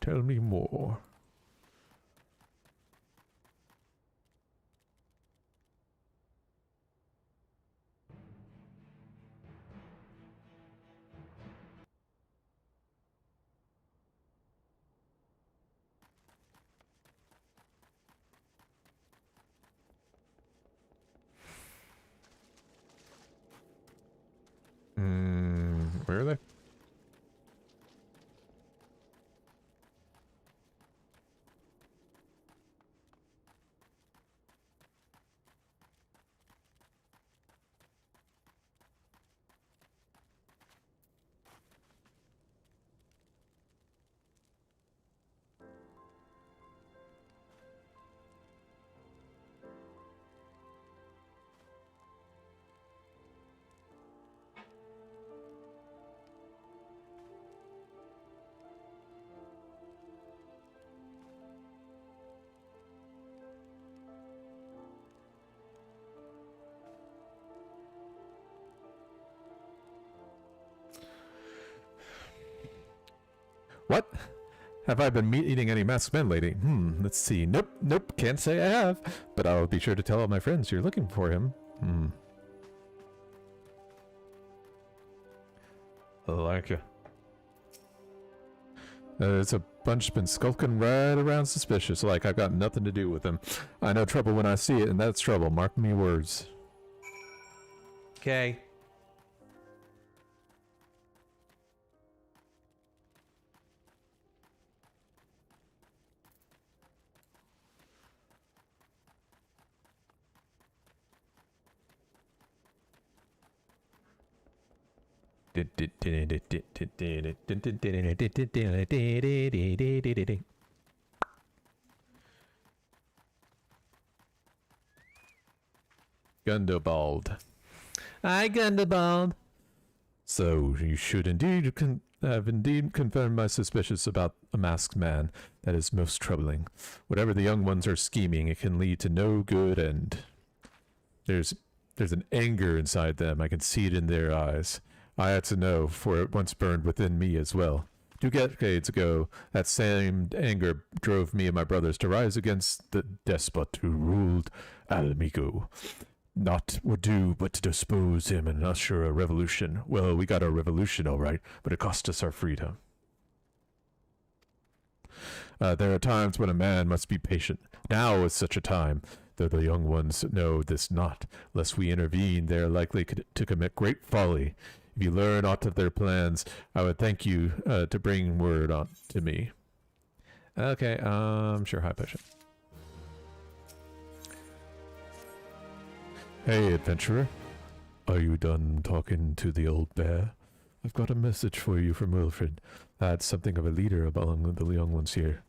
Tell me more. Where are they? What? Have I been meeting any masked men lately? Let's see. Nope, can't say I have. But I'll be sure to tell all my friends you're looking for him. I like you. There's a bunch been skulking right around suspicious, like I've got nothing to do with them. I know trouble when I see it, and that's trouble. Mark me words. Okay. Gundobald. Hi, Gundabald. So, you should indeed have indeed confirmed my suspicions about a masked man. That is most troubling. Whatever the young ones are scheming, it can lead to no good end. There's an anger inside them. I can see it in their eyes. I had to know, for it once burned within me as well. 2 decades ago, that same anger drove me and my brothers to rise against the despot who ruled Alamigo. Naught would do but to dispose him and usher a revolution. Well, we got a revolution, all right, but it cost us our freedom. There are times when a man must be patient. Now is such a time, though the young ones know this not. Lest we intervene, they are likely to commit great folly. If you learn aught of their plans, I would thank you to bring word on to me. Okay, sure, high potion. Hey, adventurer. Are you done talking to the old bear? I've got a message for you from Wilfred. That's something of a leader among the young ones here.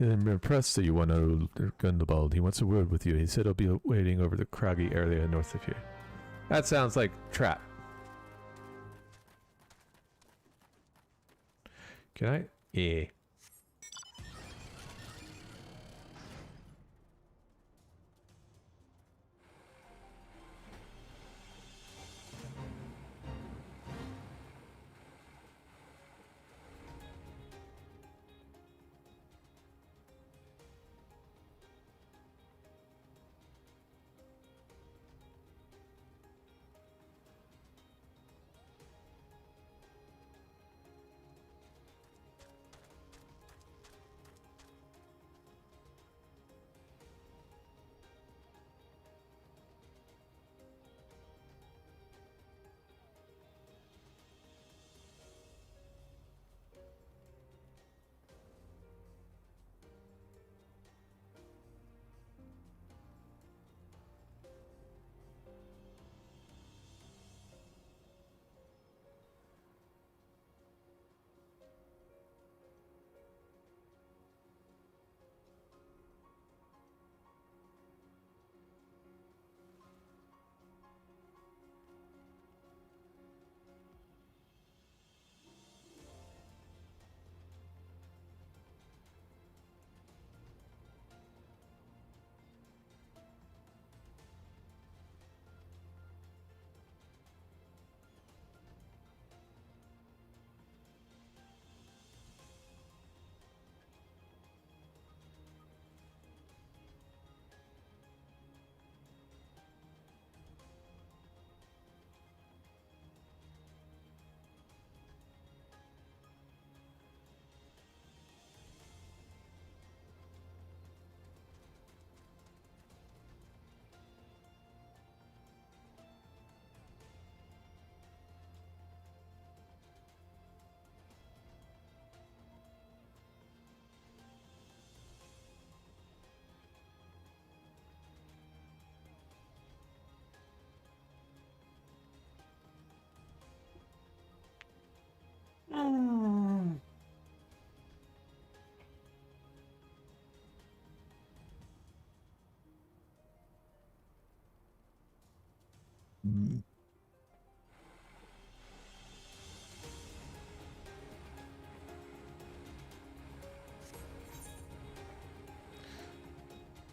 I'm impressed that you want to Gundabald. He wants a word with you. He said he'll be waiting over the craggy area north of here. That sounds like trap. Can I? Yeah.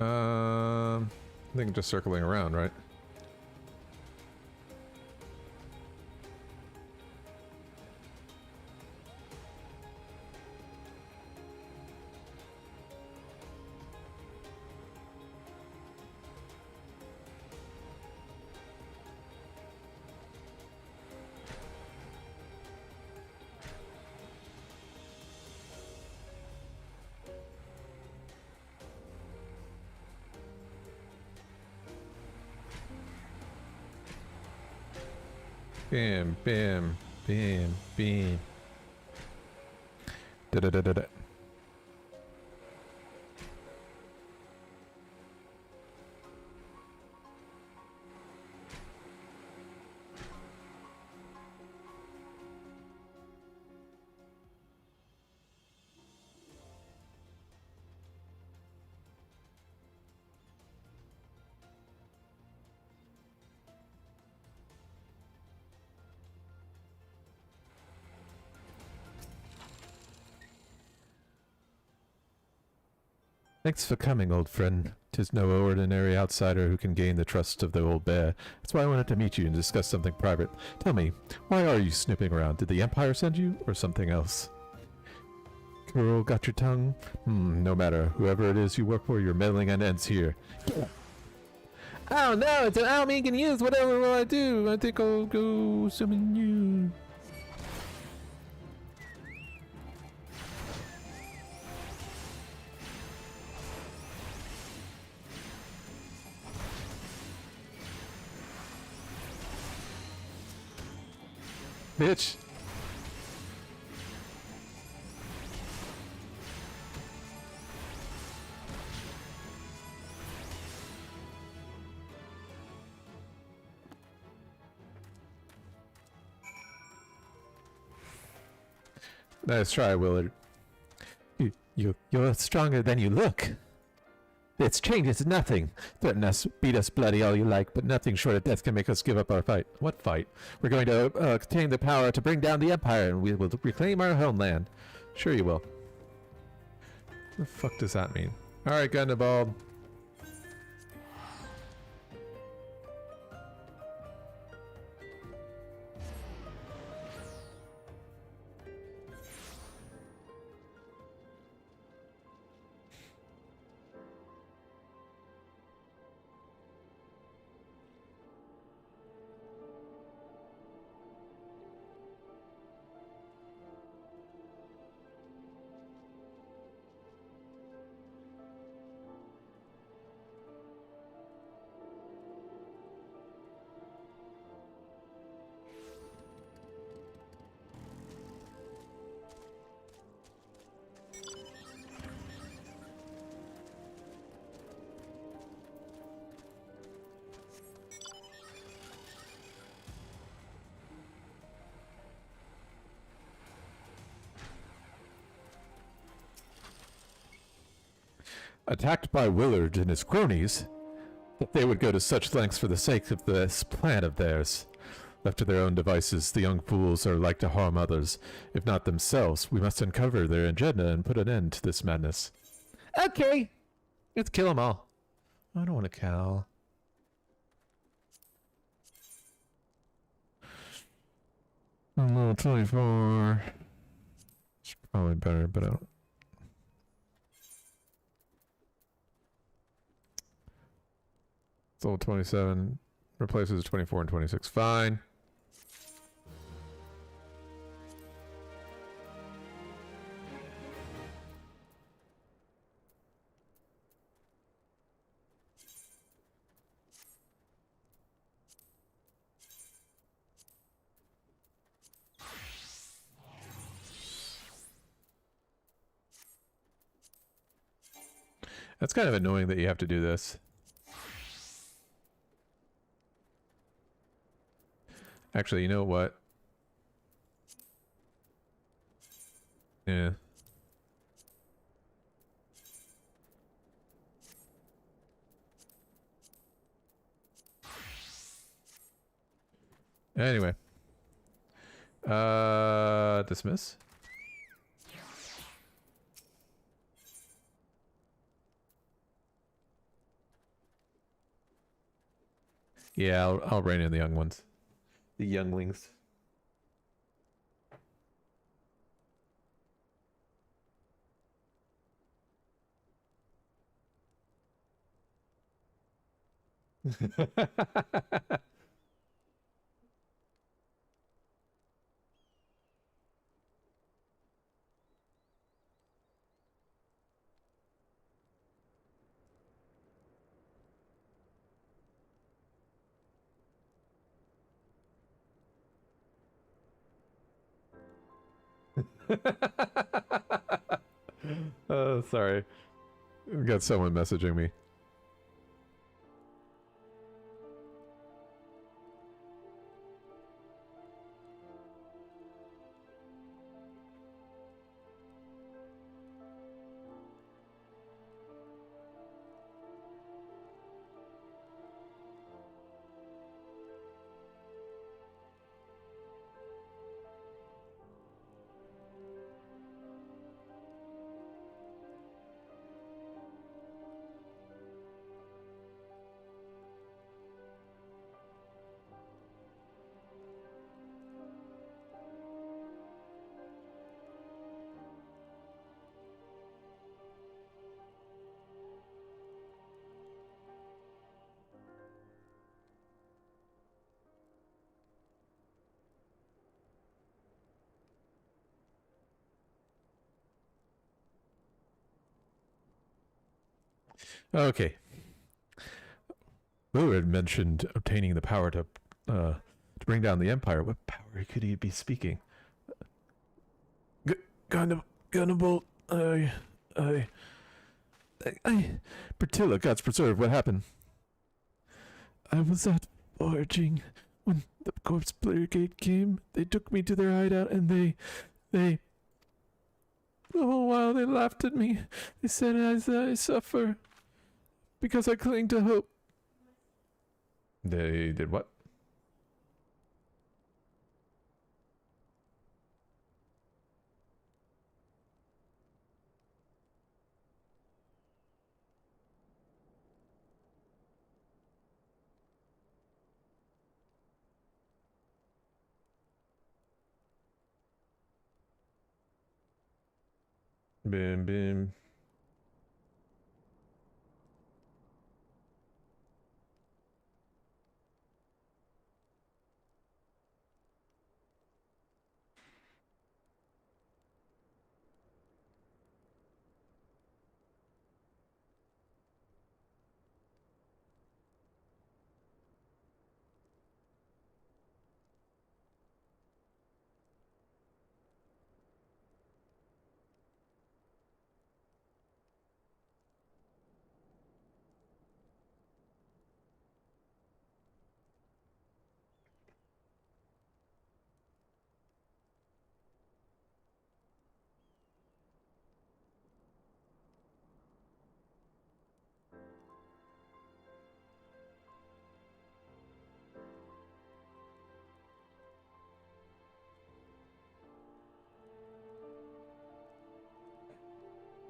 I think just circling around, right? Bam, bam, bam, bam. Da da da da da. Thanks for coming, old friend. 'Tis no ordinary outsider who can gain the trust of the old bear. That's why I wanted to meet you and discuss something private. Tell me, why are you snooping around? Did the Empire send you, or something else? Girl, got your tongue? No matter. Whoever it is you work for, your meddling ends here. Oh no, it's an army can use. Whatever will I do? I think I'll go summon you. Bitch. Nice try, Willard. You're stronger than you look. Its change is nothing. Threaten us, beat us bloody all you like, but nothing short of death can make us give up our fight. What fight? We're going to obtain the power to bring down the Empire, and we will reclaim our homeland. Sure you will. What the fuck does that mean? Alright, Gundabald. Attacked by Willard and his cronies, that they would go to such lengths for the sake of this plan of theirs. Left to their own devices, the young fools are like to harm others, if not themselves. We must uncover their agenda and put an end to this madness. Okay! Let's kill them all. I don't want to kill. Level 24. It's probably better, but I don't. Level 27 replaces 24 and 26. Fine. That's kind of annoying that you have to do this. Actually, you know what? Yeah. Anyway. Dismiss? Yeah, I'll rein in the young ones. The younglings. Oh, sorry. We got someone messaging me. Okay. Lou had mentioned obtaining the power to bring down the Empire. What power could he be speaking? Gunnable, Bertilla, God's preserve, what happened? I was out foraging when the corpse brigade came. They took me to their hideout and they... The whole while they laughed at me. They said as I suffer because I cling to hope. They did what? Bim bim.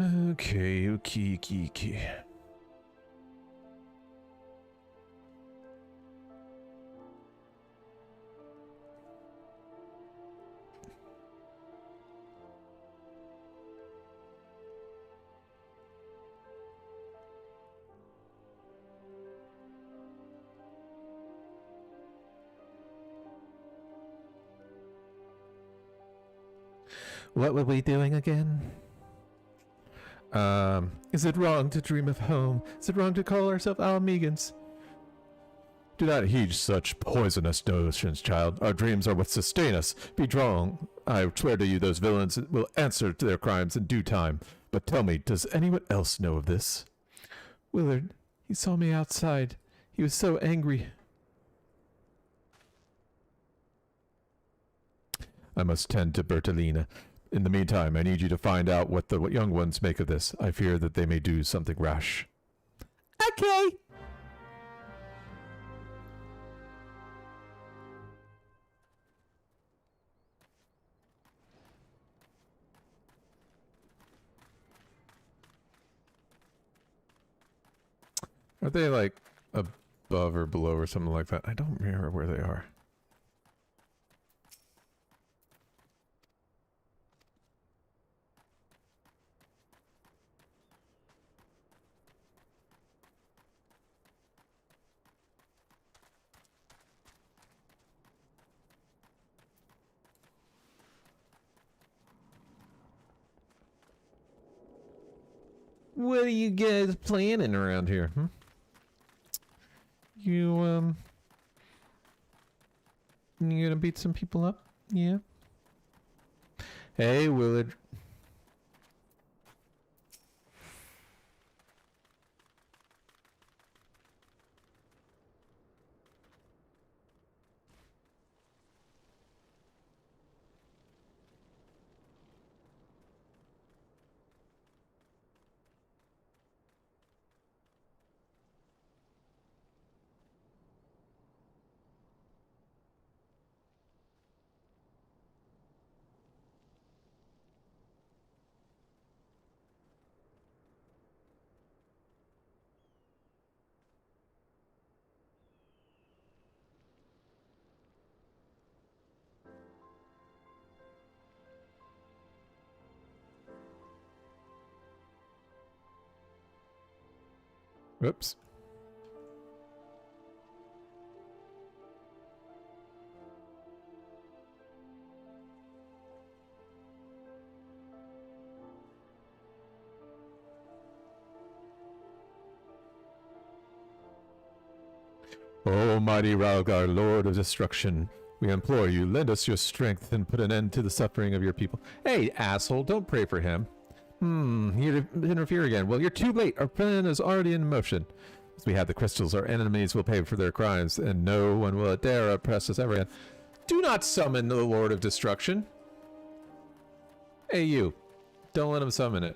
Okay. What were we doing again? Is it wrong to dream of home? Is it wrong to call ourselves Alamegans? Do not heed such poisonous notions, child. Our dreams are what sustain us. Be strong. I swear to you those villains will answer to their crimes in due time. But tell me, does anyone else know of this? Willard, he saw me outside. He was so angry. I must tend to Bertolina. In the meantime, I need you to find out what the young ones make of this. I fear that they may do something rash. Okay. Are they like above or below or something like that? I don't remember where they are. What are you guys planning around here? You gonna beat some people up? Yeah. Hey, Willard. Whoops. O mighty Ralgar, Lord of Destruction, we implore you, lend us your strength and put an end to the suffering of your people. Hey, asshole, don't pray for him. You interfere again. Well, you're too late. Our plan is already in motion. As we have the crystals, our enemies will pay for their crimes, and no one will dare oppress us ever again. Do not summon the Lord of Destruction. Hey, you. Don't let him summon it.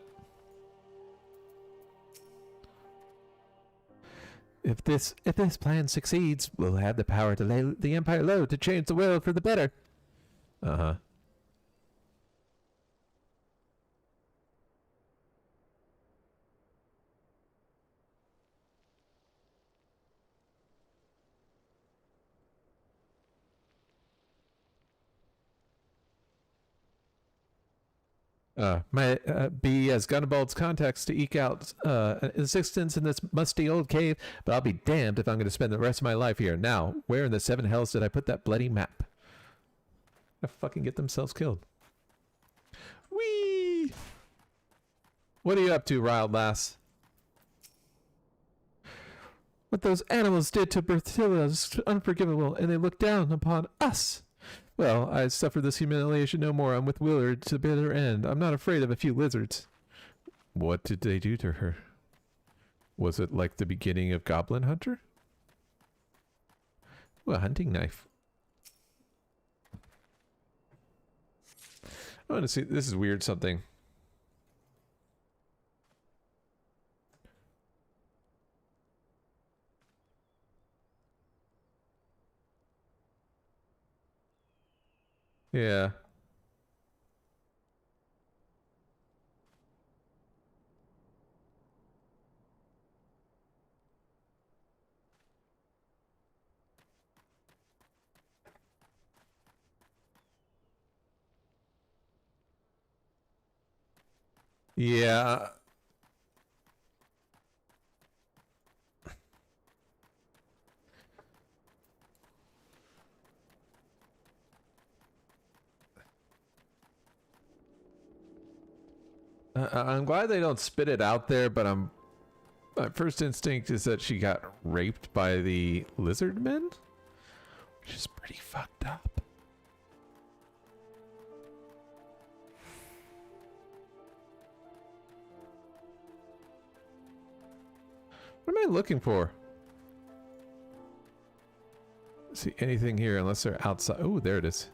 If this plan succeeds, we'll have the power to lay the Empire low to change the world for the better. Uh-huh. Might be as Gunnibald's contacts to eke out assistance in this musty old cave, but I'll be damned if I'm going to spend the rest of my life here. Now, where in the seven hells did I put that bloody map? I fucking get themselves killed. Whee! What are you up to, Riled Lass? What those animals did to Bertilla is unforgivable, and they look down upon us. Well, I suffer this humiliation no more. I'm with Willard to the bitter end. I'm not afraid of a few lizards. What did they do to her? Was it like the beginning of Goblin Hunter? Ooh, a hunting knife. I want to see. This is weird something. Yeah. Yeah. I'm glad they don't spit it out there, but my first instinct is that she got raped by the lizard men, which is pretty fucked up. What am I looking for? See anything here unless they're outside. Oh, there it is.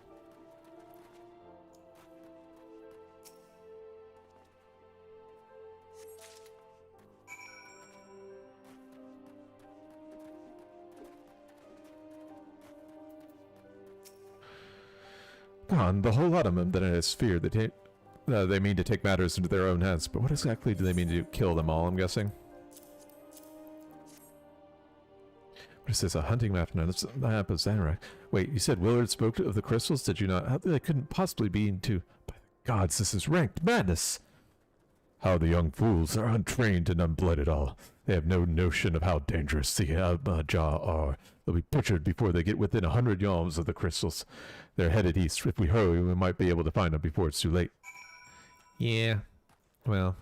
The whole lot of them that is fear. They mean to take matters into their own hands. But what exactly do they mean to do? Kill them all, I'm guessing? What is this? A hunting map? No, that's a map of Xanarak. Wait, you said Willard spoke of the crystals? Did you not? How, they couldn't possibly be into... By the gods, this is ranked madness! How the young fools are untrained and unblooded all. They have no notion of how dangerous the Abajah are. They'll be butchered before they get within 100 yalms of the crystals. They're headed east. If we hurry, we might be able to find them before it's too late. Yeah. Well.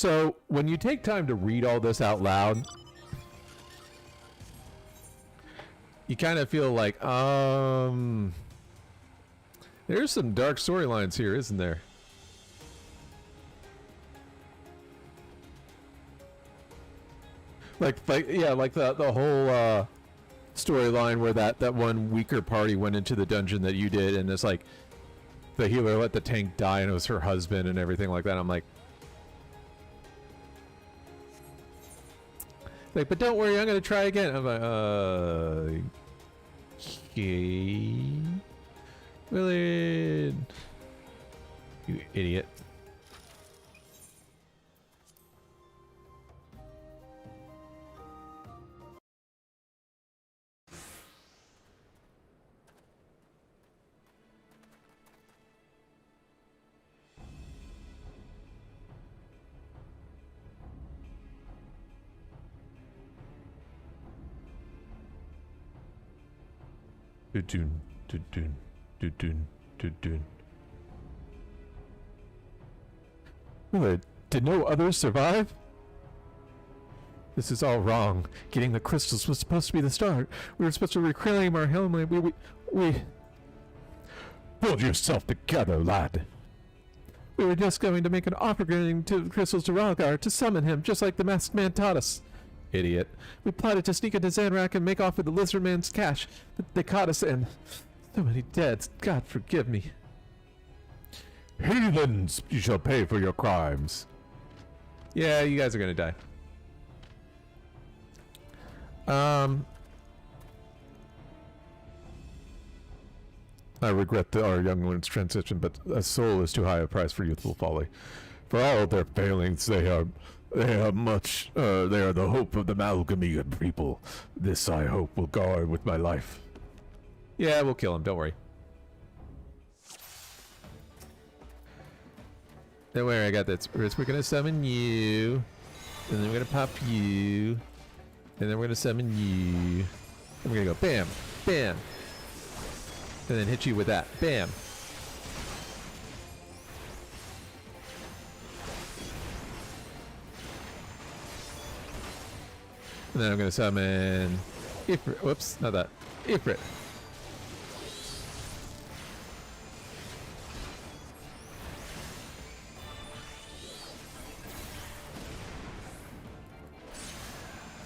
So, when you take time to read all this out loud, you kind of feel like, there's some dark storylines here, isn't there? Like yeah, like the whole storyline where that one weaker party went into the dungeon that you did, and it's like the healer let the tank die, and it was her husband and everything like that. I'm like, but don't worry, I'm gonna try again. I'm like, okay, Willard, you idiot. Do-doon, do-doon, do-doon, do-doon. Willard, did no others survive? This is all wrong. Getting the crystals was supposed to be the start. We were supposed to reclaim our homeland. We... Pull yourself together, lad. We were just going to make an offering to the crystals to Ralgar to summon him, just like the masked man taught us. Idiot. We plotted to sneak into Zanrak and make off with the lizard man's cash, but they caught us and... so many deads. God forgive me. Heathens, you shall pay for your crimes. Yeah, you guys are gonna die. I regret our young one's transition, but a soul is too high a price for youthful folly. For all their failings, they are much, they are the hope of the Malgamian people. This, I hope, will guard with my life. Yeah, we'll kill him, don't worry. Don't worry, I got this. First, we're gonna summon you. And then we're gonna pop you. And then we're gonna summon you. And we're gonna go bam, bam. And then hit you with that. Bam. And then I'm gonna summon Ifrit. Whoops, not that. Ifrit.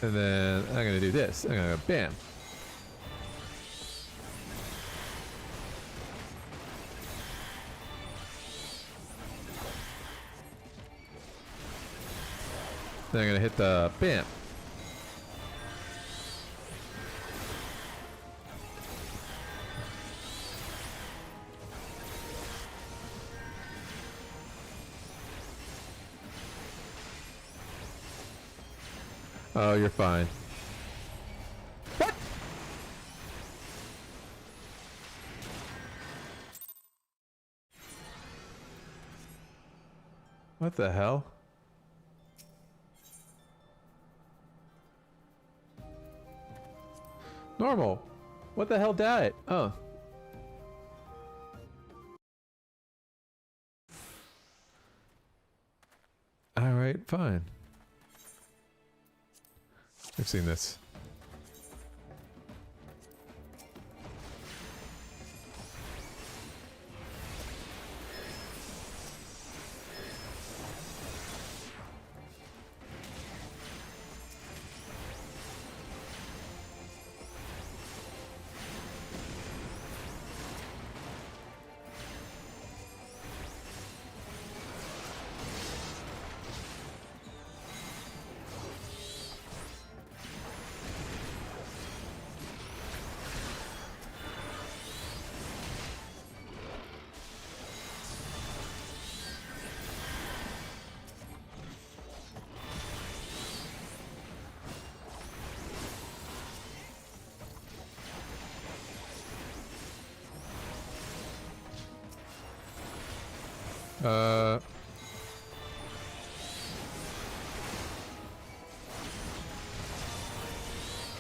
And then I'm gonna do this. I'm gonna go bam. Then I'm gonna hit the bam. Oh, you're fine. What? What the hell? Normal. What the hell died? Oh. Alright, fine. I've seen this.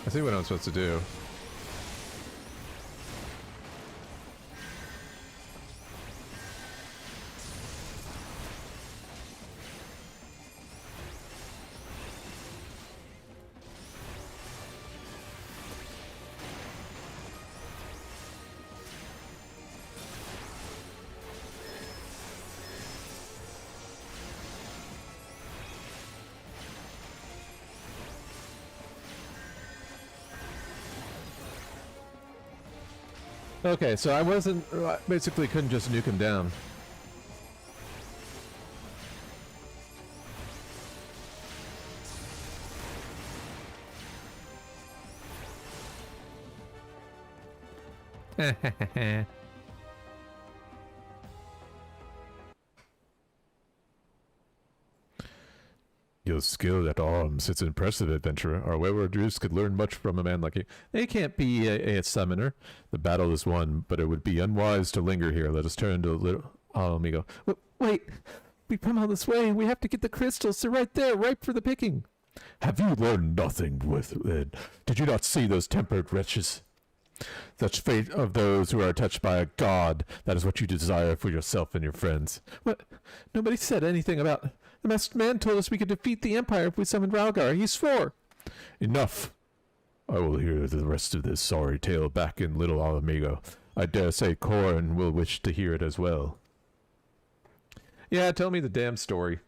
I see what I'm supposed to do. Okay, so I wasn't... basically couldn't just nuke him down. Your skill at arms, it's impressive, adventurer. Our wayward youths could learn much from a man like you. They can't be a summoner. The battle is won, but it would be unwise to linger here. Let us turn to little... Oh, amigo. Wait, we've come all this way. We have to get the crystals. They're right there, ripe for the picking. Have you learned nothing with it? Did you not see those tempered wretches? Such fate of those who are touched by a god. That is what you desire for yourself and your friends. What? Nobody said anything about... The masked man told us we could defeat the Empire if we summoned Ralgar. He swore. Enough. I will hear the rest of this sorry tale back in Little Amigo. I dare say Corin will wish to hear it as well. Yeah, tell me the damn story.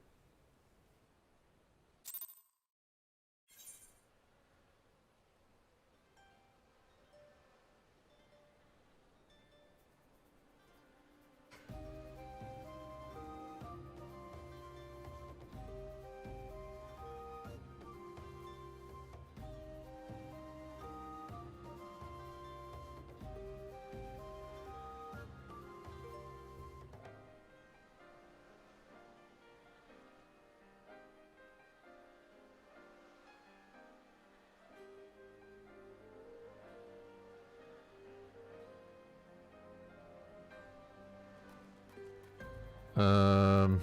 Um...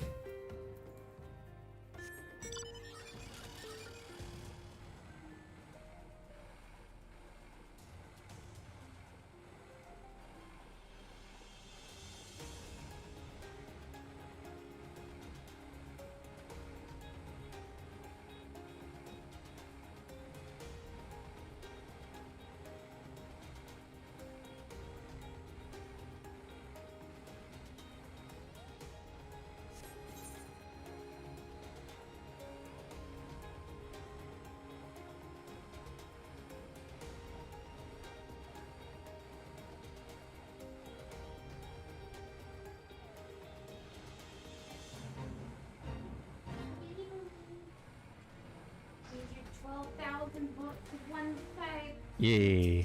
Gives you 12,000 books with one side. Yeah.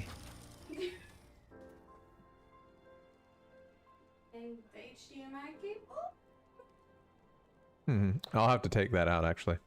And the HDMI cable. I'll have to take that out, actually.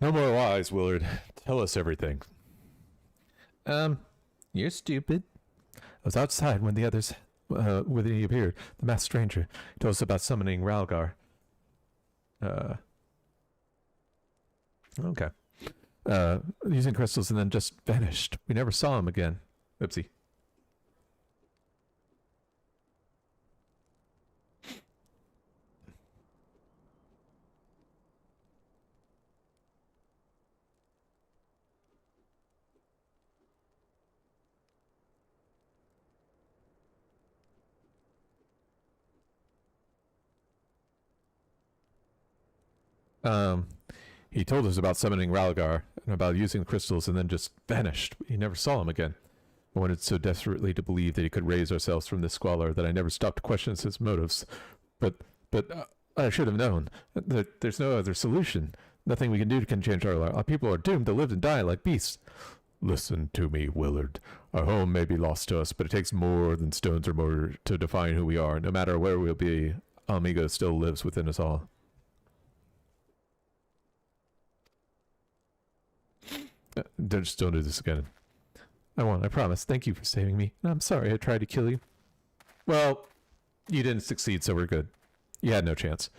No more lies, Willard. Tell us everything. You're stupid. I was outside when the others, when he appeared. The masked stranger. He told us about summoning Ralgar. Okay. Using crystals and then just vanished. We never saw him again. Oopsie. He told us about summoning Ralgar and about using crystals and then just vanished. We never saw him again. I wanted so desperately to believe that he could raise ourselves from this squalor that I never stopped to question his motives. But I should have known that there's no other solution. Nothing we can do can change our people are doomed to live and die like beasts. Listen to me, Willard. Our home may be lost to us, but it takes more than stones or mortar to define who we are. No matter where we'll be, Amiga still lives within us all. Just don't do this again. I won't, I promise. Thank you for saving me. I'm sorry I tried to kill you. Well, you didn't succeed, so we're good. You had no chance.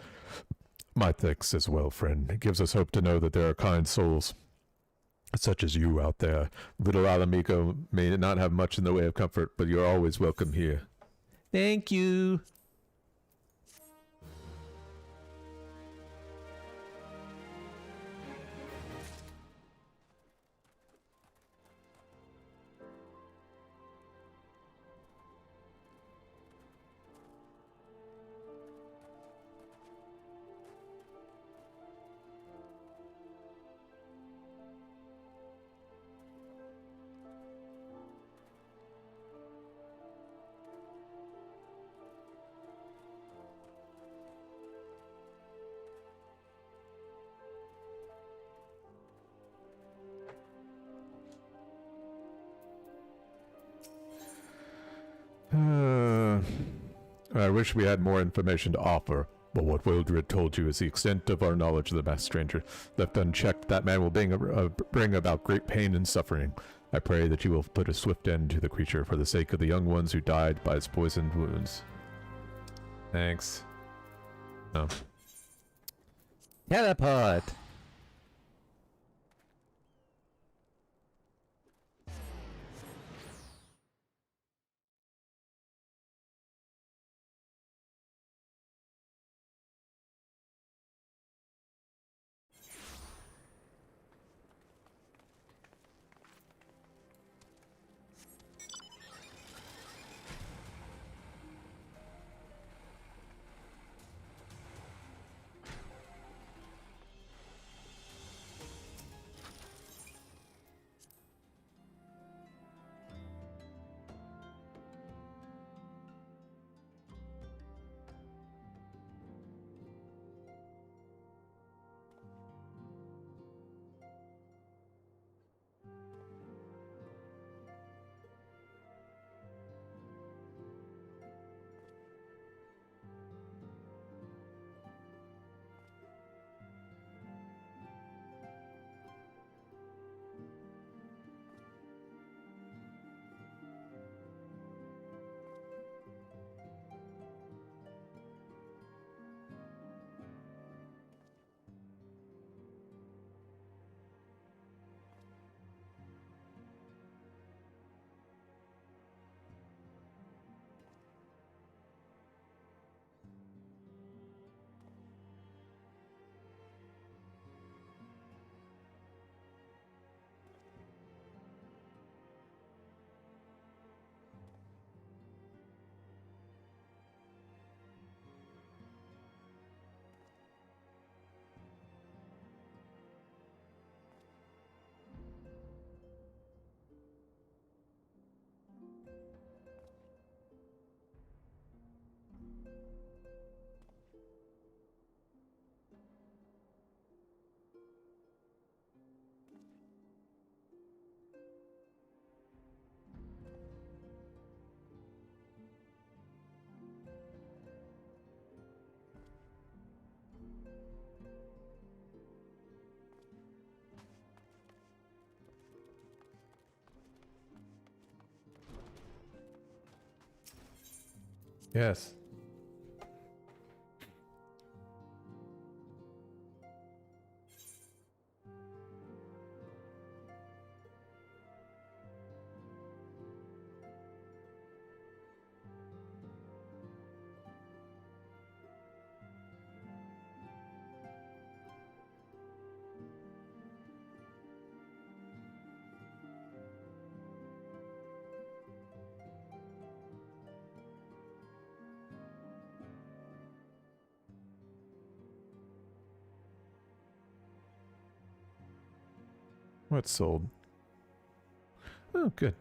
My thanks as well, friend. It gives us hope to know that there are kind souls such as you out there. Little Alamico may not have much in the way of comfort, but you're always welcome here. Thank you. I wish we had more information to offer, but what Wildred told you is the extent of our knowledge of the masked stranger. Left unchecked, that man will bring about great pain and suffering. I pray that you will put a swift end to the creature for the sake of the young ones who died by its poisoned wounds. Thanks. No. Teleport! Yes. What's sold? Oh, good.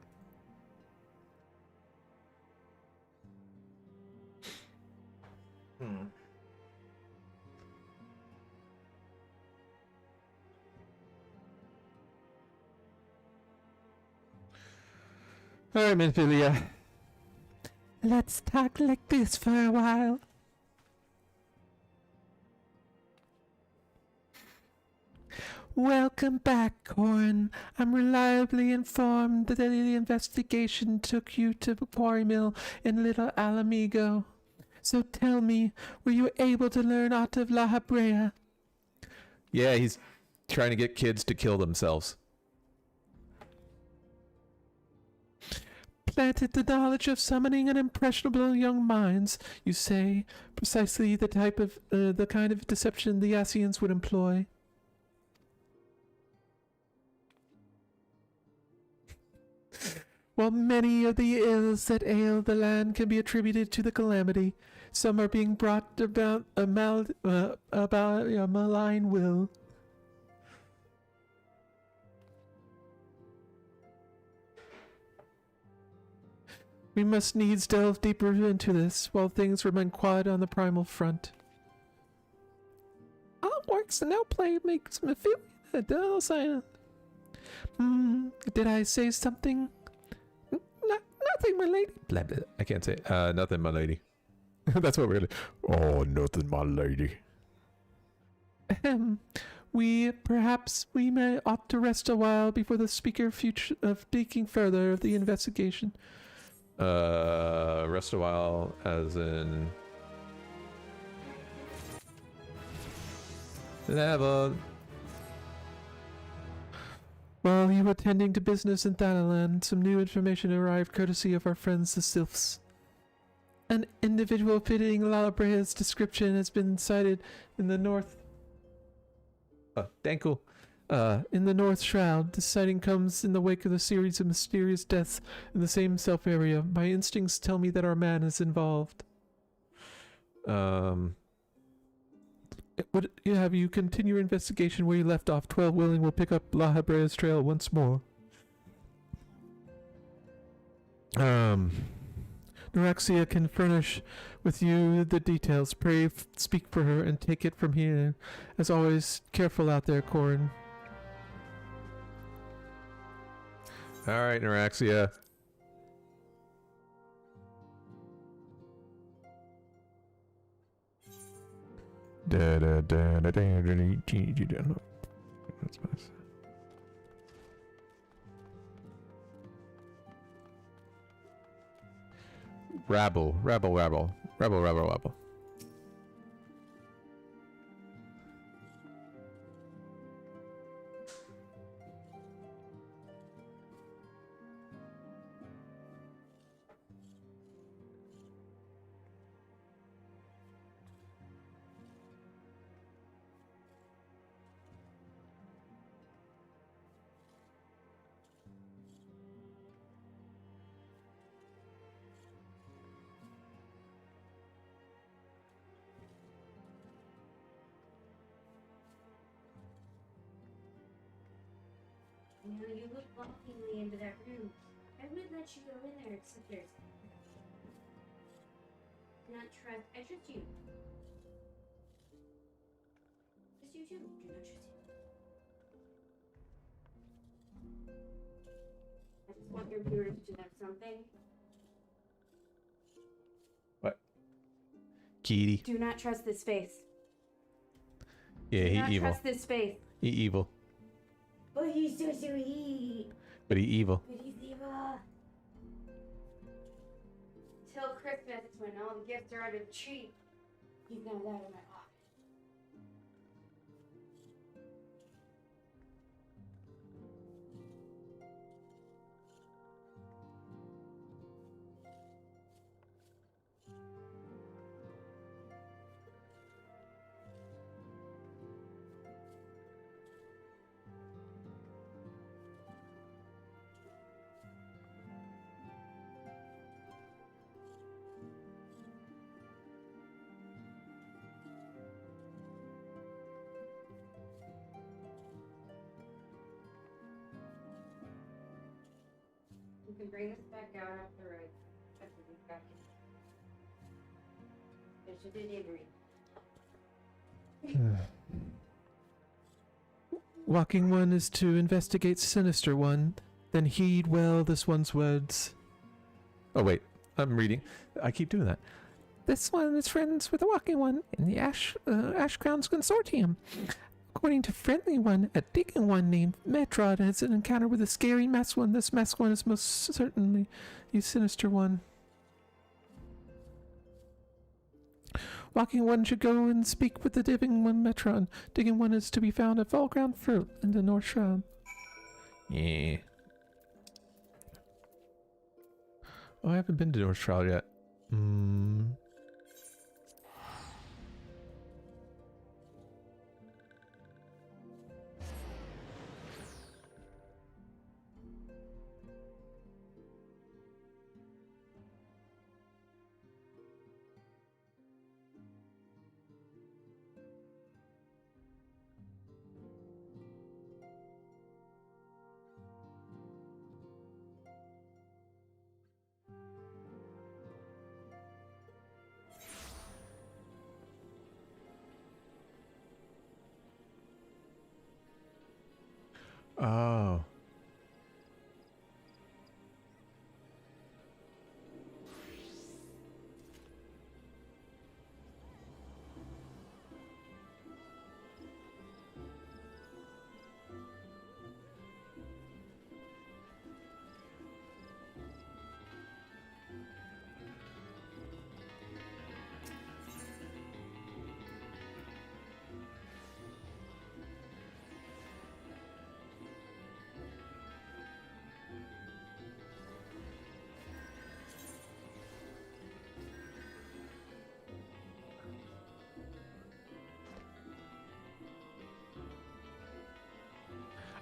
Alright, Minfilia. Let's talk like this for a while. Welcome back, Corin. I'm reliably informed that the investigation took you to the quarry mill in Little Alamigo. So tell me, were you able to learn aught of La Habrea? Yeah, he's trying to get kids to kill themselves. Planted the knowledge of summoning an impressionable young minds, you say, precisely the kind of deception the Asians would employ. While many of the ills that ail the land can be attributed to the calamity, some are being brought about a malign will. We must needs delve deeper into this while things remain quiet on the primal front. All works and no play makes me feel a dull silent. Did I say something? Nothing, my lady. Blah, blah. I can't say nothing, my lady. That's what we're gonna. Oh, nothing, my lady. We may ought to rest a while before the speaker future of speaking further of the investigation. Rest a while, as in level. While you were attending to business in Thanalan, some new information arrived courtesy of our friends the Sylphs. An individual fitting Lalabrea's description has been sighted in the north. Dang cool. In the North Shroud. This sighting comes in the wake of a series of mysterious deaths in the same self area. My instincts tell me that our man is involved. Would you have you continue your investigation where you left off? 12 willing will pick up La Habrea's trail once more. Neuraxia can furnish with you the details. Pray speak for her and take it from here. As always, careful out there, Corin. Alright, Neuraxia. That's nice. Rabble. You know, you look longingly into that room. I would let you go in there, except there's not trust. I trust you. Trust you too. Do not trust you. I just want your viewers to know something. What? Kitty. Do not trust this face. Yeah, Do he not evil. trust this face. He evil. But he's so sweet. But he evil. But he's evil. Till Christmas, when all the gifts are under the tree, he's not allowed in my office. You can bring this back out after we've got it. There's a delivery. Walking one is to investigate sinister one, then heed well this one's words. Oh, wait. I'm reading. I keep doing that. This one is friends with the Walking One in the Ash Grounds Consortium. According to Friendly One, a Digging One named Metrod has an encounter with a scary Mess One. This Mess One is most certainly the sinister one. Walking One should go and speak with the Digging One Metron. Digging One is to be found at Volground Fruit in the North Shroud. Yeah. Oh, I haven't been to North Shroud yet. Oh.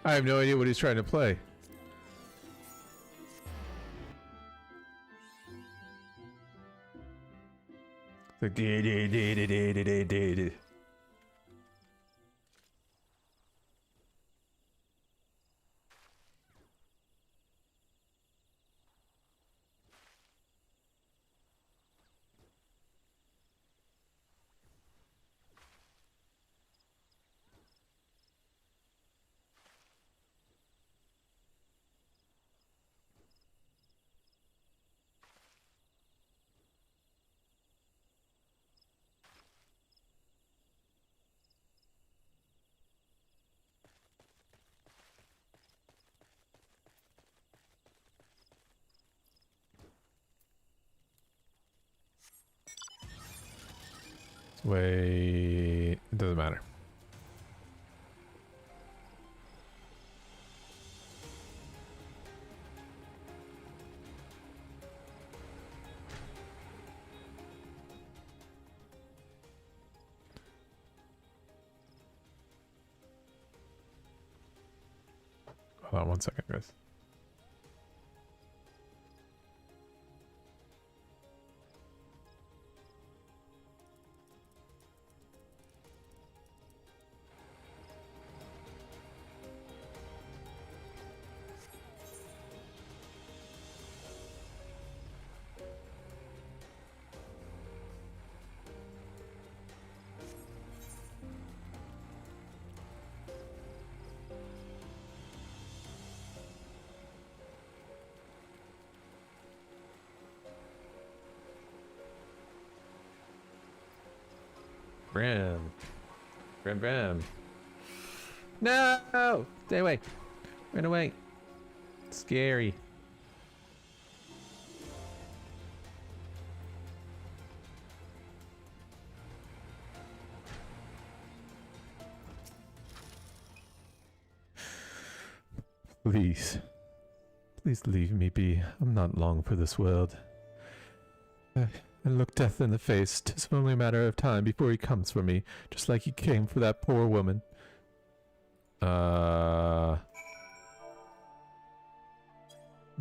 I have no idea what he's trying to play. Like wait, it doesn't matter. Hold on 1 second, guys. Bram. Bram Bram. No! Stay away. Run away. It's scary. Please. Please leave me be. I'm not long for this world. And look death in the face. 'Tis only a matter of time before he comes for me, just like he came for that poor woman.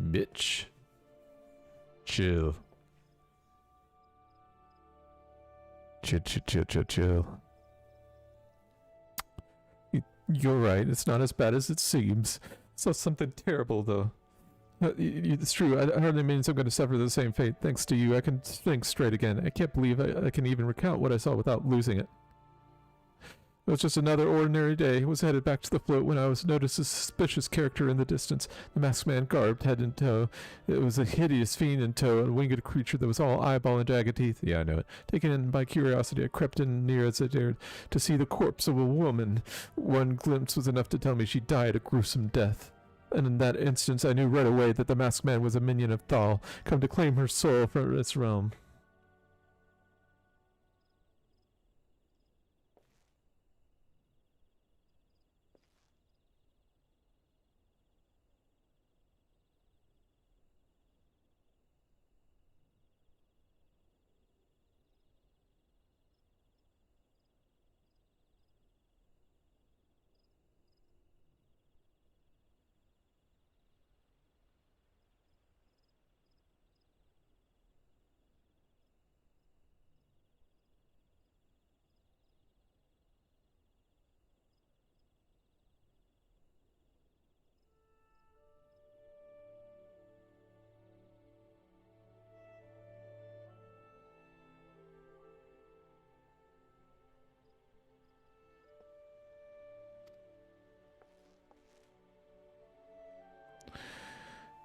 Bitch. Chill. Chill. You're right, it's not as bad as it seems. So something terrible, though. It's true, it hardly means I'm going to suffer the same fate. Thanks to you, I can think straight again. I can't believe I can even recount what I saw without losing it. It was just another ordinary day. I was headed back to the float when I was noticed a suspicious character in the distance. The masked man garbed, head in tow. It was a hideous fiend in tow, a winged creature that was all eyeball and jagged teeth. Yeah, I know it. Taken in by curiosity, I crept in near as I dared to see the corpse of a woman. One glimpse was enough to tell me she died a gruesome death. And in that instance, I knew right away that the masked man was a minion of Thal, come to claim her soul from its realm.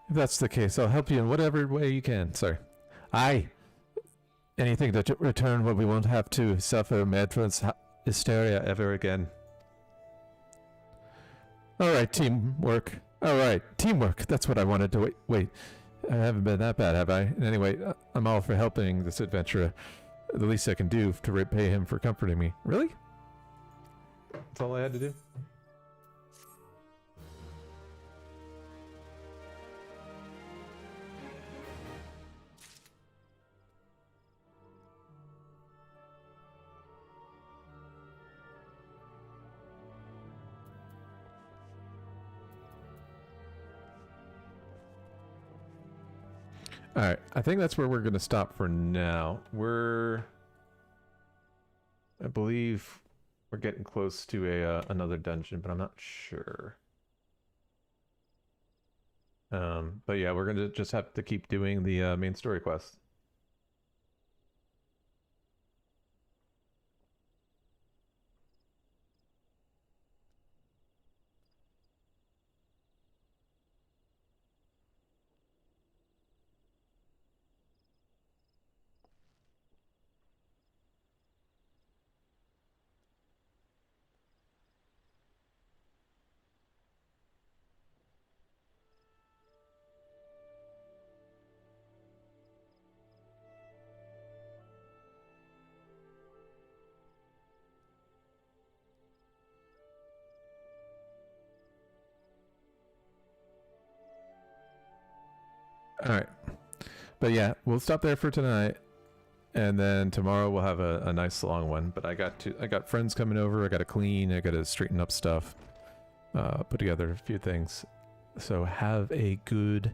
If that's the case, I'll help you in whatever way you can, sir. Aye. Anything to return what we won't have to suffer Medron's hysteria ever again. Alright, teamwork. Alright, teamwork. That's what I wanted to wait. I haven't been that bad, have I? Anyway, I'm all for helping this adventurer. The least I can do to repay him for comforting me. Really? That's all I had to do? Alright, I think that's where we're going to stop for now. I believe we're getting close to another dungeon, but I'm not sure. But yeah, we're going to just have to keep doing the main story quest. Alright. But yeah, we'll stop there for tonight. And then tomorrow we'll have a nice long one. But I got friends coming over, I gotta clean, I gotta straighten up stuff. Put together a few things. So have a good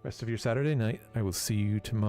rest of your Saturday night. I will see you tomorrow.